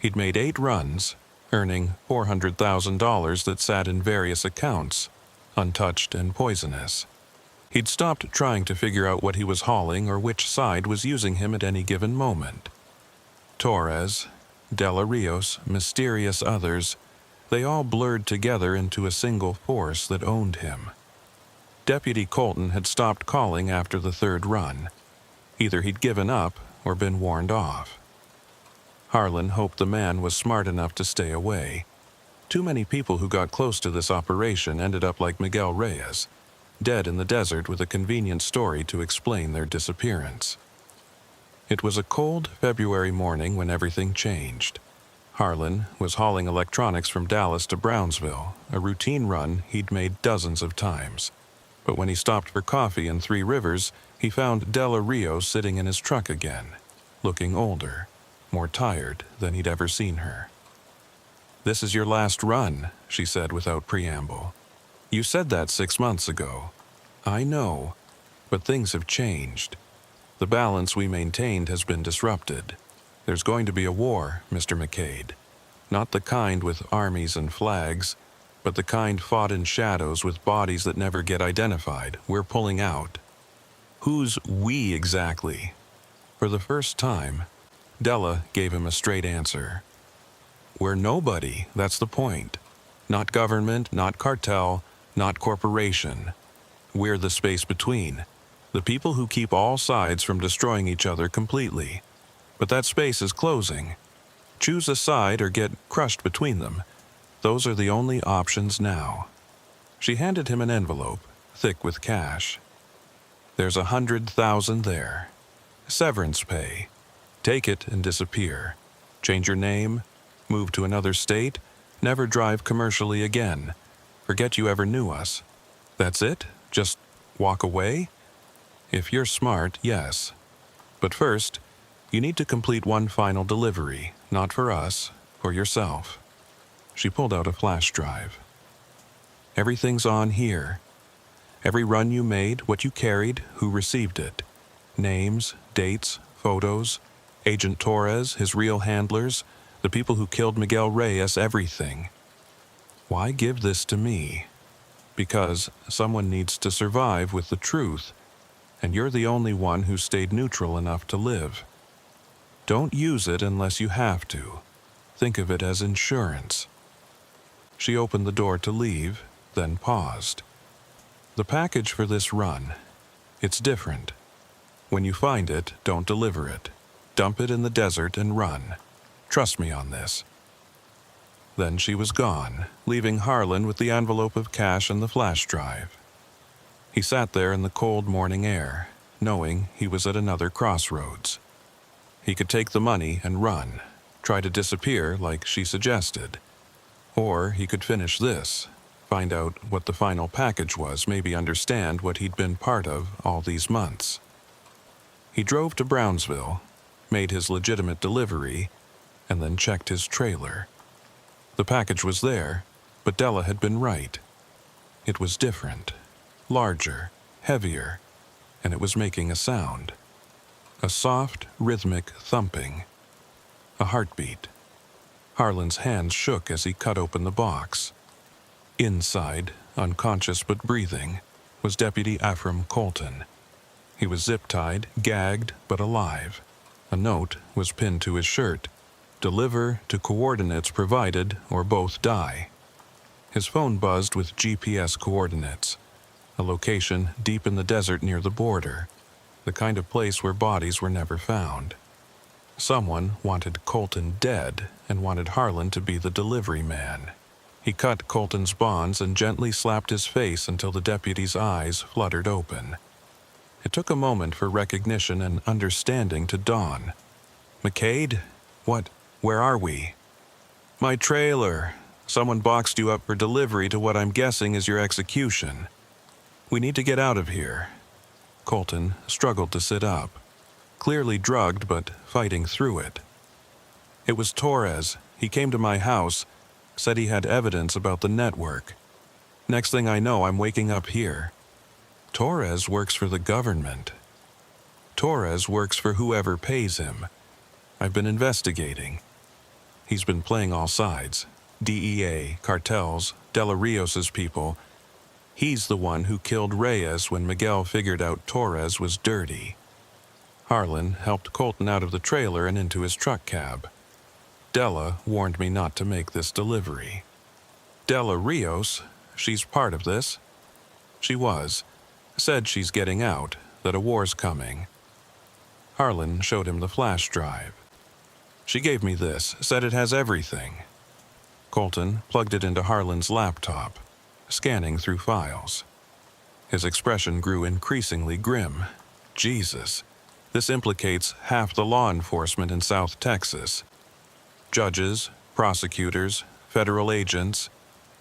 He'd made 8 runs, earning $400,000 that sat in various accounts, untouched and poisonous. He'd stopped trying to figure out what he was hauling or which side was using him at any given moment. Torres, Della Rios, mysterious others, they all blurred together into a single force that owned him. Deputy Colton had stopped calling after the 3rd run. Either he'd given up or been warned off. Harlan hoped the man was smart enough to stay away. Too many people who got close to this operation ended up like Miguel Reyes, dead in the desert with a convenient story to explain their disappearance. It was a cold February morning when everything changed. Harlan was hauling electronics from Dallas to Brownsville, a routine run he'd made dozens of times. But when he stopped for coffee in 3 Rivers, he found Della Rios sitting in his truck again, looking older, more tired than he'd ever seen her. "This is your last run," she said without preamble. "You said that 6 months ago. I know, but things have changed. The balance we maintained has been disrupted. There's going to be a war, Mr. McCade. Not the kind with armies and flags, but the kind fought in shadows with bodies that never get identified. We're pulling out." "Who's we exactly?" For the first time, Della gave him a straight answer. "We're nobody, that's the point. Not government, not cartel, not corporation. We're the space between. The people who keep all sides from destroying each other completely. But that space is closing. Choose a side or get crushed between them. Those are the only options now." She handed him an envelope, thick with cash. "There's 100,000 there. Severance pay. Take it and disappear. Change your name, move to another state, never drive commercially again. Forget you ever knew us. That's it? Just walk away? If you're smart, yes. But first, you need to complete one final delivery, not for us, for yourself." She pulled out a flash drive. "Everything's on here. Every run you made, what you carried, who received it. Names, dates, photos, Agent Torres, his real handlers, The people who killed Miguel Reyes everything. Why give this to me? Because someone needs to survive with the truth, and you're the only one who stayed neutral enough to live. Don't use it unless you have to. Think of it as insurance. She opened the door to leave, then paused. The package for this run, it's different. When you find it, don't deliver it. Dump it in the desert and run. Trust me on this. Then she was gone, leaving Harlan with the envelope of cash and the flash drive. He sat there in the cold morning air, knowing he was at another crossroads. He could take the money and run, try to disappear like she suggested. Or he could finish this, find out what the final package was, maybe understand what he'd been part of all these months. He drove to Brownsville, made his legitimate delivery, and then checked his trailer. The package was there, but Della had been right. It was different, larger, heavier, and it was making a sound. A soft, rhythmic thumping. A heartbeat. Harlan's hands shook as he cut open the box. Inside, unconscious but breathing, was Deputy Ephraim Colton. He was zip-tied, gagged, but alive. A note was pinned to his shirt. Deliver to coordinates provided or both die. His phone buzzed with GPS coordinates. A location deep in the desert near the border. The kind of place where bodies were never found. Someone wanted Colton dead and wanted Harlan to be the delivery man. He cut Colton's bonds and gently slapped his face until the deputy's eyes fluttered open. It took a moment for recognition and understanding to dawn. "McCade? Where are we?" "My trailer. Someone boxed you up for delivery to what I'm guessing is your execution. We need to get out of here." Colton struggled to sit up, clearly drugged but fighting through it. "It was Torres. He came to my house, said he had evidence about the network. Next thing I know, I'm waking up here. Torres works for the government. Torres works for whoever pays him. I've been investigating. He's been playing all sides. DEA, cartels, De La Rios's people. He's the one who killed Reyes when Miguel figured out Torres was dirty." Harlan helped Colton out of the trailer and into his truck cab. "Della warned me not to make this delivery." "De La Rios? She's part of this?" "She was. Said she's getting out, that a war's coming." Harlan showed him the flash drive. "She gave me this, said it has everything." Colton plugged it into Harlan's laptop, scanning through files. His expression grew increasingly grim. Jesus, this implicates half the law enforcement in South Texas. Judges, prosecutors, federal agents.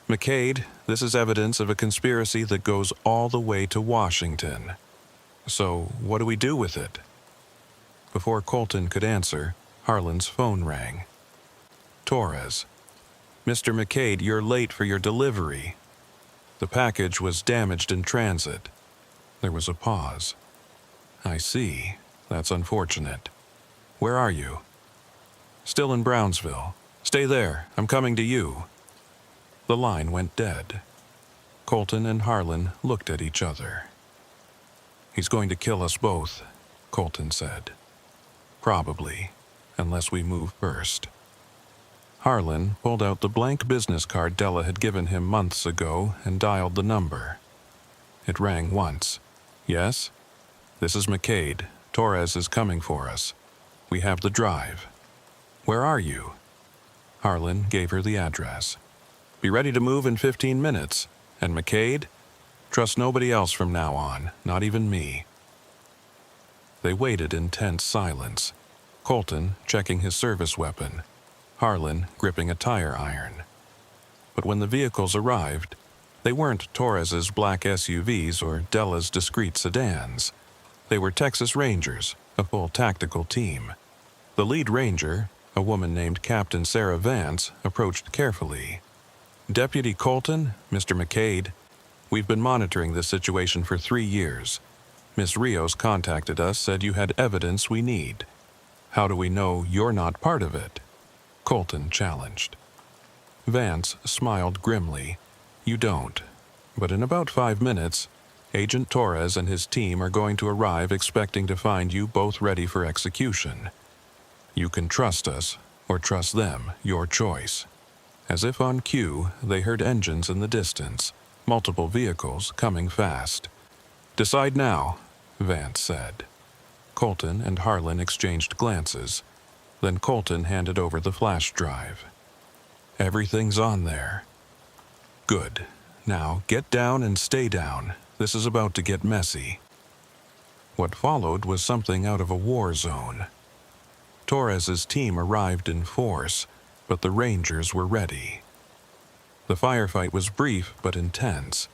"McCade, this is evidence of a conspiracy that goes all the way to Washington. So, what do we do with it?" Before Colton could answer, Harlan's phone rang. "Torres. Mr. McCade, you're late for your delivery. The package was damaged in transit." There was a pause. "I see. That's unfortunate. Where are you?" "Still in Brownsville. Stay there. I'm coming to you." The line went dead. Colton and Harlan looked at each other. "He's going to kill us both," Colton said. "Probably, unless we move first." Harlan pulled out the blank business card Della had given him months ago and dialed the number. It rang once. "Yes? This is McCade. Torres is coming for us. We have the drive." "Where are you?" Harlan gave her the address. "Be ready to move in 15 minutes. And McCade? Trust nobody else from now on, not even me." They waited in tense silence. Colton checking his service weapon. Harlan gripping a tire iron. But when the vehicles arrived, they weren't Torres's black SUVs or Della's discreet sedans. They were Texas Rangers, a full tactical team. The lead ranger, a woman named Captain Sarah Vance, approached carefully. "Deputy Colton, Mr. McCade, we've been monitoring this situation for 3 years. Miss Rios contacted us, said you had evidence we need. How do we know you're not part of it?" Colton challenged. Vance smiled grimly. You don't. But in about 5 minutes, Agent Torres and his team are going to arrive expecting to find you both ready for execution. You can trust us, or trust them, your choice. As if on cue, they heard engines in the distance, multiple vehicles coming fast. Decide now, Vance said. Colton and Harlan exchanged glances. Then Colton handed over the flash drive. Everything's on there. Good. Now get down and stay down. This is about to get messy. What followed was something out of a war zone. Torres's team arrived in force, but the Rangers were ready. The firefight was brief but intense,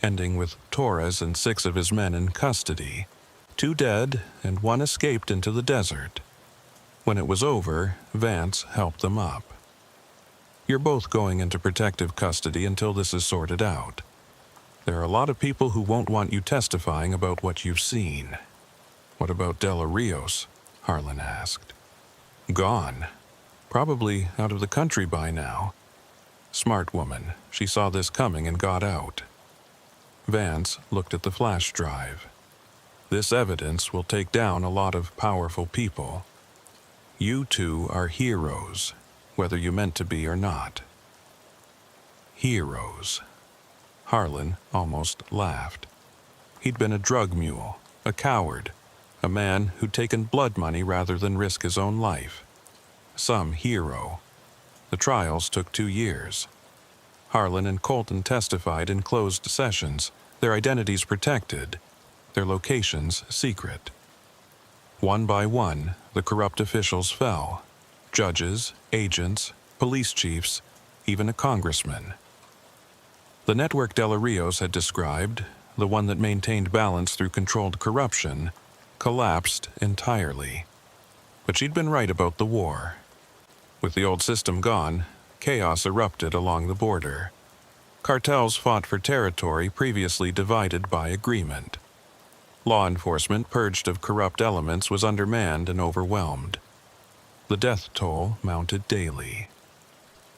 ending with Torres and 6 of his men in custody, 2 dead and 1 escaped into the desert. When it was over, Vance helped them up. You're both going into protective custody until this is sorted out. There are a lot of people who won't want you testifying about what you've seen. What about Della Rios? Harlan asked. Gone. Probably out of the country by now. Smart woman. She saw this coming and got out. Vance looked at the flash drive. This evidence will take down a lot of powerful people. You two are heroes, whether you meant to be or not. Heroes. Harlan almost laughed. He'd been a drug mule, a coward, a man who'd taken blood money rather than risk his own life. Some hero. The trials took 2 years. Harlan and Colton testified in closed sessions, their identities protected, their locations secret. One by one, the corrupt officials fell. Judges, agents, police chiefs, even a congressman. The network Della Rios had described, the one that maintained balance through controlled corruption, collapsed entirely. But she'd been right about the war. With the old system gone, chaos erupted along the border. Cartels fought for territory previously divided by agreement. Law enforcement, purged of corrupt elements, was undermanned and overwhelmed. The death toll mounted daily.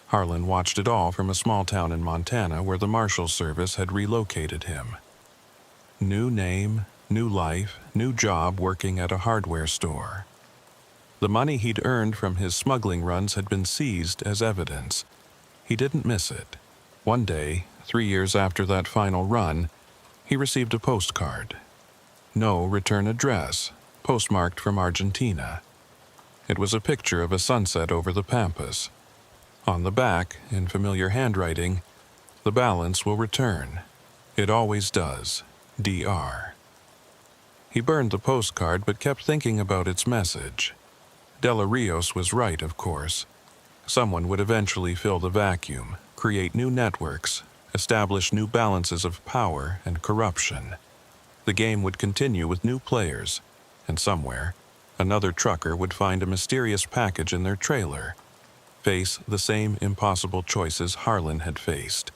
Harlan watched it all from a small town in Montana where the Marshal Service had relocated him. New name, new life, new job working at a hardware store. The money he'd earned from his smuggling runs had been seized as evidence. He didn't miss it. One day, 3 years after that final run, he received a postcard. No return address, postmarked from Argentina. It was a picture of a sunset over the Pampas. On the back, in familiar handwriting, the balance will return. It always does. DR. He burned the postcard but kept thinking about its message. Della Rios was right, of course. Someone would eventually fill the vacuum, create new networks, establish new balances of power and corruption. The game would continue with new players, and somewhere, another trucker would find a mysterious package in their trailer, face the same impossible choices Harlan had faced.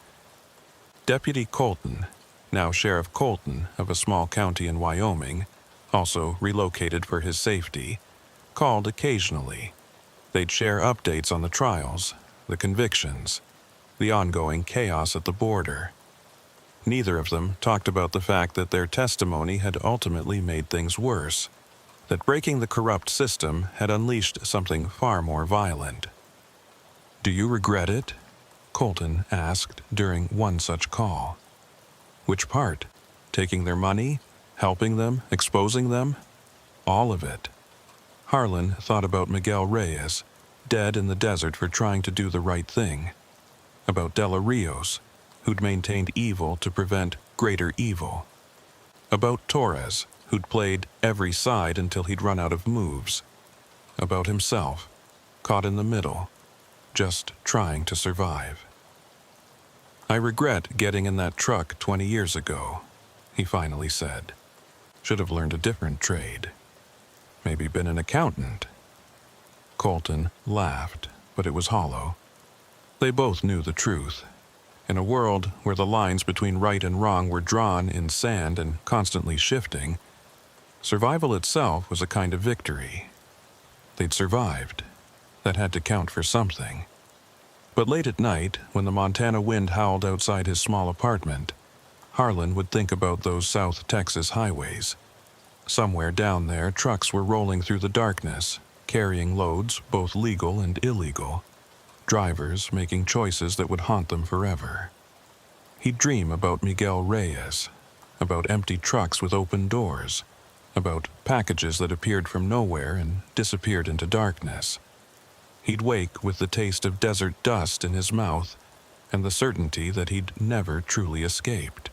Deputy Colton, now Sheriff Colton of a small county in Wyoming, also relocated for his safety, called occasionally. They'd share updates on the trials, the convictions, the ongoing chaos at the border. Neither of them talked about the fact that their testimony had ultimately made things worse, that breaking the corrupt system had unleashed something far more violent. Do you regret it? Colton asked during one such call. Which part? Taking their money? Helping them? Exposing them? All of it. Harlan thought about Miguel Reyes, dead in the desert for trying to do the right thing. About Della Rios, who'd maintained evil to prevent greater evil. About Torres, who'd played every side until he'd run out of moves. About himself, caught in the middle, just trying to survive. I regret getting in that truck 20 years ago, he finally said. Should have learned a different trade. Maybe been an accountant. Colton laughed, but it was hollow. They both knew the truth. In a world where the lines between right and wrong were drawn in sand and constantly shifting, survival itself was a kind of victory. They'd survived. That had to count for something. But late at night, when the Montana wind howled outside his small apartment, Harlan would think about those South Texas highways. Somewhere down there, trucks were rolling through the darkness, carrying loads, both legal and illegal. Drivers making choices that would haunt them forever. He'd dream about Miguel Reyes, about empty trucks with open doors, about packages that appeared from nowhere and disappeared into darkness. He'd wake with the taste of desert dust in his mouth and the certainty that he'd never truly escaped.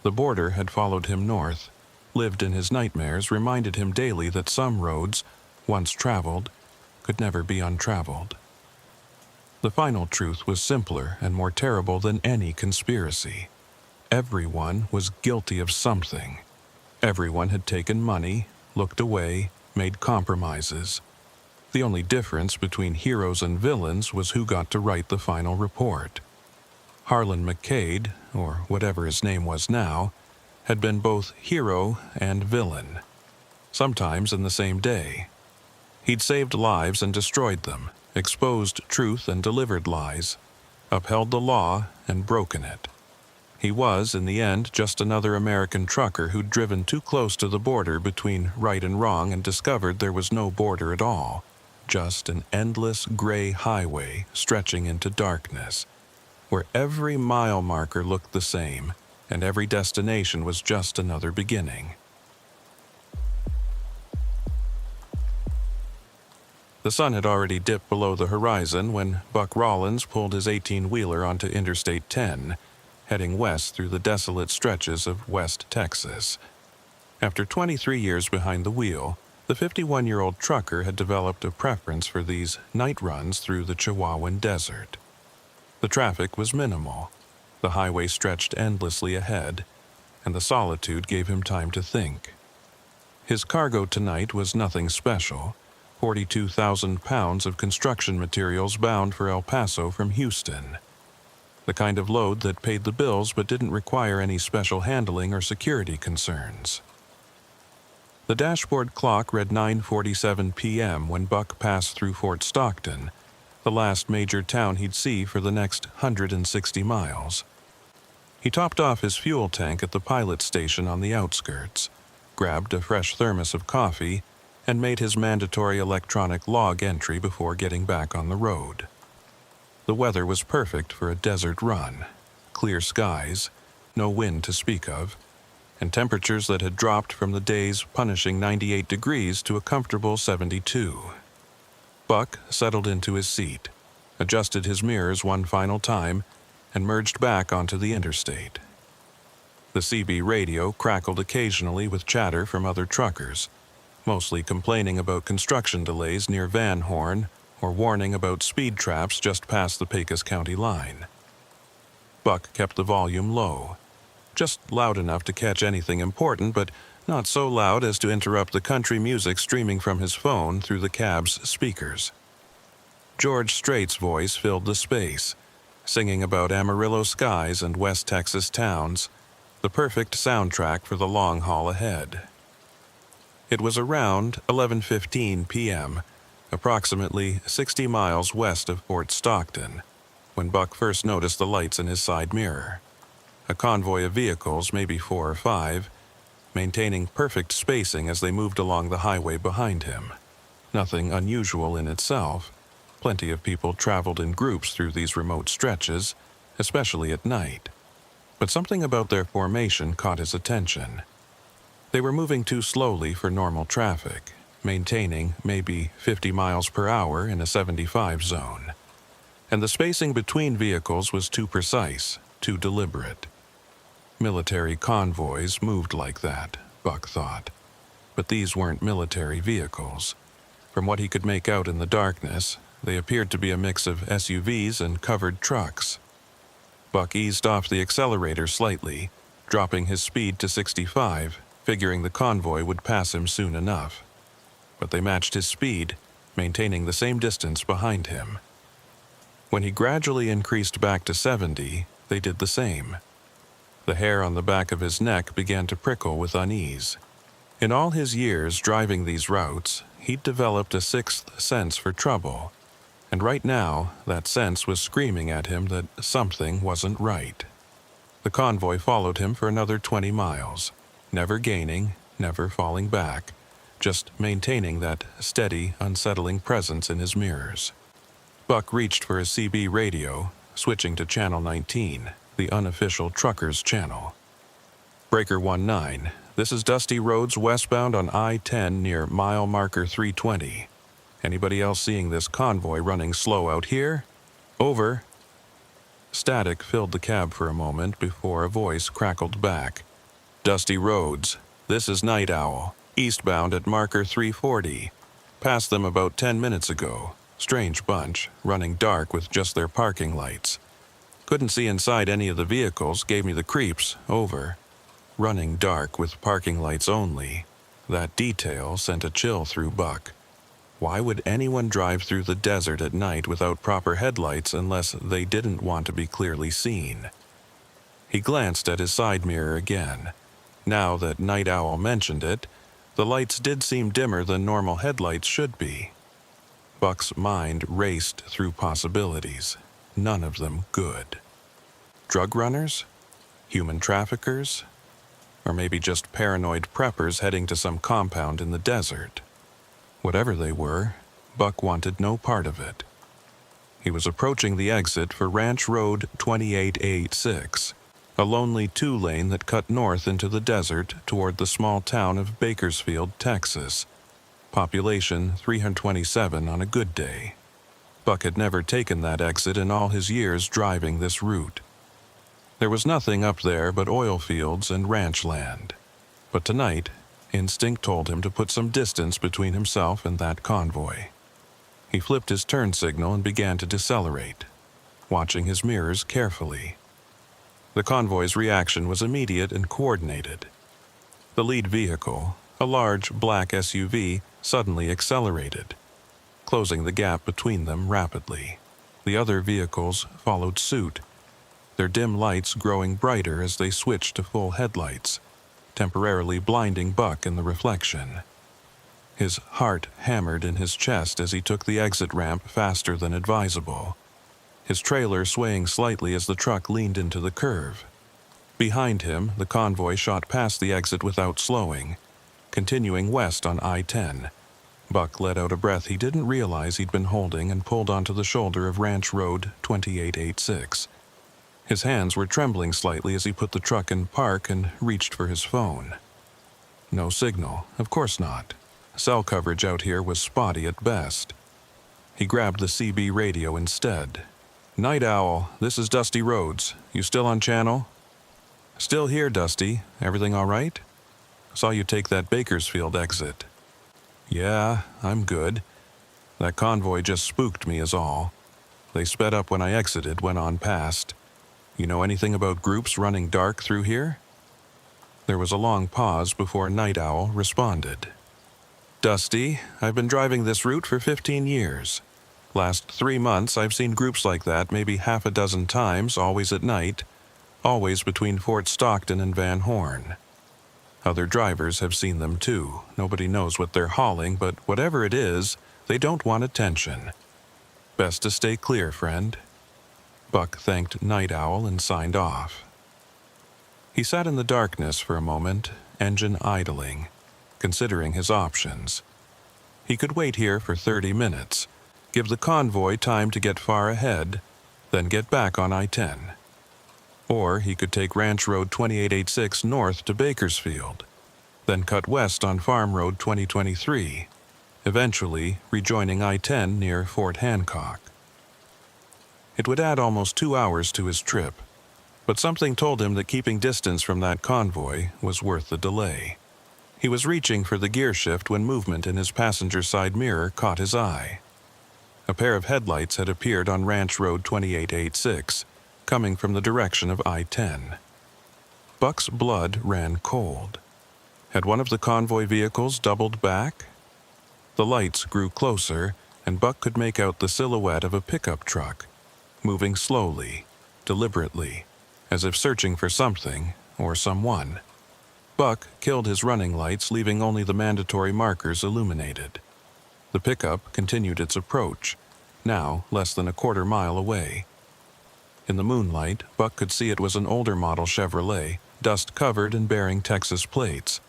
The border had followed him north, lived in his nightmares, reminded him daily that some roads, once traveled, could never be untraveled. The final truth was simpler and more terrible than any conspiracy. Everyone was guilty of something. Everyone had taken money, looked away, made compromises. The only difference between heroes and villains was who got to write the final report. Harlan McCade, or whatever his name was now, had been both hero and villain, sometimes in the same day. He'd saved lives and destroyed them, exposed truth and delivered lies, upheld the law and broken it. He was, in the end, just another American trucker who'd driven too close to the border between right and wrong and discovered there was no border at all, just an endless gray highway stretching into darkness, where every mile marker looked the same and every destination was just another beginning. The sun had already dipped below the horizon when Buck Rollins pulled his 18-wheeler onto Interstate 10, heading west through the desolate stretches of West Texas. After 23 years behind the wheel, the 51-year-old trucker had developed a preference for these night runs through the Chihuahuan desert. The traffic was minimal, the highway stretched endlessly ahead, and the solitude gave him time to think. His cargo tonight was nothing special, 42,000 pounds of construction materials bound for El Paso from Houston. The kind of load that paid the bills but didn't require any special handling or security concerns. The dashboard clock read 9:47 p.m. when Buck passed through Fort Stockton, the last major town he'd see for the next 160 miles. He topped off his fuel tank at the pilot station on the outskirts, grabbed a fresh thermos of coffee, and made his mandatory electronic log entry before getting back on the road. The weather was perfect for a desert run. Clear skies, no wind to speak of, and temperatures that had dropped from the day's punishing 98 degrees to a comfortable 72. Buck settled into his seat, adjusted his mirrors one final time, and merged back onto the interstate. The CB radio crackled occasionally with chatter from other truckers, mostly complaining about construction delays near Van Horn or warning about speed traps just past the Pecos County line. Buck kept the volume low, just loud enough to catch anything important, but not so loud as to interrupt the country music streaming from his phone through the cab's speakers. George Strait's voice filled the space, singing about Amarillo skies and West Texas towns, the perfect soundtrack for the long haul ahead. It was around 11:15 p.m., approximately 60 miles west of Fort Stockton, when Buck first noticed the lights in his side mirror. A convoy of vehicles, maybe 4 or 5, maintaining perfect spacing as they moved along the highway behind him. Nothing unusual in itself. Plenty of people traveled in groups through these remote stretches, especially at night. But something about their formation caught his attention. They were moving too slowly for normal traffic, maintaining maybe 50 miles per hour in a 75 zone. And the spacing between vehicles was too precise, too deliberate. Military convoys moved like that, Buck thought. But these weren't military vehicles. From what he could make out in the darkness, they appeared to be a mix of SUVs and covered trucks. Buck eased off the accelerator slightly, dropping his speed to 65, figuring the convoy would pass him soon enough. But they matched his speed, maintaining the same distance behind him. When he gradually increased back to 70, they did the same. The hair on the back of his neck began to prickle with unease. In all his years driving these routes, he'd developed a sixth sense for trouble, and right now that sense was screaming at him that something wasn't right. The convoy followed him for another 20 miles, never gaining, never falling back, just maintaining that steady, unsettling presence in his mirrors. Buck reached for his CB radio, switching to Channel 19, the unofficial truckers' channel. Breaker 19, this is dusty roads westbound on I-10 near mile marker 320. Anybody else seeing this convoy running slow out here? Over. Static filled the cab for a moment before a voice crackled back. Dusty roads, this is Night Owl, eastbound at marker 340. Passed them about 10 minutes ago. Strange bunch, running dark with just their parking lights. Couldn't see inside any of the vehicles, gave me the creeps, over. Running dark with parking lights only. That detail sent a chill through Buck. Why would anyone drive through the desert at night without proper headlights unless they didn't want to be clearly seen? He glanced at his side mirror again. Now that Night Owl mentioned it, the lights did seem dimmer than normal headlights should be. Buck's mind raced through possibilities, none of them good. Drug runners? Human traffickers? Or maybe just paranoid preppers heading to some compound in the desert. Whatever they were, Buck wanted no part of it. He was approaching the exit for Ranch Road 2886, a lonely two-lane that cut north into the desert toward the small town of Bakersfield, Texas. Population 327 on a good day. Buck had never taken that exit in all his years driving this route. There was nothing up there but oil fields and ranch land. But tonight, instinct told him to put some distance between himself and that convoy. He flipped his turn signal and began to decelerate, watching his mirrors carefully. The convoy's reaction was immediate and coordinated. The lead vehicle, a large black SUV, suddenly accelerated, closing the gap between them rapidly. The other vehicles followed suit, their dim lights growing brighter as they switched to full headlights, temporarily blinding Buck in the reflection. His heart hammered in his chest as he took the exit ramp faster than advisable, his trailer swaying slightly as the truck leaned into the curve. Behind him, the convoy shot past the exit without slowing, continuing west on I-10. Buck let out a breath he didn't realize he'd been holding and pulled onto the shoulder of Ranch Road 2886. His hands were trembling slightly as he put the truck in park and reached for his phone. No signal, of course not. Cell coverage out here was spotty at best. He grabbed the CB radio instead. Night Owl, this is Dusty Roads. You still on channel? Still here, Dusty. Everything all right? Saw you take that Bakersfield exit. Yeah, I'm good. That convoy just spooked me is all. They sped up when I exited, went on past. You know anything about groups running dark through here? There was a long pause before Night Owl responded. Dusty, I've been driving this route for 15 years. Last 3 months, I've seen groups like that maybe half a dozen times, always at night, always between Fort Stockton and Van Horn. Other drivers have seen them too. Nobody knows what they're hauling, but whatever it is, they don't want attention. Best to stay clear, friend. Buck thanked Night Owl and signed off. He sat in the darkness for a moment, engine idling, considering his options. He could wait here for 30 minutes, give the convoy time to get far ahead, then get back on I-10. Or he could take Ranch Road 2886 north to Bakersfield, then cut west on Farm Road 2023, eventually rejoining I-10 near Fort Hancock. It would add almost 2 hours to his trip, but something told him that keeping distance from that convoy was worth the delay. He was reaching for the gear shift when movement in his passenger side mirror caught his eye. A pair of headlights had appeared on Ranch Road 2886, coming from the direction of I-10. Buck's blood ran cold. Had one of the convoy vehicles doubled back? The lights grew closer, and Buck could make out the silhouette of a pickup truck, moving slowly, deliberately, as if searching for something or someone. Buck killed his running lights, leaving only the mandatory markers illuminated. The pickup continued its approach, now less than a quarter mile away. In the moonlight, Buck could see it was an older model Chevrolet, dust-covered and bearing Texas plates.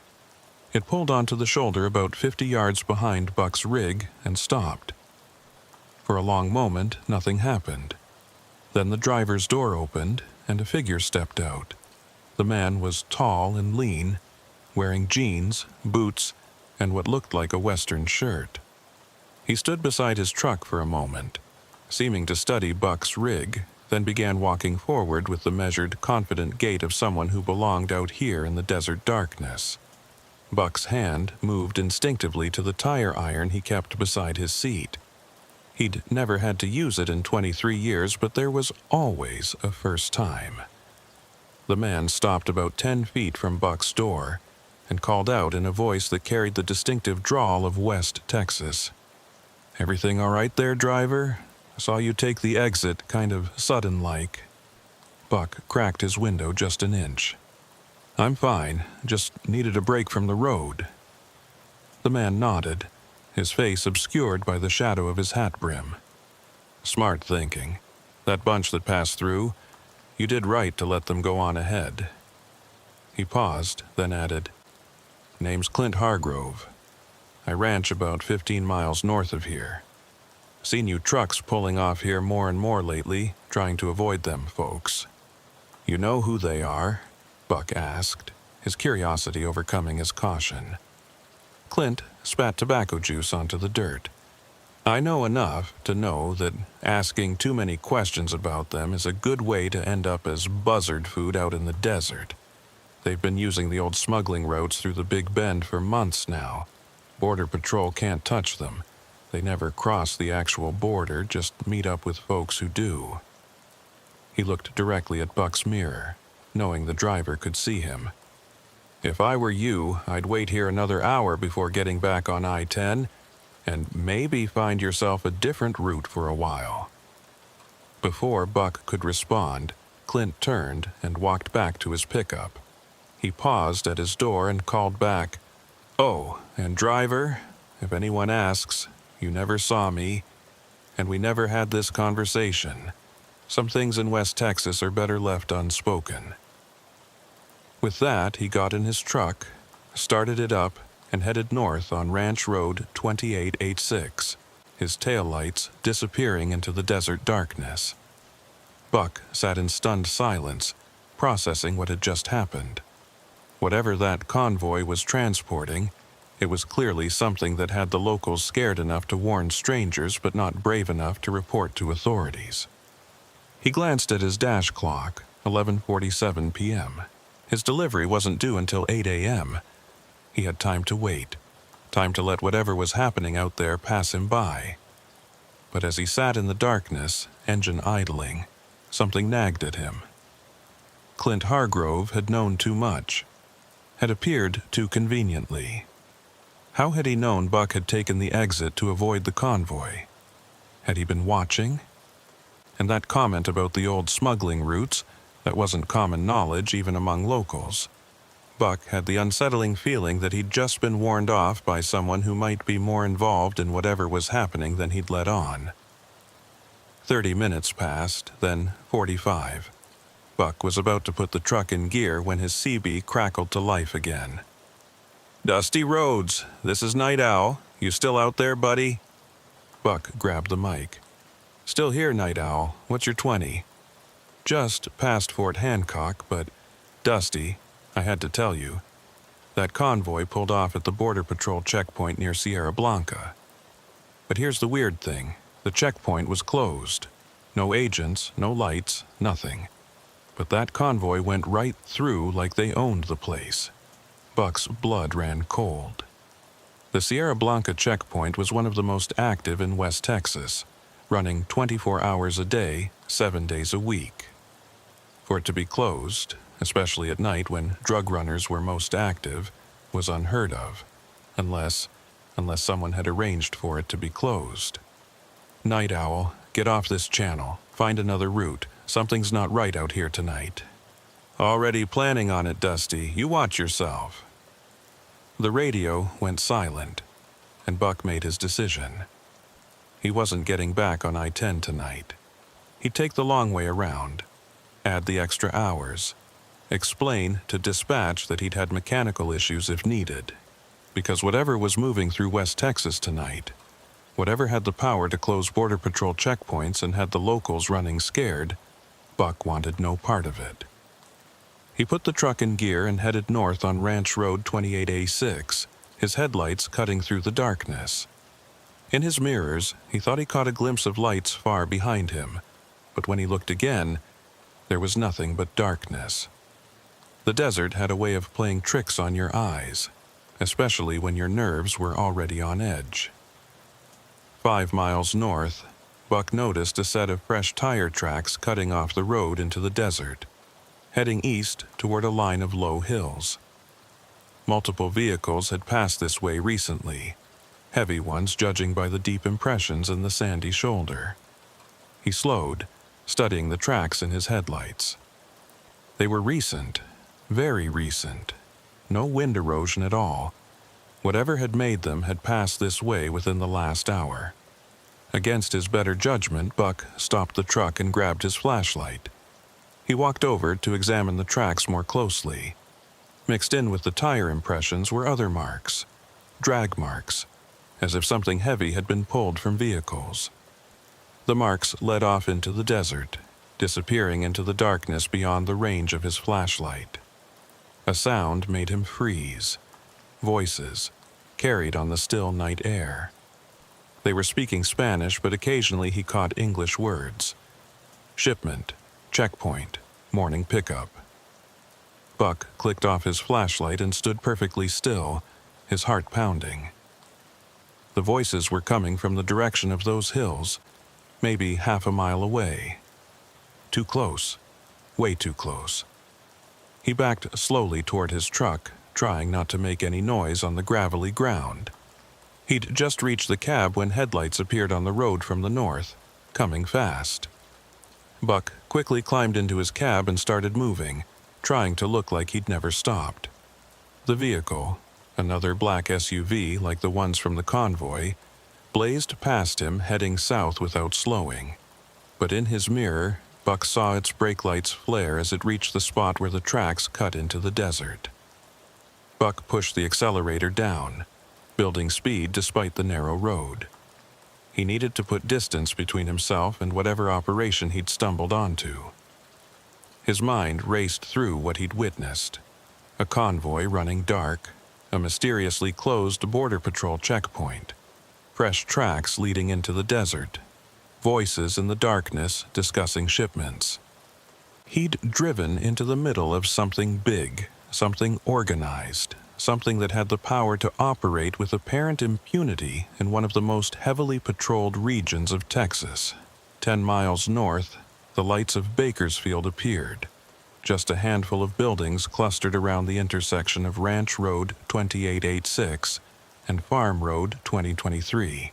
It pulled onto the shoulder about 50 yards behind Buck's rig and stopped. For a long moment, nothing happened. Then the driver's door opened and a figure stepped out. The man was tall and lean, wearing jeans, boots, and what looked like a Western shirt. He stood beside his truck for a moment, seeming to study Buck's rig, then began walking forward with the measured, confident gait of someone who belonged out here in the desert darkness. Buck's hand moved instinctively to the tire iron he kept beside his seat. He'd never had to use it in 23 years, but there was always a first time. The man stopped about 10 feet from Buck's door and called out in a voice that carried the distinctive drawl of West Texas. "Everything all right there, driver? I saw you take the exit, kind of sudden-like." Buck cracked his window just an inch. "I'm fine, just needed a break from the road." The man nodded, his face obscured by the shadow of his hat brim. "Smart thinking. That bunch that passed through, you did right to let them go on ahead." He paused, then added, "Name's Clint Hargrove. I ranch about 15 miles north of here. Seen you trucks pulling off here more and more lately, trying to avoid them folks." "You know who they are?" Buck asked, his curiosity overcoming his caution. Clint spat tobacco juice onto the dirt. "I know enough to know that asking too many questions about them is a good way to end up as buzzard food out in the desert. They've been using the old smuggling routes through the Big Bend for months now. Border Patrol can't touch them. They never cross the actual border, just meet up with folks who do." He looked directly at Buck's mirror, knowing the driver could see him. "If I were you, I'd wait here another hour before getting back on I-10, and maybe find yourself a different route for a while." Before Buck could respond, Clint turned and walked back to his pickup. He paused at his door and called back, "Oh, and driver, if anyone asks, you never saw me, and we never had this conversation. Some things in West Texas are better left unspoken." With that, he got in his truck, started it up, and headed north on Ranch Road 2886, his taillights disappearing into the desert darkness. Buck sat in stunned silence, processing what had just happened. Whatever that convoy was transporting, it was clearly something that had the locals scared enough to warn strangers but not brave enough to report to authorities. He glanced at his dash clock, 11:47 p.m. His delivery wasn't due until 8 a.m. He had time to wait, time to let whatever was happening out there pass him by. But as he sat in the darkness, engine idling, something nagged at him. Clint Hargrove had known too much, had appeared too conveniently. How had he known Buck had taken the exit to avoid the convoy? Had he been watching? And that comment about the old smuggling routes, that wasn't common knowledge even among locals. Buck had the unsettling feeling that he'd just been warned off by someone who might be more involved in whatever was happening than he'd let on. 30 minutes passed, then 45. Buck was about to put the truck in gear when his CB crackled to life again. "Dusty roads, this is Night Owl. You still out there, buddy?" Buck grabbed the mic. "Still here, Night Owl. What's your 20? "Just past Fort Hancock, but Dusty, I had to tell you. That convoy pulled off at the Border Patrol checkpoint near Sierra Blanca. But here's the weird thing. The checkpoint was closed. No agents, no lights, nothing. But that convoy went right through like they owned the place." Buck's blood ran cold. The Sierra Blanca checkpoint was one of the most active in West Texas, running 24 hours a day, 7 days a week. For it to be closed, especially at night when drug runners were most active, was unheard of, unless someone had arranged for it to be closed. "Night Owl, get off this channel, find another route. Something's not right out here tonight." "Already planning on it, Dusty. You watch yourself." The radio went silent. and Buck made his decision. He wasn't getting back on I-10 tonight. He'd take the long way around, add the extra hours, explain to dispatch that he'd had mechanical issues if needed, because whatever was moving through West Texas tonight, whatever had the power to close Border Patrol checkpoints and had the locals running scared, Buck wanted no part of it. He put the truck in gear and headed north on Ranch Road 28A6, his headlights cutting through the darkness. In his mirrors, he thought he caught a glimpse of lights far behind him, but when he looked again, there was nothing but darkness. The desert had a way of playing tricks on your eyes, especially when your nerves were already on edge. 5 miles north, Buck noticed a set of fresh tire tracks cutting off the road into the desert, heading east toward a line of low hills. Multiple vehicles had passed this way recently, heavy ones judging by the deep impressions in the sandy shoulder. He slowed, studying the tracks in his headlights. They were recent, very recent. No wind erosion at all. Whatever had made them had passed this way within the last hour. Against his better judgment, Buck stopped the truck and grabbed his flashlight. He walked over to examine the tracks more closely. Mixed in with the tire impressions were other marks, drag marks, as if something heavy had been pulled from vehicles. The marks led off into the desert, disappearing into the darkness beyond the range of his flashlight. A sound made him freeze. Voices, carried on the still night air. They were speaking Spanish, but occasionally he caught English words. Shipment, checkpoint, morning pickup. Buck clicked off his flashlight and stood perfectly still, his heart pounding. The voices were coming from the direction of those hills, maybe half a mile away. Too close, way too close. He backed slowly toward his truck, trying not to make any noise on the gravelly ground. He'd just reached the cab when headlights appeared on the road from the north, coming fast. Buck quickly climbed into his cab and started moving, trying to look like he'd never stopped. The vehicle, another black SUV like the ones from the convoy, blazed past him heading south without slowing. But in his mirror, Buck saw its brake lights flare as it reached the spot where the tracks cut into the desert. Buck pushed the accelerator down, building speed despite the narrow road. He needed to put distance between himself and whatever operation he'd stumbled onto. His mind raced through what he'd witnessed. A convoy running dark, a mysteriously closed Border Patrol checkpoint, fresh tracks leading into the desert, voices in the darkness discussing shipments. He'd driven into the middle of something big, something organized, something that had the power to operate with apparent impunity in one of the most heavily patrolled regions of Texas. 10 miles north, the lights of Bakersfield appeared, just a handful of buildings clustered around the intersection of Ranch Road 2886 and Farm Road 2023.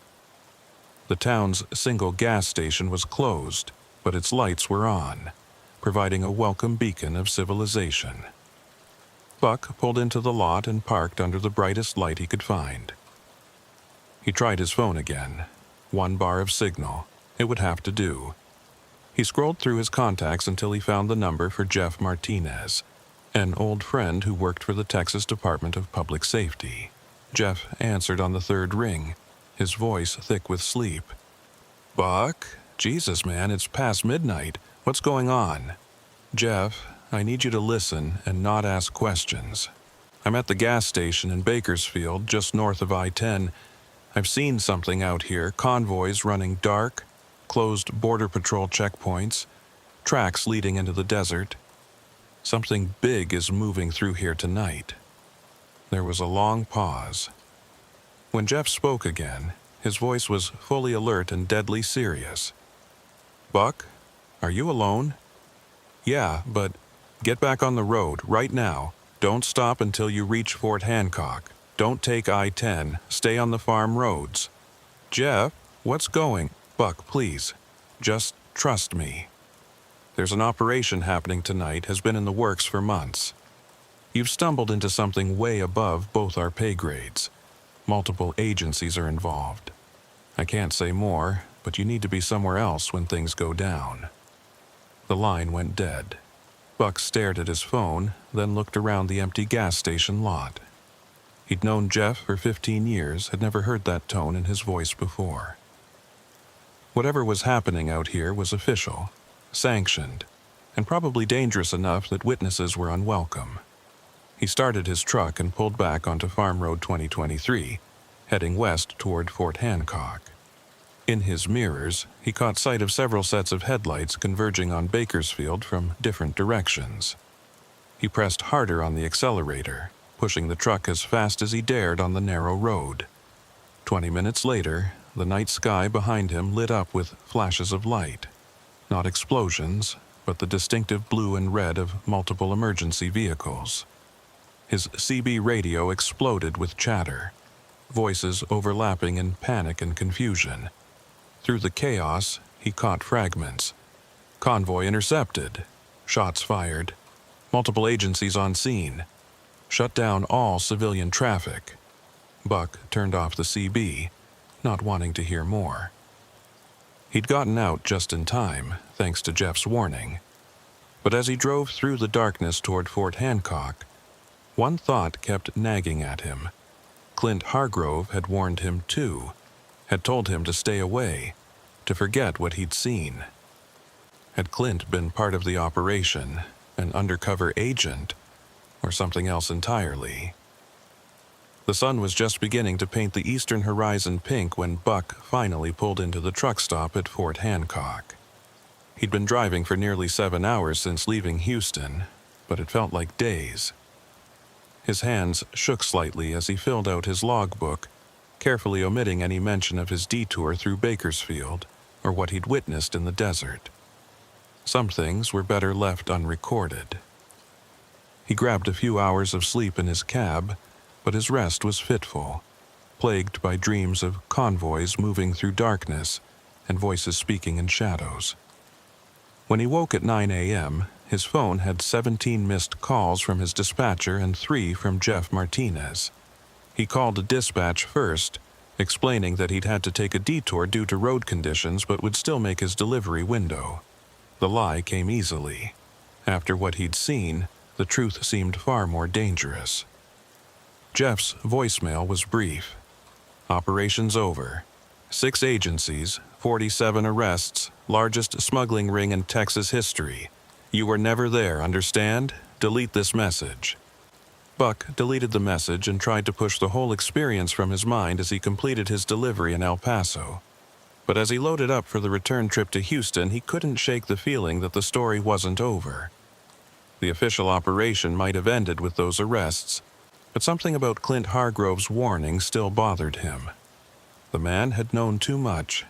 The town's single gas station was closed, but its lights were on, providing a welcome beacon of civilization. Buck pulled into the lot and parked under the brightest light he could find. He tried his phone again. 1 bar of signal. It would have to do. He scrolled through his contacts until he found the number for Jeff Martinez, an old friend who worked for the Texas Department of Public Safety. Jeff answered on the 3rd ring, his voice thick with sleep. "Buck? Jesus, man, it's past midnight. What's going on?" "Jeff, I need you to listen and not ask questions. I'm at the gas station in Bakersfield, just north of I-10. I've seen something out here, convoys running dark, closed Border Patrol checkpoints, tracks leading into the desert. Something big is moving through here tonight." There was a long pause. When Jeff spoke again, his voice was fully alert and deadly serious. "Buck, are you alone?" "Yeah, but get back on the road right now. Don't stop until you reach Fort Hancock. Don't take I-10. Stay on the farm roads." "Jeff, what's going?" "Buck, please. Just trust me. There's an operation happening tonight, has been in the works for months. You've stumbled into something way above both our pay grades. Multiple agencies are involved. I can't say more, but you need to be somewhere else when things go down." The line went dead. Buck stared at his phone, then looked around the empty gas station lot. He'd known Jeff for 15 years, had never heard that tone in his voice before. Whatever was happening out here was official, sanctioned, and probably dangerous enough that witnesses were unwelcome. He started his truck and pulled back onto Farm Road 2023, heading west toward Fort Hancock. In his mirrors, he caught sight of several sets of headlights converging on Bakersfield from different directions. He pressed harder on the accelerator, pushing the truck as fast as he dared on the narrow road. 20 minutes later, the night sky behind him lit up with flashes of light. Not explosions, but the distinctive blue and red of multiple emergency vehicles. His CB radio exploded with chatter, voices overlapping in panic and confusion. Through the chaos, he caught fragments. Convoy intercepted. Shots fired. Multiple agencies on scene. Shut down all civilian traffic. Buck turned off the CB, not wanting to hear more. He'd gotten out just in time, thanks to Jeff's warning. But as he drove through the darkness toward Fort Hancock, one thought kept nagging at him. Clint Hargrove had warned him too, had told him to stay away, to forget what he'd seen. Had Clint been part of the operation, an undercover agent, or something else entirely? The sun was just beginning to paint the eastern horizon pink when Buck finally pulled into the truck stop at Fort Hancock. He'd been driving for nearly 7 hours since leaving Houston, but it felt like days. His hands shook slightly as he filled out his logbook, carefully omitting any mention of his detour through Bakersfield or what he'd witnessed in the desert. Some things were better left unrecorded. He grabbed a few hours of sleep in his cab, but his rest was fitful, plagued by dreams of convoys moving through darkness and voices speaking in shadows. When he woke at 9 a.m., his phone had 17 missed calls from his dispatcher and 3 from Jeff Martinez. He called a dispatch first, explaining that he'd had to take a detour due to road conditions but would still make his delivery window. The lie came easily. After what he'd seen, the truth seemed far more dangerous. Jeff's voicemail was brief. Operations over. 6 agencies, 47 arrests, largest smuggling ring in Texas history. You were never there, understand? Delete this message. Buck deleted the message and tried to push the whole experience from his mind as he completed his delivery in El Paso. But as he loaded up for the return trip to Houston, he couldn't shake the feeling that the story wasn't over. The official operation might have ended with those arrests, but something about Clint Hargrove's warning still bothered him. The man had known too much,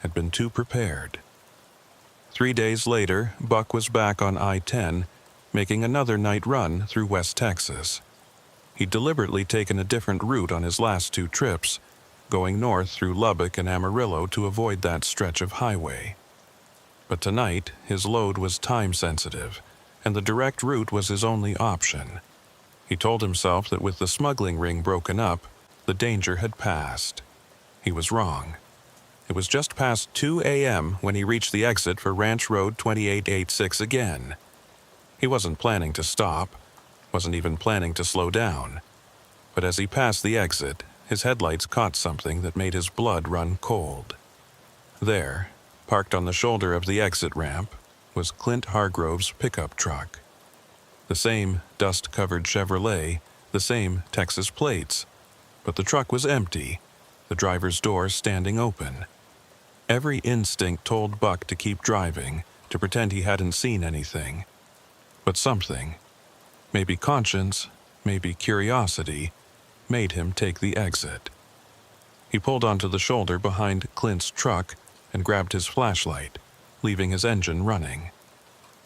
had been too prepared. 3 days later, Buck was back on I-10, making another night run through West Texas. He'd deliberately taken a different route on his last 2 trips, going north through Lubbock and Amarillo to avoid that stretch of highway. But tonight, his load was time-sensitive, and the direct route was his only option. He told himself that with the smuggling ring broken up, the danger had passed. He was wrong. It was just past 2 a.m. when he reached the exit for Ranch Road 2886 again. He wasn't planning to stop, wasn't even planning to slow down. But as he passed the exit, his headlights caught something that made his blood run cold. There, parked on the shoulder of the exit ramp, was Clint Hargrove's pickup truck. The same dust-covered Chevrolet, the same Texas plates, but the truck was empty, the driver's door standing open. Every instinct told Buck to keep driving, to pretend he hadn't seen anything. But something, maybe conscience, maybe curiosity, made him take the exit. He pulled onto the shoulder behind Clint's truck and grabbed his flashlight, leaving his engine running.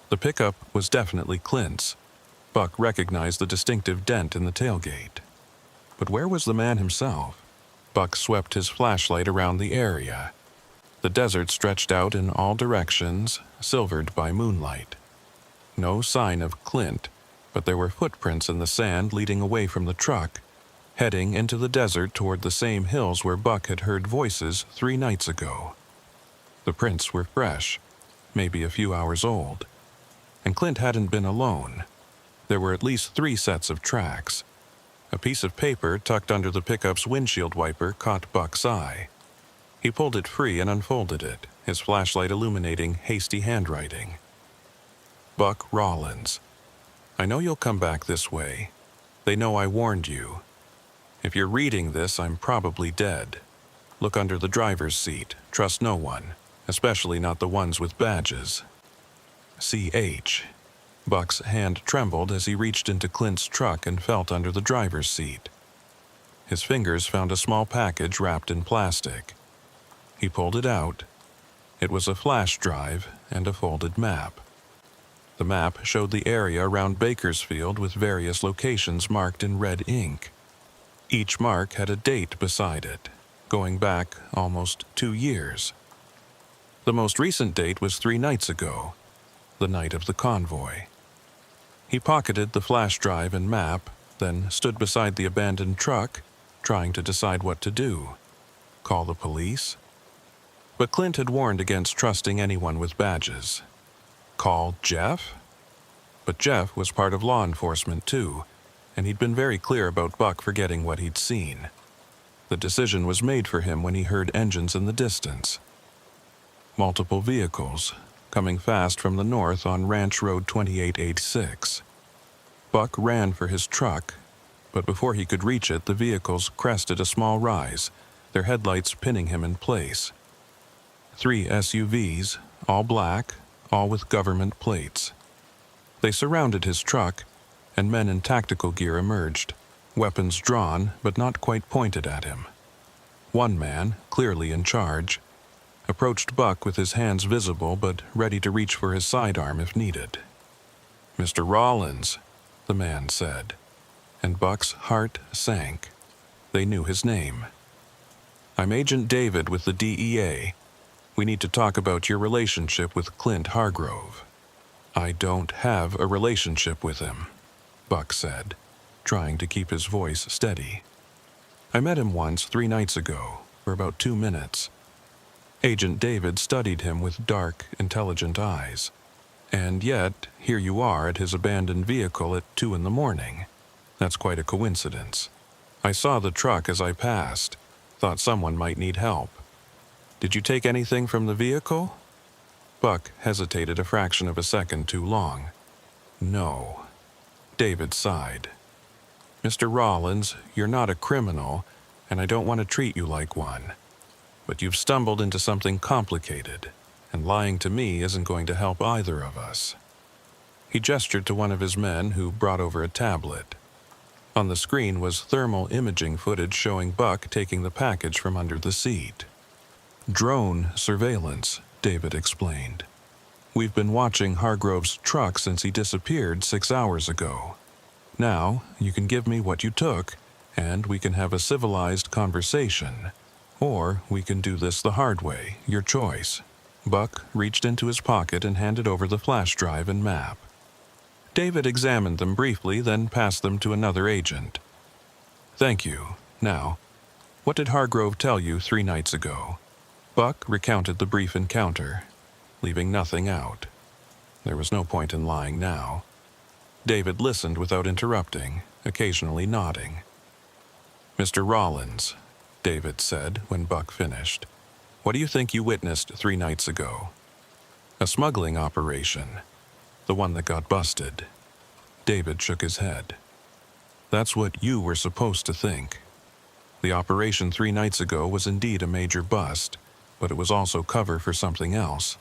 The pickup was definitely Clint's. Buck recognized the distinctive dent in the tailgate. But where was the man himself? Buck swept his flashlight around the area. The desert stretched out in all directions, silvered by moonlight. No sign of Clint, but there were footprints in the sand leading away from the truck, heading into the desert toward the same hills where Buck had heard voices 3 nights ago. The prints were fresh, maybe a few hours old, and Clint hadn't been alone. There were at least 3 sets of tracks. A piece of paper tucked under the pickup's windshield wiper caught Buck's eye. He pulled it free and unfolded it, his flashlight illuminating hasty handwriting. Buck Rawlins. I know you'll come back this way. They know I warned you. If you're reading this, I'm probably dead. Look under the driver's seat. Trust no one, especially not the ones with badges. C.H. Buck's hand trembled as he reached into Clint's truck and felt under the driver's seat. His fingers found a small package wrapped in plastic. He pulled it out. It was a flash drive and a folded map. The map showed the area around Bakersfield with various locations marked in red ink. Each mark had a date beside it, going back almost 2 years. The most recent date was 3 nights ago, the night of the convoy. He pocketed the flash drive and map, then stood beside the abandoned truck, trying to decide what to do. Call the police? But Clint had warned against trusting anyone with badges. Call Jeff? But Jeff was part of law enforcement too, and he'd been very clear about Buck forgetting what he'd seen. The decision was made for him when he heard engines in the distance. Multiple vehicles, coming fast from the north on Ranch Road 2886. Buck ran for his truck, but before he could reach it, the vehicles crested a small rise, their headlights pinning him in place. 3 SUVs, all black, all with government plates. They surrounded his truck, and men in tactical gear emerged, weapons drawn but not quite pointed at him. One man, clearly in charge, approached Buck with his hands visible but ready to reach for his sidearm if needed. "Mr. Rawlins," the man said, and Buck's heart sank. They knew his name. "I'm Agent David with the DEA. We need to talk about your relationship with Clint Hargrove." "I don't have a relationship with him," Buck said, trying to keep his voice steady. "I met him once 3 nights ago, for about 2 minutes. Agent David studied him with dark, intelligent eyes. And yet, here you are at his abandoned vehicle at 2 in the morning. That's quite a coincidence. I saw the truck as I passed, thought someone might need help. Did you take anything from the vehicle?" Buck hesitated a fraction of a second too long. "No." David sighed. "Mr. Rawlins, you're not a criminal, and I don't want to treat you like one. But you've stumbled into something complicated, and lying to me isn't going to help either of us." He gestured to one of his men who brought over a tablet. On the screen was thermal imaging footage showing Buck taking the package from under the seat. "Drone surveillance," David explained. "We've been watching Hargrove's truck since he disappeared 6 hours ago. Now, you can give me what you took, and we can have a civilized conversation. Or we can do this the hard way, your choice." Buck reached into his pocket and handed over the flash drive and map. David examined them briefly, then passed them to another agent. "Thank you. Now, what did Hargrove tell you 3 nights ago?" Buck recounted the brief encounter, leaving nothing out. There was no point in lying now. David listened without interrupting, occasionally nodding. "Mr. Rawlins," David said when Buck finished, "what do you think you witnessed 3 nights ago?" "A smuggling operation. The one that got busted." David shook his head. "That's what you were supposed to think. The operation 3 nights ago was indeed a major bust, but it was also cover for something else.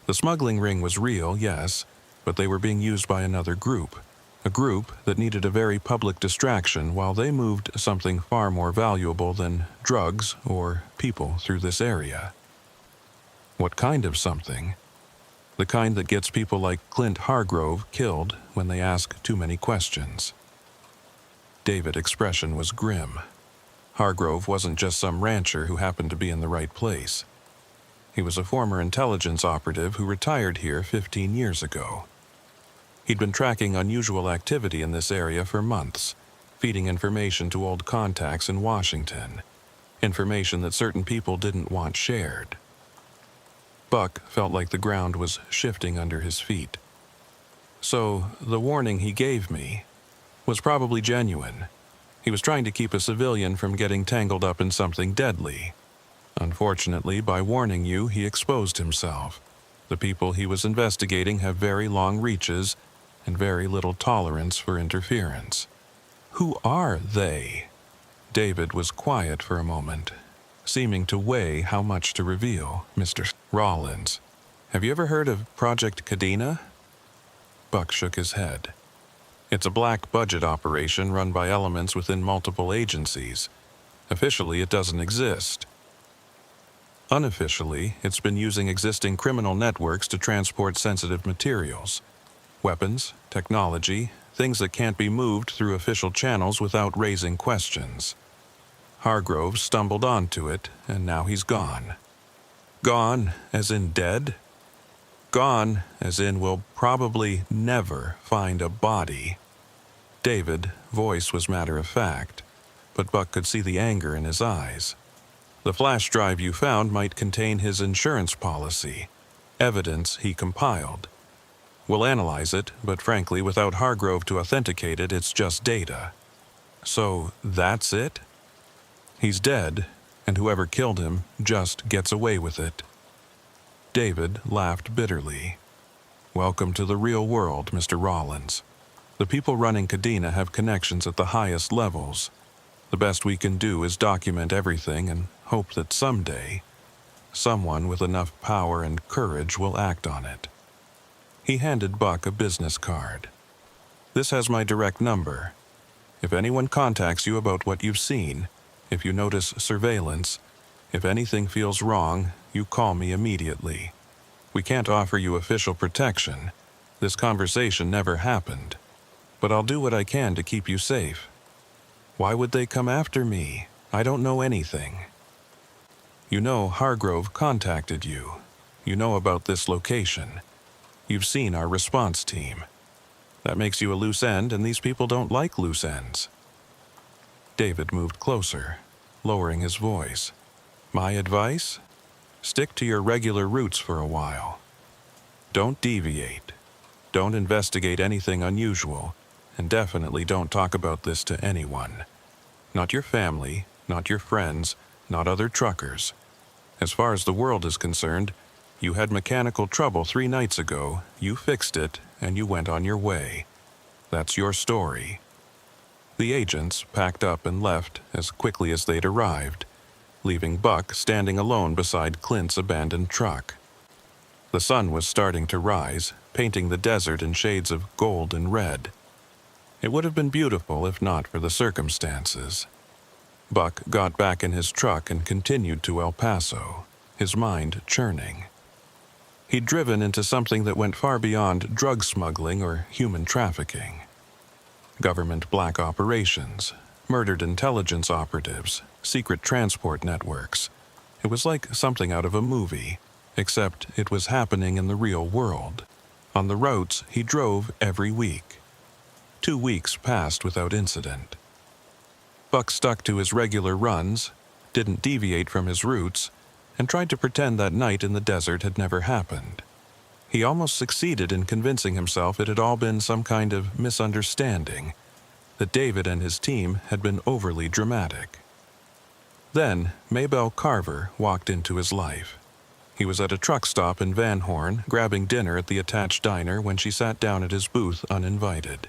The smuggling ring was real, yes, but they were being used by another group, a group that needed a very public distraction while they moved something far more valuable than drugs or people through this area." "What kind of something?" "The kind that gets people like Clint Hargrove killed when they ask too many questions." David's expression was grim. Hargrove wasn't just some rancher who happened to be in the right place. He was a former intelligence operative who retired here 15 years ago. He'd been tracking unusual activity in this area for months, feeding information to old contacts in Washington, information that certain people didn't want shared. Buck felt like the ground was shifting under his feet. So, the warning he gave me was probably genuine. He was trying to keep a civilian from getting tangled up in something deadly. Unfortunately, by warning you, he exposed himself. The people he was investigating have very long reaches and very little tolerance for interference. Who are they? David was quiet for a moment, seeming to weigh how much to reveal. Mr. Rollins, have you ever heard of Project Cadena? Buck shook his head. It's a black-budget operation run by elements within multiple agencies. Officially, it doesn't exist. Unofficially, it's been using existing criminal networks to transport sensitive materials. Weapons, technology, things that can't be moved through official channels without raising questions. Hargrove stumbled onto it, and now he's gone. Gone, as in dead? Gone, as in we'll probably never find a body. David's voice was matter-of-fact, but Buck could see the anger in his eyes. The flash drive you found might contain his insurance policy, evidence he compiled. We'll analyze it, but frankly, without Hargrove to authenticate it, it's just data. So, that's it? He's dead, and whoever killed him just gets away with it. David laughed bitterly. Welcome to the real world, Mr. Rollins. The people running Cadena have connections at the highest levels. The best we can do is document everything and hope that someday, someone with enough power and courage will act on it. He handed Buck a business card. This has my direct number. If anyone contacts you about what you've seen, if you notice surveillance, if anything feels wrong, you call me immediately. We can't offer you official protection. This conversation never happened. But I'll do what I can to keep you safe. Why would they come after me? I don't know anything. You know Hargrove contacted you. You know about this location. You've seen our response team. That makes you a loose end, and these people don't like loose ends. David moved closer, lowering his voice. My advice? Stick to your regular routes for a while. Don't deviate. Don't investigate anything unusual, and definitely don't talk about this to anyone. Not your family, not your friends, not other truckers. As far as the world is concerned, you had mechanical trouble 3 nights ago, you fixed it, and you went on your way. That's your story. The agents packed up and left as quickly as they'd arrived, leaving Buck standing alone beside Clint's abandoned truck. The sun was starting to rise, painting the desert in shades of gold and red. It would have been beautiful if not for the circumstances. Buck got back in his truck and continued to El Paso, his mind churning. He'd driven into something that went far beyond drug smuggling or human trafficking. Government black operations, murdered intelligence operatives, secret transport networks. It was like something out of a movie, except it was happening in the real world, on the routes he drove every week. 2 weeks passed without incident. Buck stuck to his regular runs, didn't deviate from his routes, and tried to pretend that night in the desert had never happened. He almost succeeded in convincing himself it had all been some kind of misunderstanding, that David and his team had been overly dramatic. Then, Maybelle Carver walked into his life. He was at a truck stop in Van Horn, grabbing dinner at the attached diner when she sat down at his booth uninvited.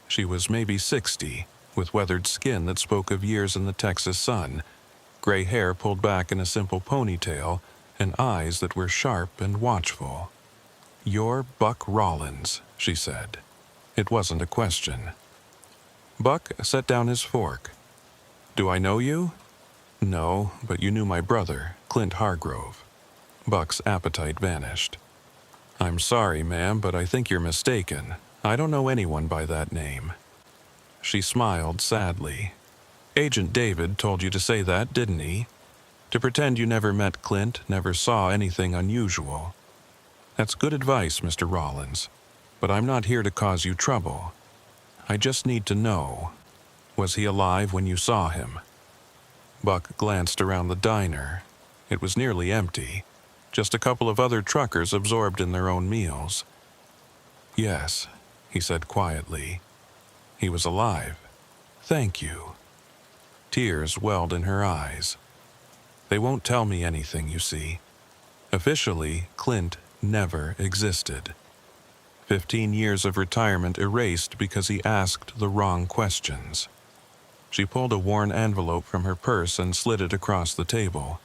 She was maybe 60, with weathered skin that spoke of years in the Texas sun, gray hair pulled back in a simple ponytail, and eyes that were sharp and watchful. "You're Buck Rollins," she said. It wasn't a question. Buck set down his fork. "Do I know you?" "No, but you knew my brother, Clint Hargrove." Buck's appetite vanished. "I'm sorry, ma'am, but I think you're mistaken. I don't know anyone by that name." She smiled sadly. "Agent David told you to say that, didn't he? To pretend you never met Clint, never saw anything unusual. That's good advice, Mr. Rollins, but I'm not here to cause you trouble. I just need to know." Was he alive when you saw him? Buck glanced around the diner. It was nearly empty, just a couple of other truckers absorbed in their own meals. Yes, he said quietly. He was alive. Thank you. Tears welled in her eyes. They won't tell me anything, you see. Officially, Clint never existed. 15 years of retirement erased because he asked the wrong questions. She pulled a worn envelope from her purse and slid it across the table.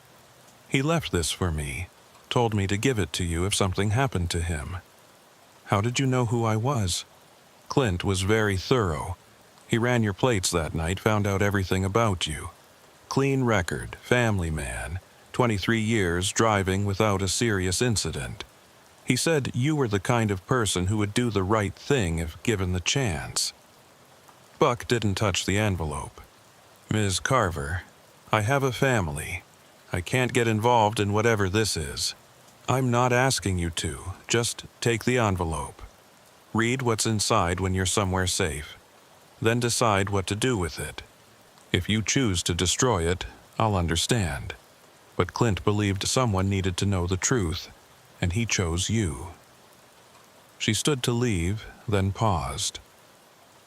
He left this for me, told me to give it to you if something happened to him. How did you know who I was? Clint was very thorough. He ran your plates that night, found out everything about you. Clean record, family man, 23 years driving without a serious incident. He said you were the kind of person who would do the right thing if given the chance. Buck didn't touch the envelope. Ms. Carver, I have a family. I can't get involved in whatever this is. I'm not asking you to. Just take the envelope. Read what's inside when you're somewhere safe. Then decide what to do with it. If you choose to destroy it, I'll understand. But Clint believed someone needed to know the truth, and he chose you. She stood to leave, then paused.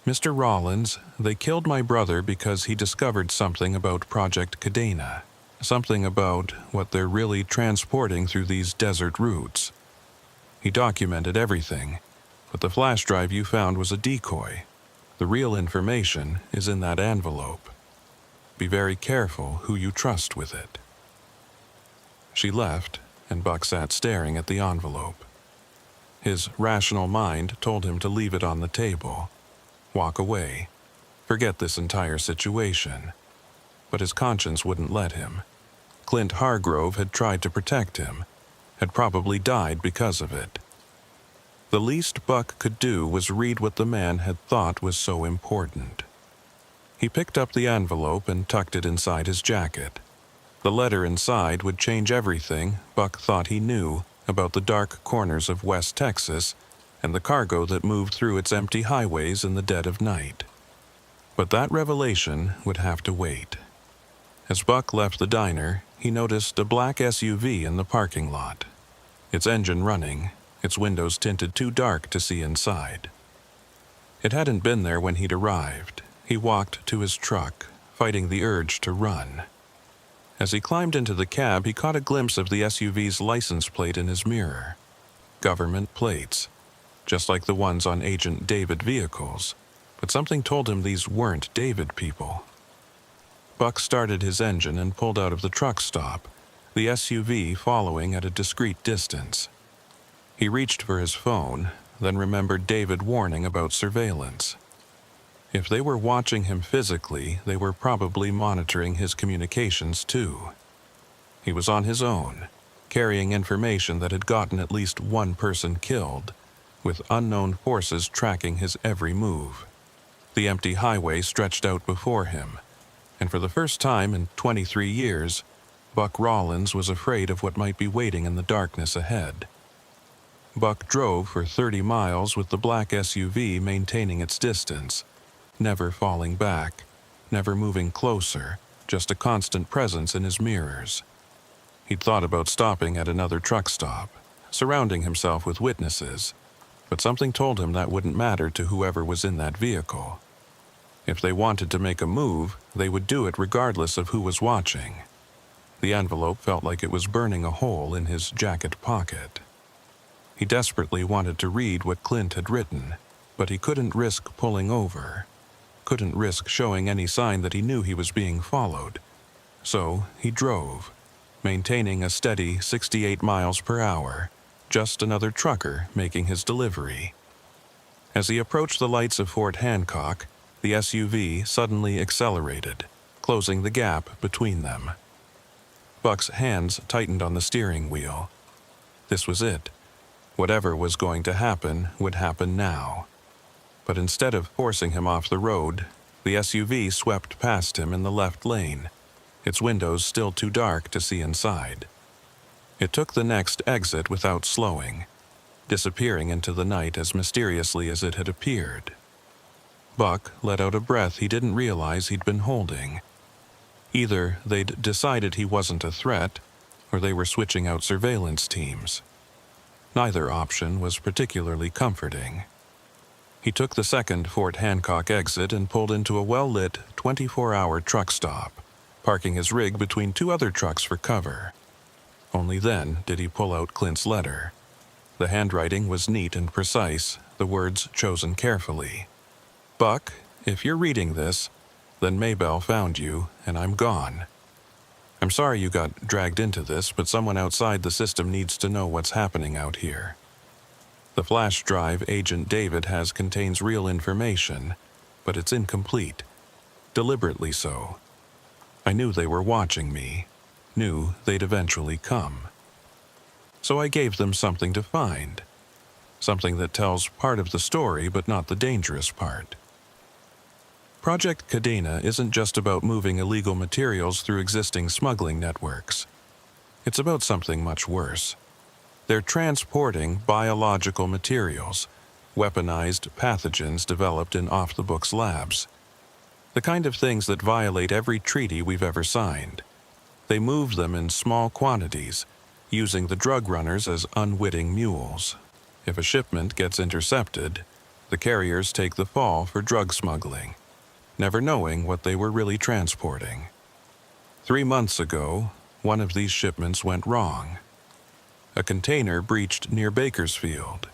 Mr. Rollins, they killed my brother because he discovered something about Project Cadena. Something about what they're really transporting through these desert routes. He documented everything, but the flash drive you found was a decoy. The real information is in that envelope. Be very careful who you trust with it. She left, and Buck sat staring at the envelope. His rational mind told him to leave it on the table. Walk away. Forget this entire situation. But his conscience wouldn't let him. Clint Hargrove had tried to protect him, had probably died because of it. The least Buck could do was read what the man had thought was so important. He picked up the envelope and tucked it inside his jacket. The letter inside would change everything Buck thought he knew about the dark corners of West Texas and the cargo that moved through its empty highways in the dead of night. But that revelation would have to wait. As Buck left the diner, he noticed a black SUV in the parking lot. Its engine running, its windows tinted too dark to see inside. It hadn't been there when he'd arrived. He walked to his truck, fighting the urge to run. As he climbed into the cab, he caught a glimpse of the SUV's license plate in his mirror. Government plates, just like the ones on Agent David vehicles, but something told him these weren't David people. Buck started his engine and pulled out of the truck stop, the SUV following at a discreet distance. He reached for his phone, then remembered David's warning about surveillance. If they were watching him physically, they were probably monitoring his communications too. He was on his own, carrying information that had gotten at least one person killed, with unknown forces tracking his every move. The empty highway stretched out before him, and for the first time in 23 years, Buck Rollins was afraid of what might be waiting in the darkness ahead. Buck drove for 30 miles with the black SUV maintaining its distance, never falling back, never moving closer, just a constant presence in his mirrors. He'd thought about stopping at another truck stop, surrounding himself with witnesses, but something told him that wouldn't matter to whoever was in that vehicle. If they wanted to make a move, they would do it regardless of who was watching. The envelope felt like it was burning a hole in his jacket pocket. He desperately wanted to read what Clint had written, but he couldn't risk pulling over, couldn't risk showing any sign that he knew he was being followed. So he drove, maintaining a steady 68 miles per hour, just another trucker making his delivery. As he approached the lights of Fort Hancock, the SUV suddenly accelerated, closing the gap between them. Buck's hands tightened on the steering wheel. This was it. Whatever was going to happen would happen now. But instead of forcing him off the road, the SUV swept past him in the left lane, its windows still too dark to see inside. It took the next exit without slowing, disappearing into the night as mysteriously as it had appeared. Buck let out a breath he didn't realize he'd been holding. Either they'd decided he wasn't a threat, or they were switching out surveillance teams. Neither option was particularly comforting. He took the second Fort Hancock exit and pulled into a well-lit 24-hour truck stop, parking his rig between two other trucks for cover. Only then did he pull out Clint's letter. The handwriting was neat and precise, the words chosen carefully. "Buck, if you're reading this, then Maybelle found you, and I'm gone. I'm sorry you got dragged into this, but someone outside the system needs to know what's happening out here. The flash drive Agent David has contains real information, but it's incomplete. Deliberately so. I knew they were watching me, knew they'd eventually come. So I gave them something to find. Something that tells part of the story, but not the dangerous part. Project Cadena isn't just about moving illegal materials through existing smuggling networks. It's about something much worse. They're transporting biological materials, weaponized pathogens developed in off-the-books labs. The kind of things that violate every treaty we've ever signed. They move them in small quantities, using the drug runners as unwitting mules. If a shipment gets intercepted, the carriers take the fall for drug smuggling, never knowing what they were really transporting. 3 months ago, one of these shipments went wrong. A container breached near Bakersfield.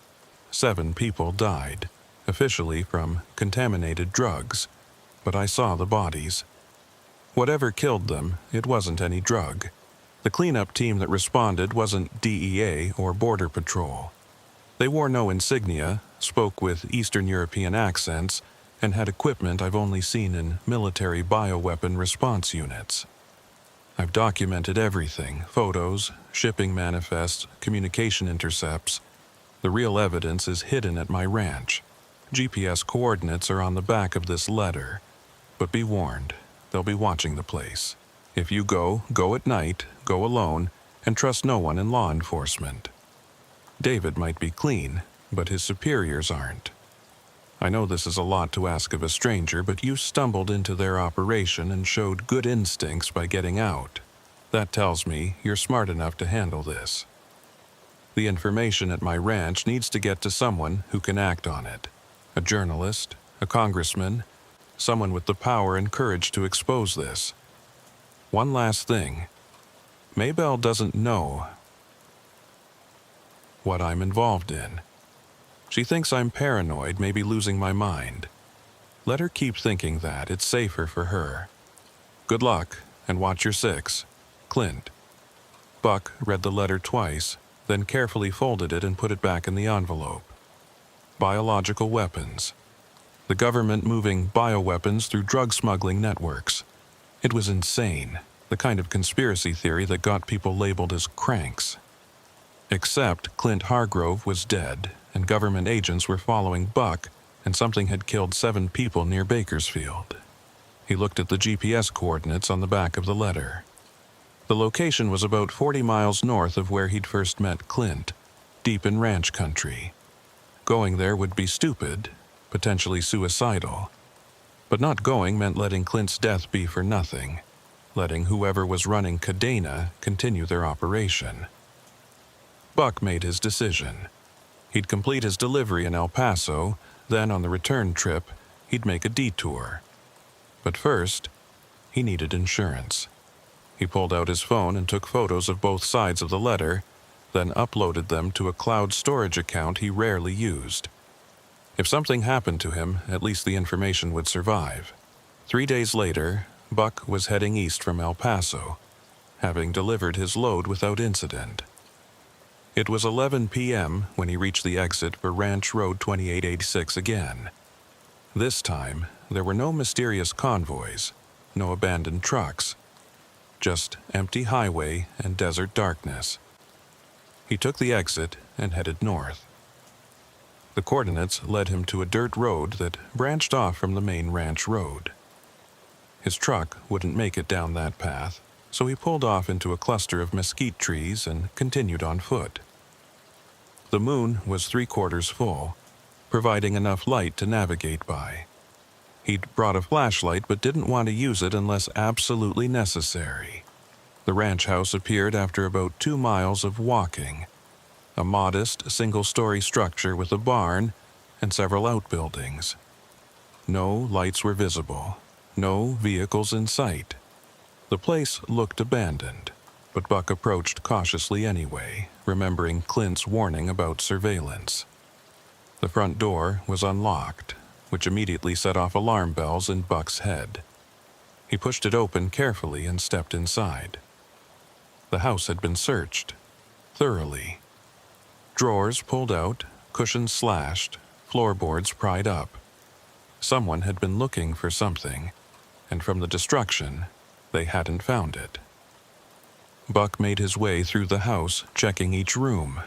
7 people died, officially from contaminated drugs, but I saw the bodies. Whatever killed them, it wasn't any drug. The cleanup team that responded wasn't DEA or Border Patrol. They wore no insignia, spoke with Eastern European accents, and had equipment I've only seen in military bioweapon response units. I've documented everything: photos, shipping manifests, communication intercepts. The real evidence is hidden at my ranch. GPS coordinates are on the back of this letter. But be warned, they'll be watching the place. If you go at night, go alone, and trust no one in law enforcement. David might be clean, but his superiors aren't. I know this is a lot to ask of a stranger, but you stumbled into their operation and showed good instincts by getting out. That tells me you're smart enough to handle this. The information at my ranch needs to get to someone who can act on it. A journalist, a congressman, someone with the power and courage to expose this. One last thing. Maybelle doesn't know what I'm involved in. She thinks I'm paranoid, maybe losing my mind. Let her keep thinking that. It's safer for her. Good luck, and watch your 6. Clint. Buck read the letter twice, then carefully folded it and put it back in the envelope. Biological weapons. The government moving bioweapons through drug smuggling networks. It was insane, the kind of conspiracy theory that got people labeled as cranks. Except Clint Hargrove was dead, and government agents were following Buck, and something had killed 7 people near Bakersfield. He looked at the GPS coordinates on the back of the letter. The location was about 40 miles north of where he'd first met Clint, deep in ranch country. Going there would be stupid, potentially suicidal. But not going meant letting Clint's death be for nothing, letting whoever was running Cadena continue their operation. Buck made his decision. He'd complete his delivery in El Paso, then on the return trip, he'd make a detour. But first, he needed insurance. He pulled out his phone and took photos of both sides of the letter, then uploaded them to a cloud storage account he rarely used. If something happened to him, at least the information would survive. 3 days later, Buck was heading east from El Paso, having delivered his load without incident. It was 11 p.m. when he reached the exit for Ranch Road 2886 again. This time, there were no mysterious convoys, no abandoned trucks, just empty highway and desert darkness. He took the exit and headed north. The coordinates led him to a dirt road that branched off from the main ranch road. His truck wouldn't make it down that path, so he pulled off into a cluster of mesquite trees and continued on foot. The moon was 3/4 full, providing enough light to navigate by. He'd brought a flashlight but didn't want to use it unless absolutely necessary. The ranch house appeared after about 2 miles of walking. A modest, single-story structure with a barn and several outbuildings. No lights were visible. No vehicles in sight. The place looked abandoned, but Buck approached cautiously anyway, remembering Clint's warning about surveillance. The front door was unlocked, which immediately set off alarm bells in Buck's head. He pushed it open carefully and stepped inside. The house had been searched, thoroughly. Drawers pulled out, cushions slashed, floorboards pried up. Someone had been looking for something, and from the destruction, they hadn't found it. Buck made his way through the house, checking each room.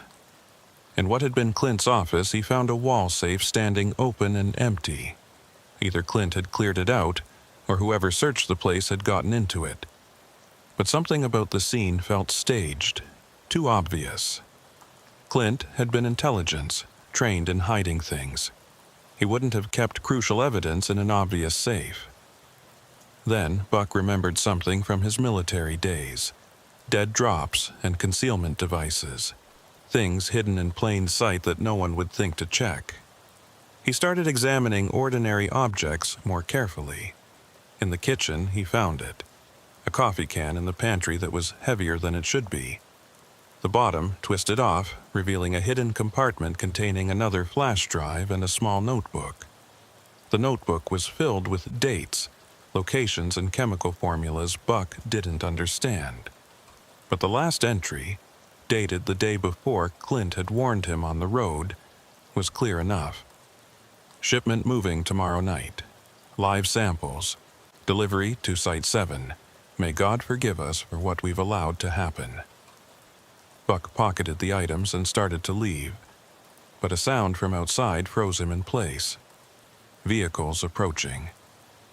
In what had been Clint's office, he found a wall safe standing open and empty. Either Clint had cleared it out, or whoever searched the place had gotten into it. But something about the scene felt staged, too obvious. Clint had been intelligence, trained in hiding things. He wouldn't have kept crucial evidence in an obvious safe. Then Buck remembered something from his military days. Dead drops and concealment devices. Things hidden in plain sight that no one would think to check. He started examining ordinary objects more carefully. In the kitchen, he found it. A coffee can in the pantry that was heavier than it should be. The bottom twisted off, revealing a hidden compartment containing another flash drive and a small notebook. The notebook was filled with dates, locations, and chemical formulas Buck didn't understand. But the last entry, dated the day before Clint had warned him on the road, was clear enough. Shipment moving tomorrow night. Live samples. Delivery to Site 7. May God forgive us for what we've allowed to happen. Buck pocketed the items and started to leave, but a sound from outside froze him in place. Vehicles approaching.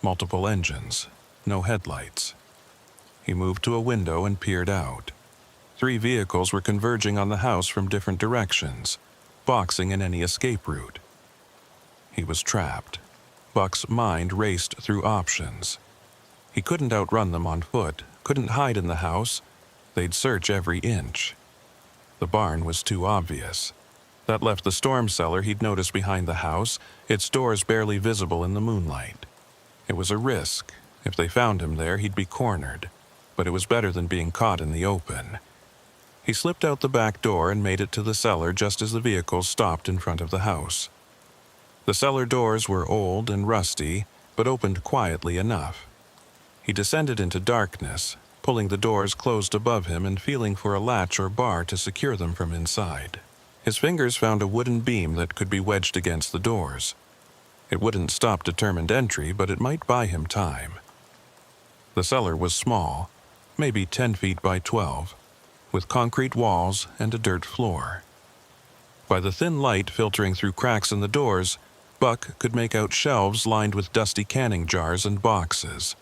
Multiple engines. No headlights. He moved to a window and peered out. 3 vehicles were converging on the house from different directions, boxing in any escape route. He was trapped. Buck's mind raced through options. He couldn't outrun them on foot, couldn't hide in the house. They'd search every inch. The barn was too obvious. That left the storm cellar he'd noticed behind the house, its doors barely visible in the moonlight. It was a risk. If they found him there, he'd be cornered. But it was better than being caught in the open. He slipped out the back door and made it to the cellar just as the vehicles stopped in front of the house. The cellar doors were old and rusty, but opened quietly enough. He descended into darkness, pulling the doors closed above him and feeling for a latch or bar to secure them from inside. His fingers found a wooden beam that could be wedged against the doors. It wouldn't stop determined entry, but it might buy him time. The cellar was small, maybe 10 feet by 12, with concrete walls and a dirt floor. By the thin light filtering through cracks in the doors, Buck could make out shelves lined with dusty canning jars and boxes.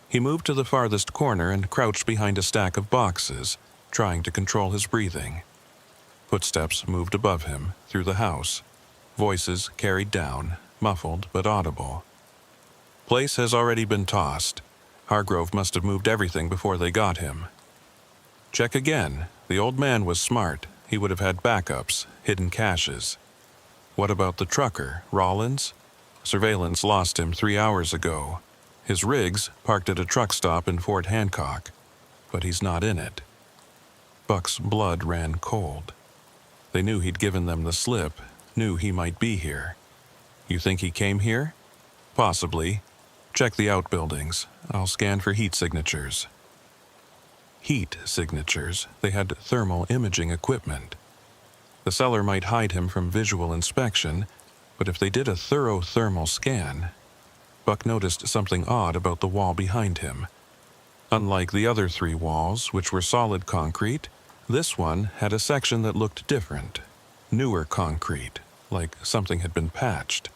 He moved to the farthest corner and crouched behind a stack of boxes, trying to control his breathing. Footsteps moved above him, through the house. Voices carried down, muffled but audible. Place has already been tossed. Hargrove must have moved everything before they got him. Check again. The old man was smart. He would have had backups, hidden caches. What about the trucker, Rollins? Surveillance lost him 3 hours ago. His rigs parked at a truck stop in Fort Hancock, but he's not in it. Buck's blood ran cold. They knew he'd given them the slip, knew he might be here. You think he came here? Possibly. Check the outbuildings. I'll scan for heat signatures. Heat signatures. They had thermal imaging equipment. The cellar might hide him from visual inspection, but if they did a thorough thermal scan, Buck noticed something odd about the wall behind him. Unlike the other 3 walls, which were solid concrete, this one had a section that looked different. Newer concrete, like something had been patched.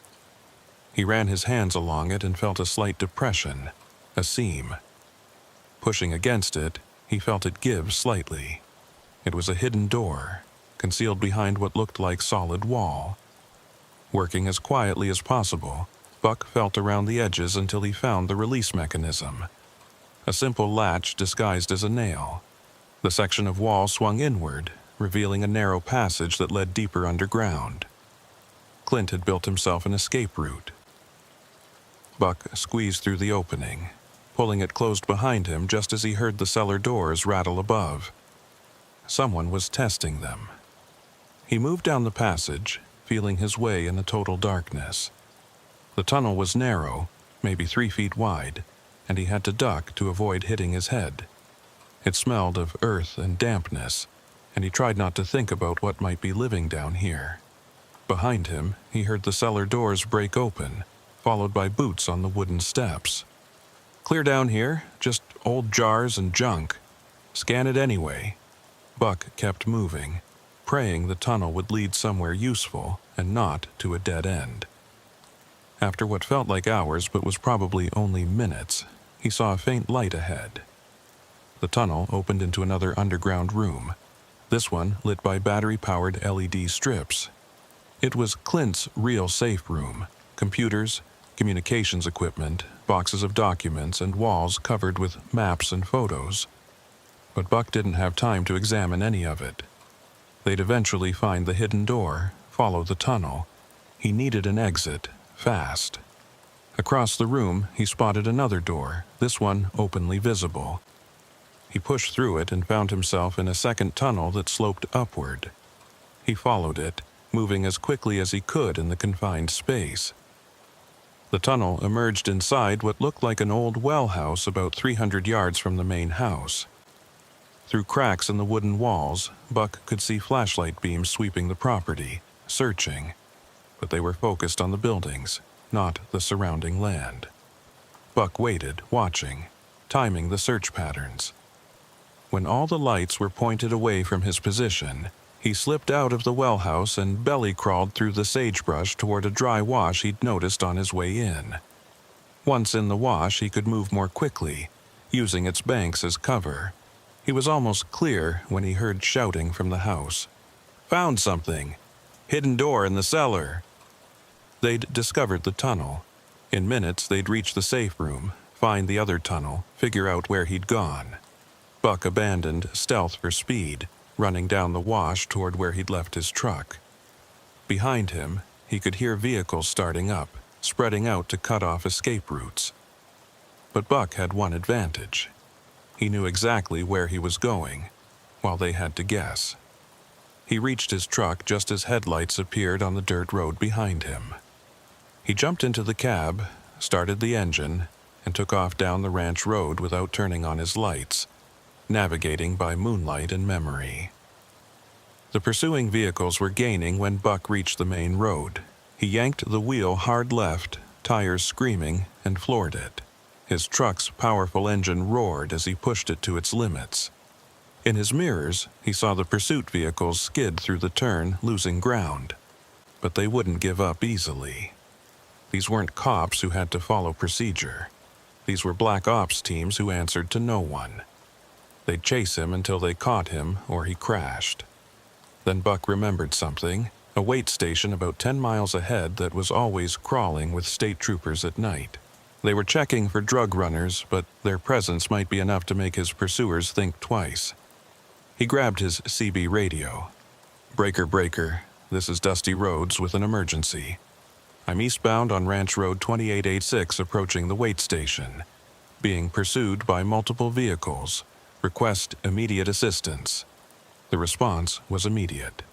He ran his hands along it and felt a slight depression, a seam. Pushing against it, he felt it give slightly. It was a hidden door, concealed behind what looked like solid wall. Working as quietly as possible, Buck felt around the edges until he found the release mechanism. A simple latch disguised as a nail. The section of wall swung inward, revealing a narrow passage that led deeper underground. Clint had built himself an escape route. Buck squeezed through the opening, pulling it closed behind him just as he heard the cellar doors rattle above. Someone was testing them. He moved down the passage, feeling his way in the total darkness. The tunnel was narrow, maybe 3 feet wide, and he had to duck to avoid hitting his head. It smelled of earth and dampness, and he tried not to think about what might be living down here. Behind him, he heard the cellar doors break open, followed by boots on the wooden steps. Clear down here, just old jars and junk. Scan it anyway. Buck kept moving, praying the tunnel would lead somewhere useful and not to a dead end. After what felt like hours but was probably only minutes, he saw a faint light ahead. The tunnel opened into another underground room, this one lit by battery-powered LED strips. It was Clint's real safe room: computers, communications equipment, boxes of documents, and walls covered with maps and photos. But Buck didn't have time to examine any of it. They'd eventually find the hidden door, follow the tunnel. He needed an exit, fast. Across the room, he spotted another door, this one openly visible. He pushed through it and found himself in a second tunnel that sloped upward. He followed it, moving as quickly as he could in the confined space. The tunnel emerged inside what looked like an old well house about 300 yards from the main house. Through cracks in the wooden walls, Buck could see flashlight beams sweeping the property, searching, but they were focused on the buildings, not the surrounding land. Buck waited, watching, timing the search patterns. When all the lights were pointed away from his position, he slipped out of the well house and belly-crawled through the sagebrush toward a dry wash he'd noticed on his way in. Once in the wash, he could move more quickly, using its banks as cover. He was almost clear when he heard shouting from the house. "Found something! Hidden door in the cellar!" They'd discovered the tunnel. In minutes, they'd reach the safe room, find the other tunnel, figure out where he'd gone. Buck abandoned stealth for speed, running down the wash toward where he'd left his truck. Behind him, he could hear vehicles starting up, spreading out to cut off escape routes. But Buck had one advantage. He knew exactly where he was going, while they had to guess. He reached his truck just as headlights appeared on the dirt road behind him. He jumped into the cab, started the engine, and took off down the ranch road without turning on his lights, navigating by moonlight and memory. The pursuing vehicles were gaining when Buck reached the main road. He yanked the wheel hard left, tires screaming, and floored it. His truck's powerful engine roared as he pushed it to its limits. In his mirrors, he saw the pursuit vehicles skid through the turn, losing ground. But they wouldn't give up easily. These weren't cops who had to follow procedure. These were black ops teams who answered to no one. They'd chase him until they caught him or he crashed. Then Buck remembered something, a wait station about 10 miles ahead that was always crawling with state troopers at night. They were checking for drug runners, but their presence might be enough to make his pursuers think twice. He grabbed his CB radio. "Breaker, breaker, this is Dusty Rhodes with an emergency. I'm eastbound on Ranch Road 2886 approaching the wait station. Being pursued by multiple vehicles. Request immediate assistance." The response was immediate.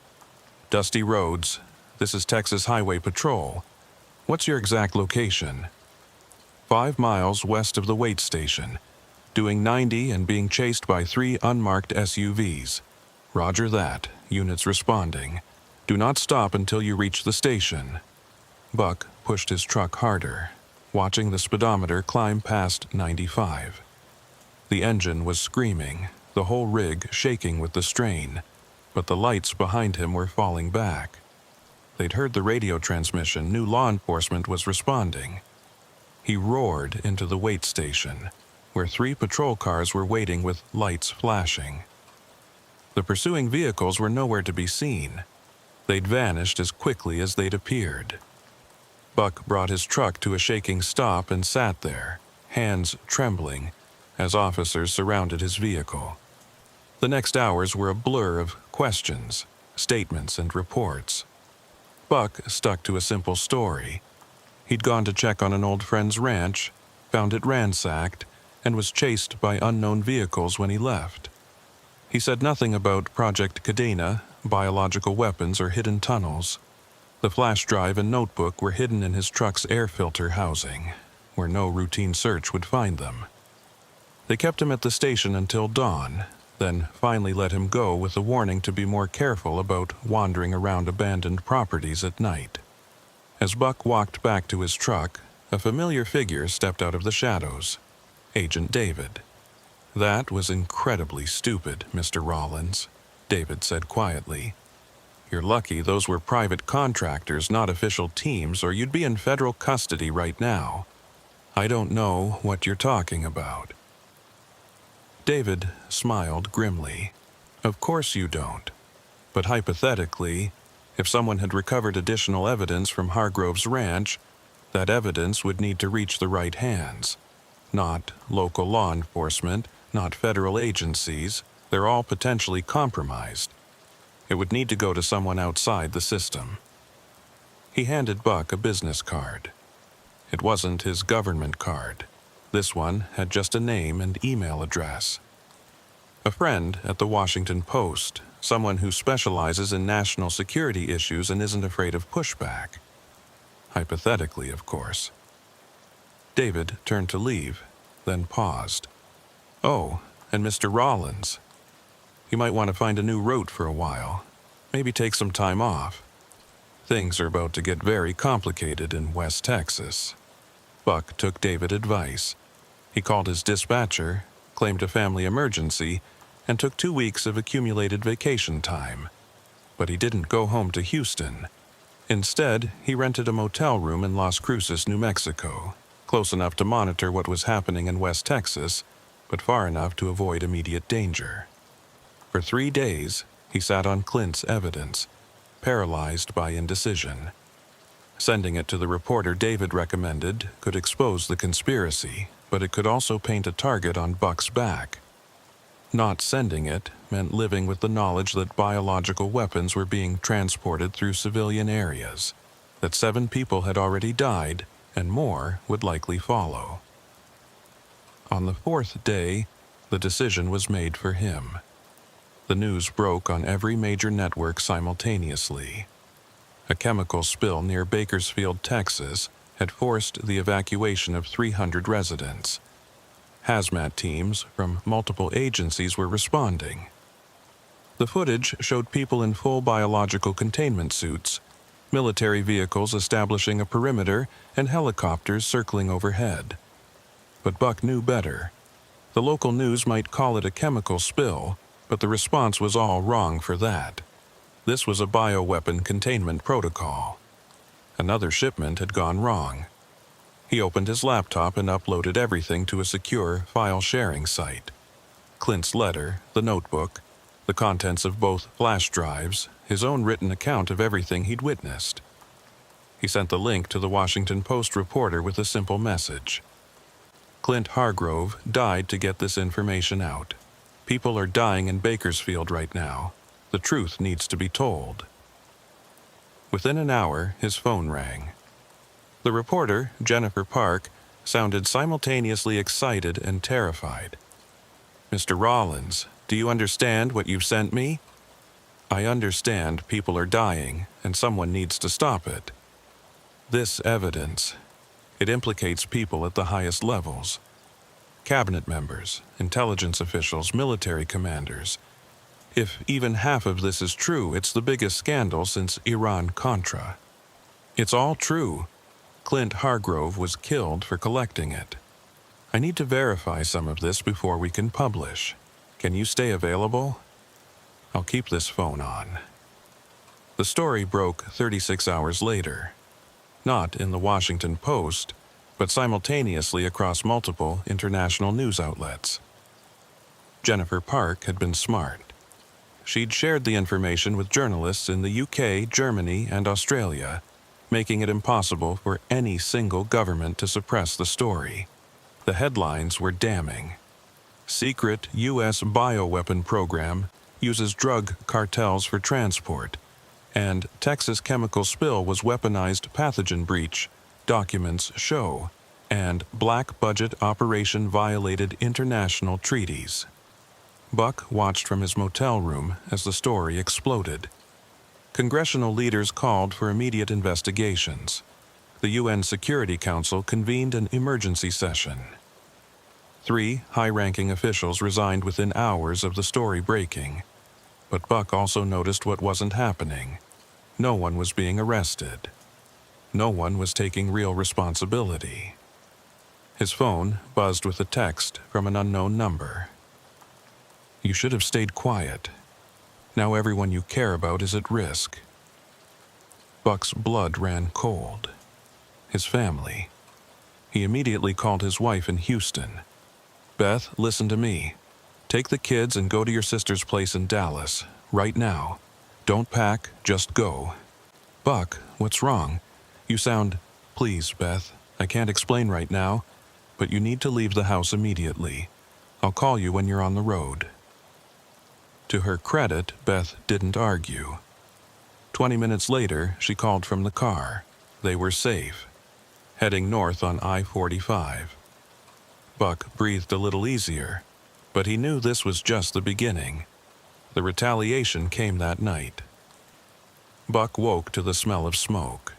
"Dusty Rhodes, this is Texas Highway Patrol. What's your exact location?" 5 miles west of the wait station. Doing 90 and being chased by 3 unmarked SUVs. Roger that. Units responding. Do not stop until you reach the station. Buck pushed his truck harder, watching the speedometer climb past 95. The engine was screaming, the whole rig shaking with the strain, but the lights behind him were falling back. They'd heard the radio transmission, knew law enforcement was responding. He roared into the wait station, where 3 patrol cars were waiting with lights flashing. The pursuing vehicles were nowhere to be seen. They'd vanished as quickly as they'd appeared. Buck brought his truck to a shaking stop and sat there, hands trembling, as officers surrounded his vehicle. The next hours were a blur of questions, statements, and reports. Buck stuck to a simple story. He'd gone to check on an old friend's ranch, found it ransacked, and was chased by unknown vehicles when he left. He said nothing about Project Cadena, biological weapons, or hidden tunnels. The flash drive and notebook were hidden in his truck's air filter housing, where no routine search would find them. They kept him at the station until dawn, then finally let him go with a warning to be more careful about wandering around abandoned properties at night. As Buck walked back to his truck, a familiar figure stepped out of the shadows. Agent David. "That was incredibly stupid, Mr. Rollins," David said quietly. "You're lucky those were private contractors, not official teams, or you'd be in federal custody right now. I don't know what you're talking about." David smiled grimly. "Of course you don't. But hypothetically, if someone had recovered additional evidence from Hargrove's ranch, that evidence would need to reach the right hands. Not local law enforcement, not federal agencies. They're all potentially compromised. It would need to go to someone outside the system." He handed Buck a business card. It wasn't his government card. This one had just a name and email address. A friend at the Washington Post, someone who specializes in national security issues and isn't afraid of pushback. Hypothetically, of course. David turned to leave, then paused. "Oh, and Mr. Rollins. You might want to find a new route for a while. Maybe take some time off. Things are about to get very complicated in West Texas." Buck took David's advice. He called his dispatcher, claimed a family emergency, and took 2 weeks of accumulated vacation time. But he didn't go home to Houston. Instead, he rented a motel room in Las Cruces, New Mexico, close enough to monitor what was happening in West Texas, but far enough to avoid immediate danger. For 3 days, he sat on Clint's evidence, paralyzed by indecision. Sending it to the reporter David recommended could expose the conspiracy, but it could also paint a target on Buck's back. Not sending it meant living with the knowledge that biological weapons were being transported through civilian areas, that 7 people had already died, and more would likely follow. On the 4th day, the decision was made for him. The news broke on every major network simultaneously. A chemical spill near Bakersfield, Texas, had forced the evacuation of 300 residents. Hazmat teams from multiple agencies were responding. The footage showed people in full biological containment suits, military vehicles establishing a perimeter, and helicopters circling overhead. But Buck knew better. The local news might call it a chemical spill, but the response was all wrong for that. This was a bioweapon containment protocol. Another shipment had gone wrong. He opened his laptop and uploaded everything to a secure file-sharing site. Clint's letter, the notebook, the contents of both flash drives, his own written account of everything he'd witnessed. He sent the link to the Washington Post reporter with a simple message. "Clint Hargrove died to get this information out. People are dying in Bakersfield right now. The truth needs to be told." Within an hour, his phone rang. The reporter, Jennifer Park, sounded simultaneously excited and terrified. "Mr. Rollins, do you understand what you've sent me?" "I understand people are dying, and someone needs to stop it. This evidence, it implicates people at the highest levels. Cabinet members, intelligence officials, military commanders. If even half of this is true, it's the biggest scandal since Iran-Contra. It's all true. Clint Hargrove was killed for collecting it. I need to verify some of this before we can publish. Can you stay available? I'll keep this phone on." The story broke 36 hours later. Not in the Washington Post, but simultaneously across multiple international news outlets. Jennifer Park had been smart. She'd shared the information with journalists in the UK, Germany, and Australia, making it impossible for any single government to suppress the story. The headlines were damning. Secret U.S. bioweapon program uses drug cartels for transport, and Texas chemical spill was weaponized pathogen breach, documents show, and black budget operation violated international treaties. Buck watched from his motel room as the story exploded. Congressional leaders called for immediate investigations. The UN Security Council convened an emergency session. 3 high-ranking officials resigned within hours of the story breaking. But Buck also noticed what wasn't happening. No one was being arrested. No one was taking real responsibility. His phone buzzed with a text from an unknown number. "You should have stayed quiet. Now everyone you care about is at risk." Buck's blood ran cold. His family. He immediately called his wife in Houston. "Beth, listen to me. Take the kids and go to your sister's place in Dallas, right now. Don't pack, just go." "Buck, what's wrong? You sound—" "Please, Beth, I can't explain right now, but you need to leave the house immediately. I'll call you when you're on the road." To her credit, Beth didn't argue. 20 minutes later, she called from the car. They were safe, heading north on I-45. Buck breathed a little easier, but he knew this was just the beginning. The retaliation came that night. Buck woke to the smell of smoke.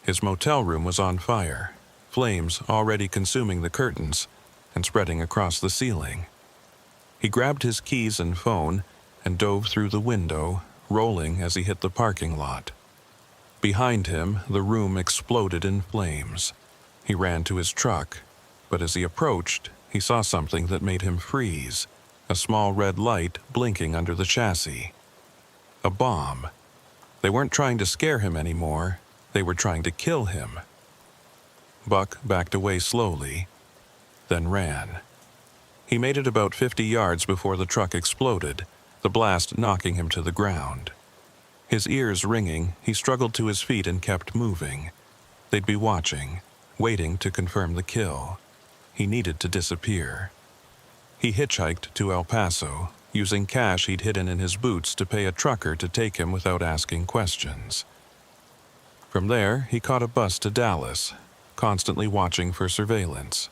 His motel room was on fire, flames already consuming the curtains and spreading across the ceiling. He grabbed his keys and phone and dove through the window, rolling as he hit the parking lot. Behind him, the room exploded in flames. He ran to his truck, but as he approached, he saw something that made him freeze, a small red light blinking under the chassis. A bomb. They weren't trying to scare him anymore, they were trying to kill him. Buck backed away slowly, then ran. He made it about 50 yards before the truck exploded, the blast knocking him to the ground. His ears ringing, he struggled to his feet and kept moving. They'd be watching, waiting to confirm the kill. He needed to disappear. He hitchhiked to El Paso, using cash he'd hidden in his boots to pay a trucker to take him without asking questions. From there, he caught a bus to Dallas, constantly watching for surveillance.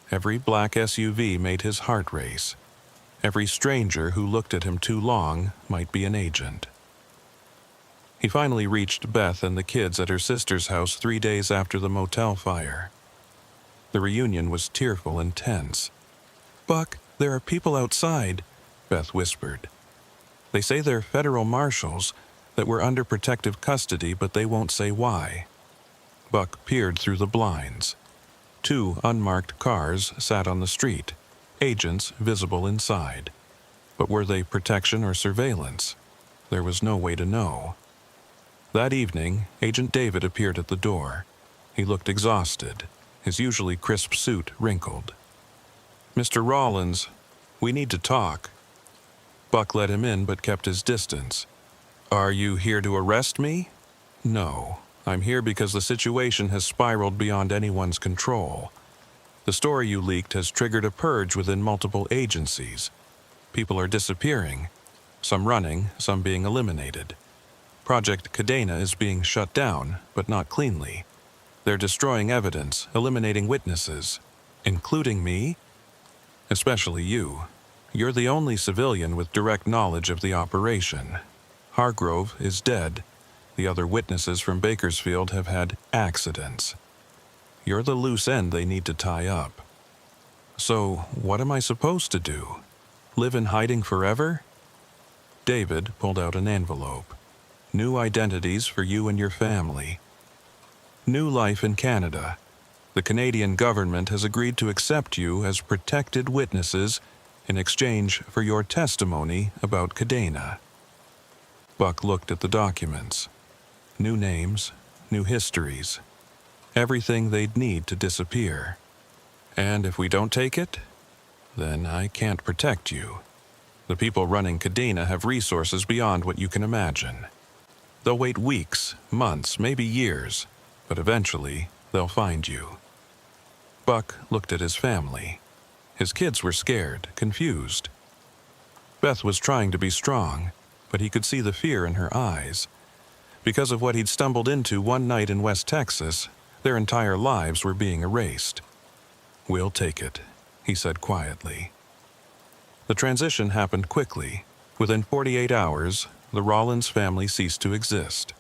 Every black SUV made his heart race. Every stranger who looked at him too long might be an agent. He finally reached Beth and the kids at her sister's house 3 days after the motel fire. The reunion was tearful and tense. "Buck, there are people outside," Beth whispered. "They say they're federal marshals, that we're under protective custody, but they won't say why." Buck peered through the blinds. 2 unmarked cars sat on the street, agents visible inside. But were they protection or surveillance? There was no way to know. That evening, Agent David appeared at the door. He looked exhausted, his usually crisp suit wrinkled. "Mr. Rawlins, we need to talk." Buck let him in but kept his distance. "Are you here to arrest me?" "No. I'm here because the situation has spiraled beyond anyone's control. The story you leaked has triggered a purge within multiple agencies. People are disappearing, some running, some being eliminated. Project Cadena is being shut down, but not cleanly. They're destroying evidence, eliminating witnesses, including me, especially you. You're the only civilian with direct knowledge of the operation. Hargrove is dead. The other witnesses from Bakersfield have had accidents. You're the loose end they need to tie up. So, what am I supposed to do? Live in hiding forever?" David pulled out an envelope. "New identities for you and your family. New life in Canada. The Canadian government has agreed to accept you as protected witnesses in exchange for your testimony about Cadena." Buck looked at the documents. New names, new histories. Everything they'd need to disappear. "And if we don't take it, then I can't protect you. The people running Cadena have resources beyond what you can imagine. They'll wait weeks, months, maybe years, but eventually they'll find you. Buck looked at his family. His kids were scared, confused. Beth was trying to be strong, but he could see the fear in her eyes. Because of what he'd stumbled into one night in West Texas, their entire lives were being erased. "We'll take it," he said quietly. The transition happened quickly. Within 48 hours, the Rawlins family ceased to exist.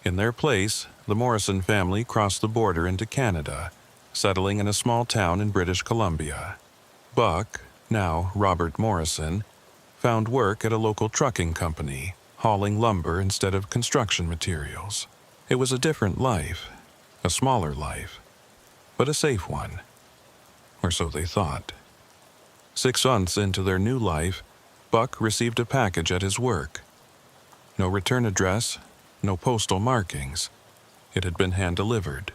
In their place, the Morrison family crossed the border into Canada, settling in a small town in British Columbia. Buck, now Robert Morrison, found work at a local trucking company, hauling lumber instead of construction materials. It was a different life, a smaller life, but a safe one. Or so they thought. 6 months into their new life, Buck received a package at his work. No return address, no postal markings. It had been hand-delivered.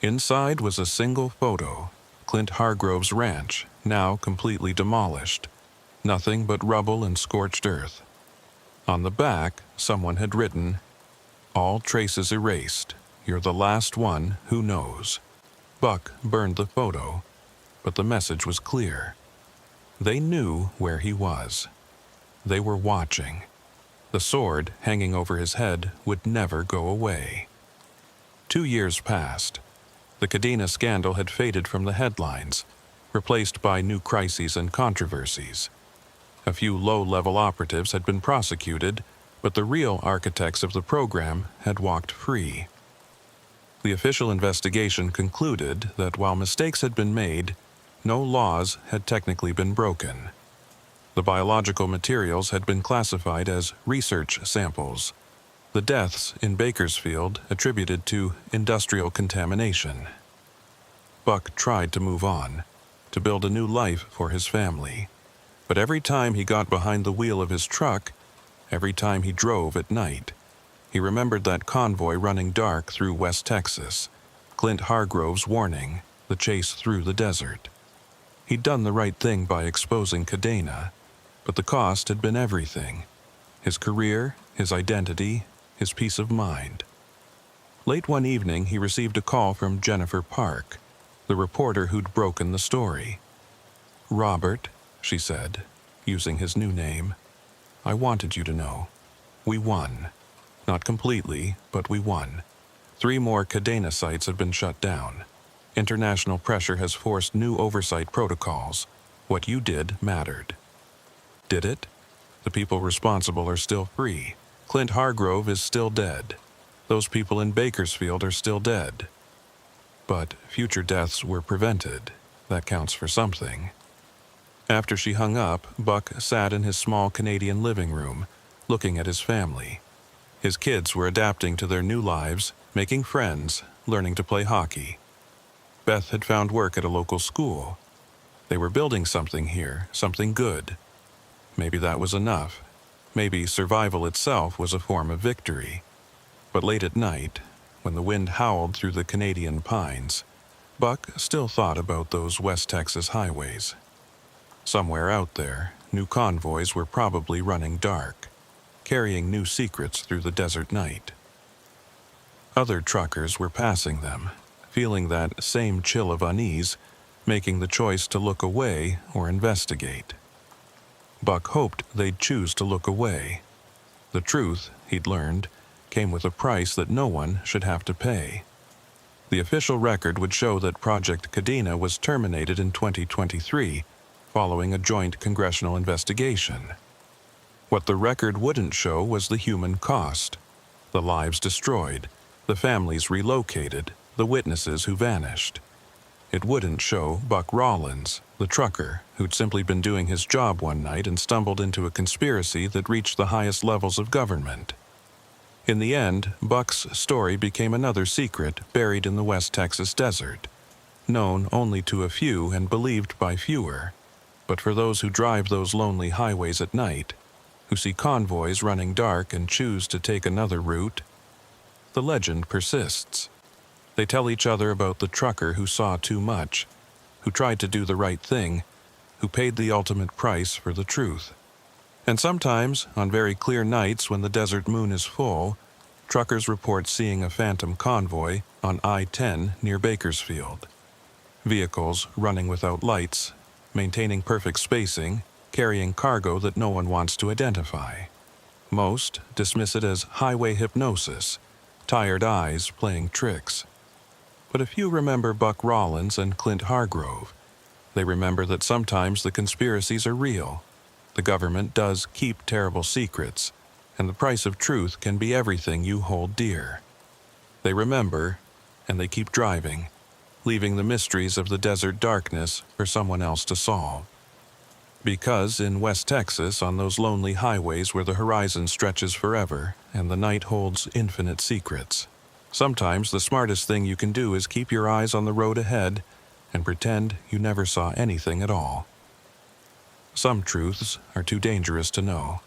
Inside was a single photo, Clint Hargrove's ranch, now completely demolished. Nothing but rubble and scorched earth. On the back, someone had written, "All traces erased. You're the last one who knows." Buck burned the photo, but the message was clear. They knew where he was. They were watching. The sword hanging over his head would never go away. 2 years passed. The Kadena scandal had faded from the headlines, replaced by new crises and controversies. A few low-level operatives had been prosecuted, but the real architects of the program had walked free. The official investigation concluded that while mistakes had been made, no laws had technically been broken. The biological materials had been classified as research samples. The deaths in Bakersfield attributed to industrial contamination. Buck tried to move on, to build a new life for his family. But every time he got behind the wheel of his truck, every time he drove at night, he remembered that convoy running dark through West Texas, Clint Hargrove's warning, the chase through the desert. He'd done the right thing by exposing Kadena, but the cost had been everything. His career, his identity, his peace of mind. Late one evening, he received a call from Jennifer Park, the reporter who'd broken the story. "Robert," she said, using his new name, "I wanted you to know. We won. Not completely, but we won. 3 more Kadena sites have been shut down. International pressure has forced new oversight protocols. What you did mattered." Did it? The people responsible are still free. Clint Hargrove is still dead. Those people in Bakersfield are still dead. But future deaths were prevented. That counts for something. After she hung up, Buck sat in his small Canadian living room, looking at his family. His kids were adapting to their new lives, making friends, learning to play hockey. Beth had found work at a local school. They were building something here, something good. Maybe that was enough. Maybe survival itself was a form of victory. But late at night, when the wind howled through the Canadian pines, Buck still thought about those West Texas highways. Somewhere out there, new convoys were probably running dark, carrying new secrets through the desert night. Other truckers were passing them, feeling that same chill of unease, making the choice to look away or investigate. Buck hoped they'd choose to look away. The truth, he'd learned, came with a price that no one should have to pay. The official record would show that Project Kadena was terminated in 2023, following a joint congressional investigation. What the record wouldn't show was the human cost. The lives destroyed, the families relocated, the witnesses who vanished. It wouldn't show Buck Rawlins, the trucker, who'd simply been doing his job one night and stumbled into a conspiracy that reached the highest levels of government. In the end, Buck's story became another secret buried in the West Texas desert, known only to a few and believed by fewer. But for those who drive those lonely highways at night, who see convoys running dark and choose to take another route, the legend persists. They tell each other about the trucker who saw too much, who tried to do the right thing, who paid the ultimate price for the truth. And sometimes, on very clear nights when the desert moon is full, Truckers report seeing a phantom convoy on I-10 near Bakersfield. Vehicles running without lights, maintaining perfect spacing, carrying cargo that no one wants to identify. Most dismiss it as highway hypnosis, tired eyes playing tricks. But a few remember Buck Rollins and Clint Hargrove. They remember that sometimes the conspiracies are real. The government does keep terrible secrets, and the price of truth can be everything you hold dear. They remember, and they keep driving, leaving the mysteries of the desert darkness for someone else to solve. Because in West Texas, on those lonely highways where the horizon stretches forever and the night holds infinite secrets, sometimes the smartest thing you can do is keep your eyes on the road ahead and pretend you never saw anything at all. Some truths are too dangerous to know.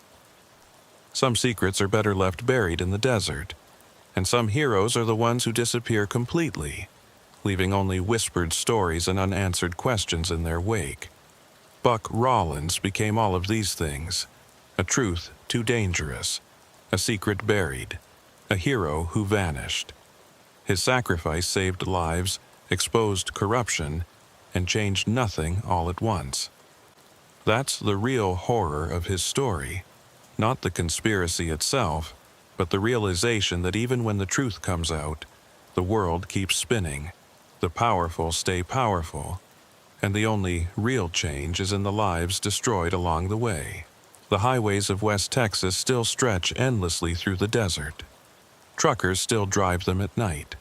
Some secrets are better left buried in the desert, and some heroes are the ones who disappear completely, leaving only whispered stories and unanswered questions in their wake. Buck Rollins became all of these things: a truth too dangerous, a secret buried, a hero who vanished. His sacrifice saved lives, exposed corruption, and changed nothing all at once. That's the real horror of his story, not the conspiracy itself, but the realization that even when the truth comes out, the world keeps spinning, the powerful stay powerful, and the only real change is in the lives destroyed along the way. The highways of West Texas still stretch endlessly through the desert. Truckers still drive them at night.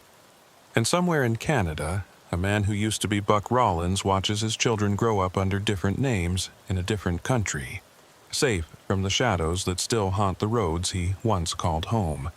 And somewhere in Canada, a man who used to be Buck Rollins watches his children grow up under different names in a different country, safe from the shadows that still haunt the roads he once called home.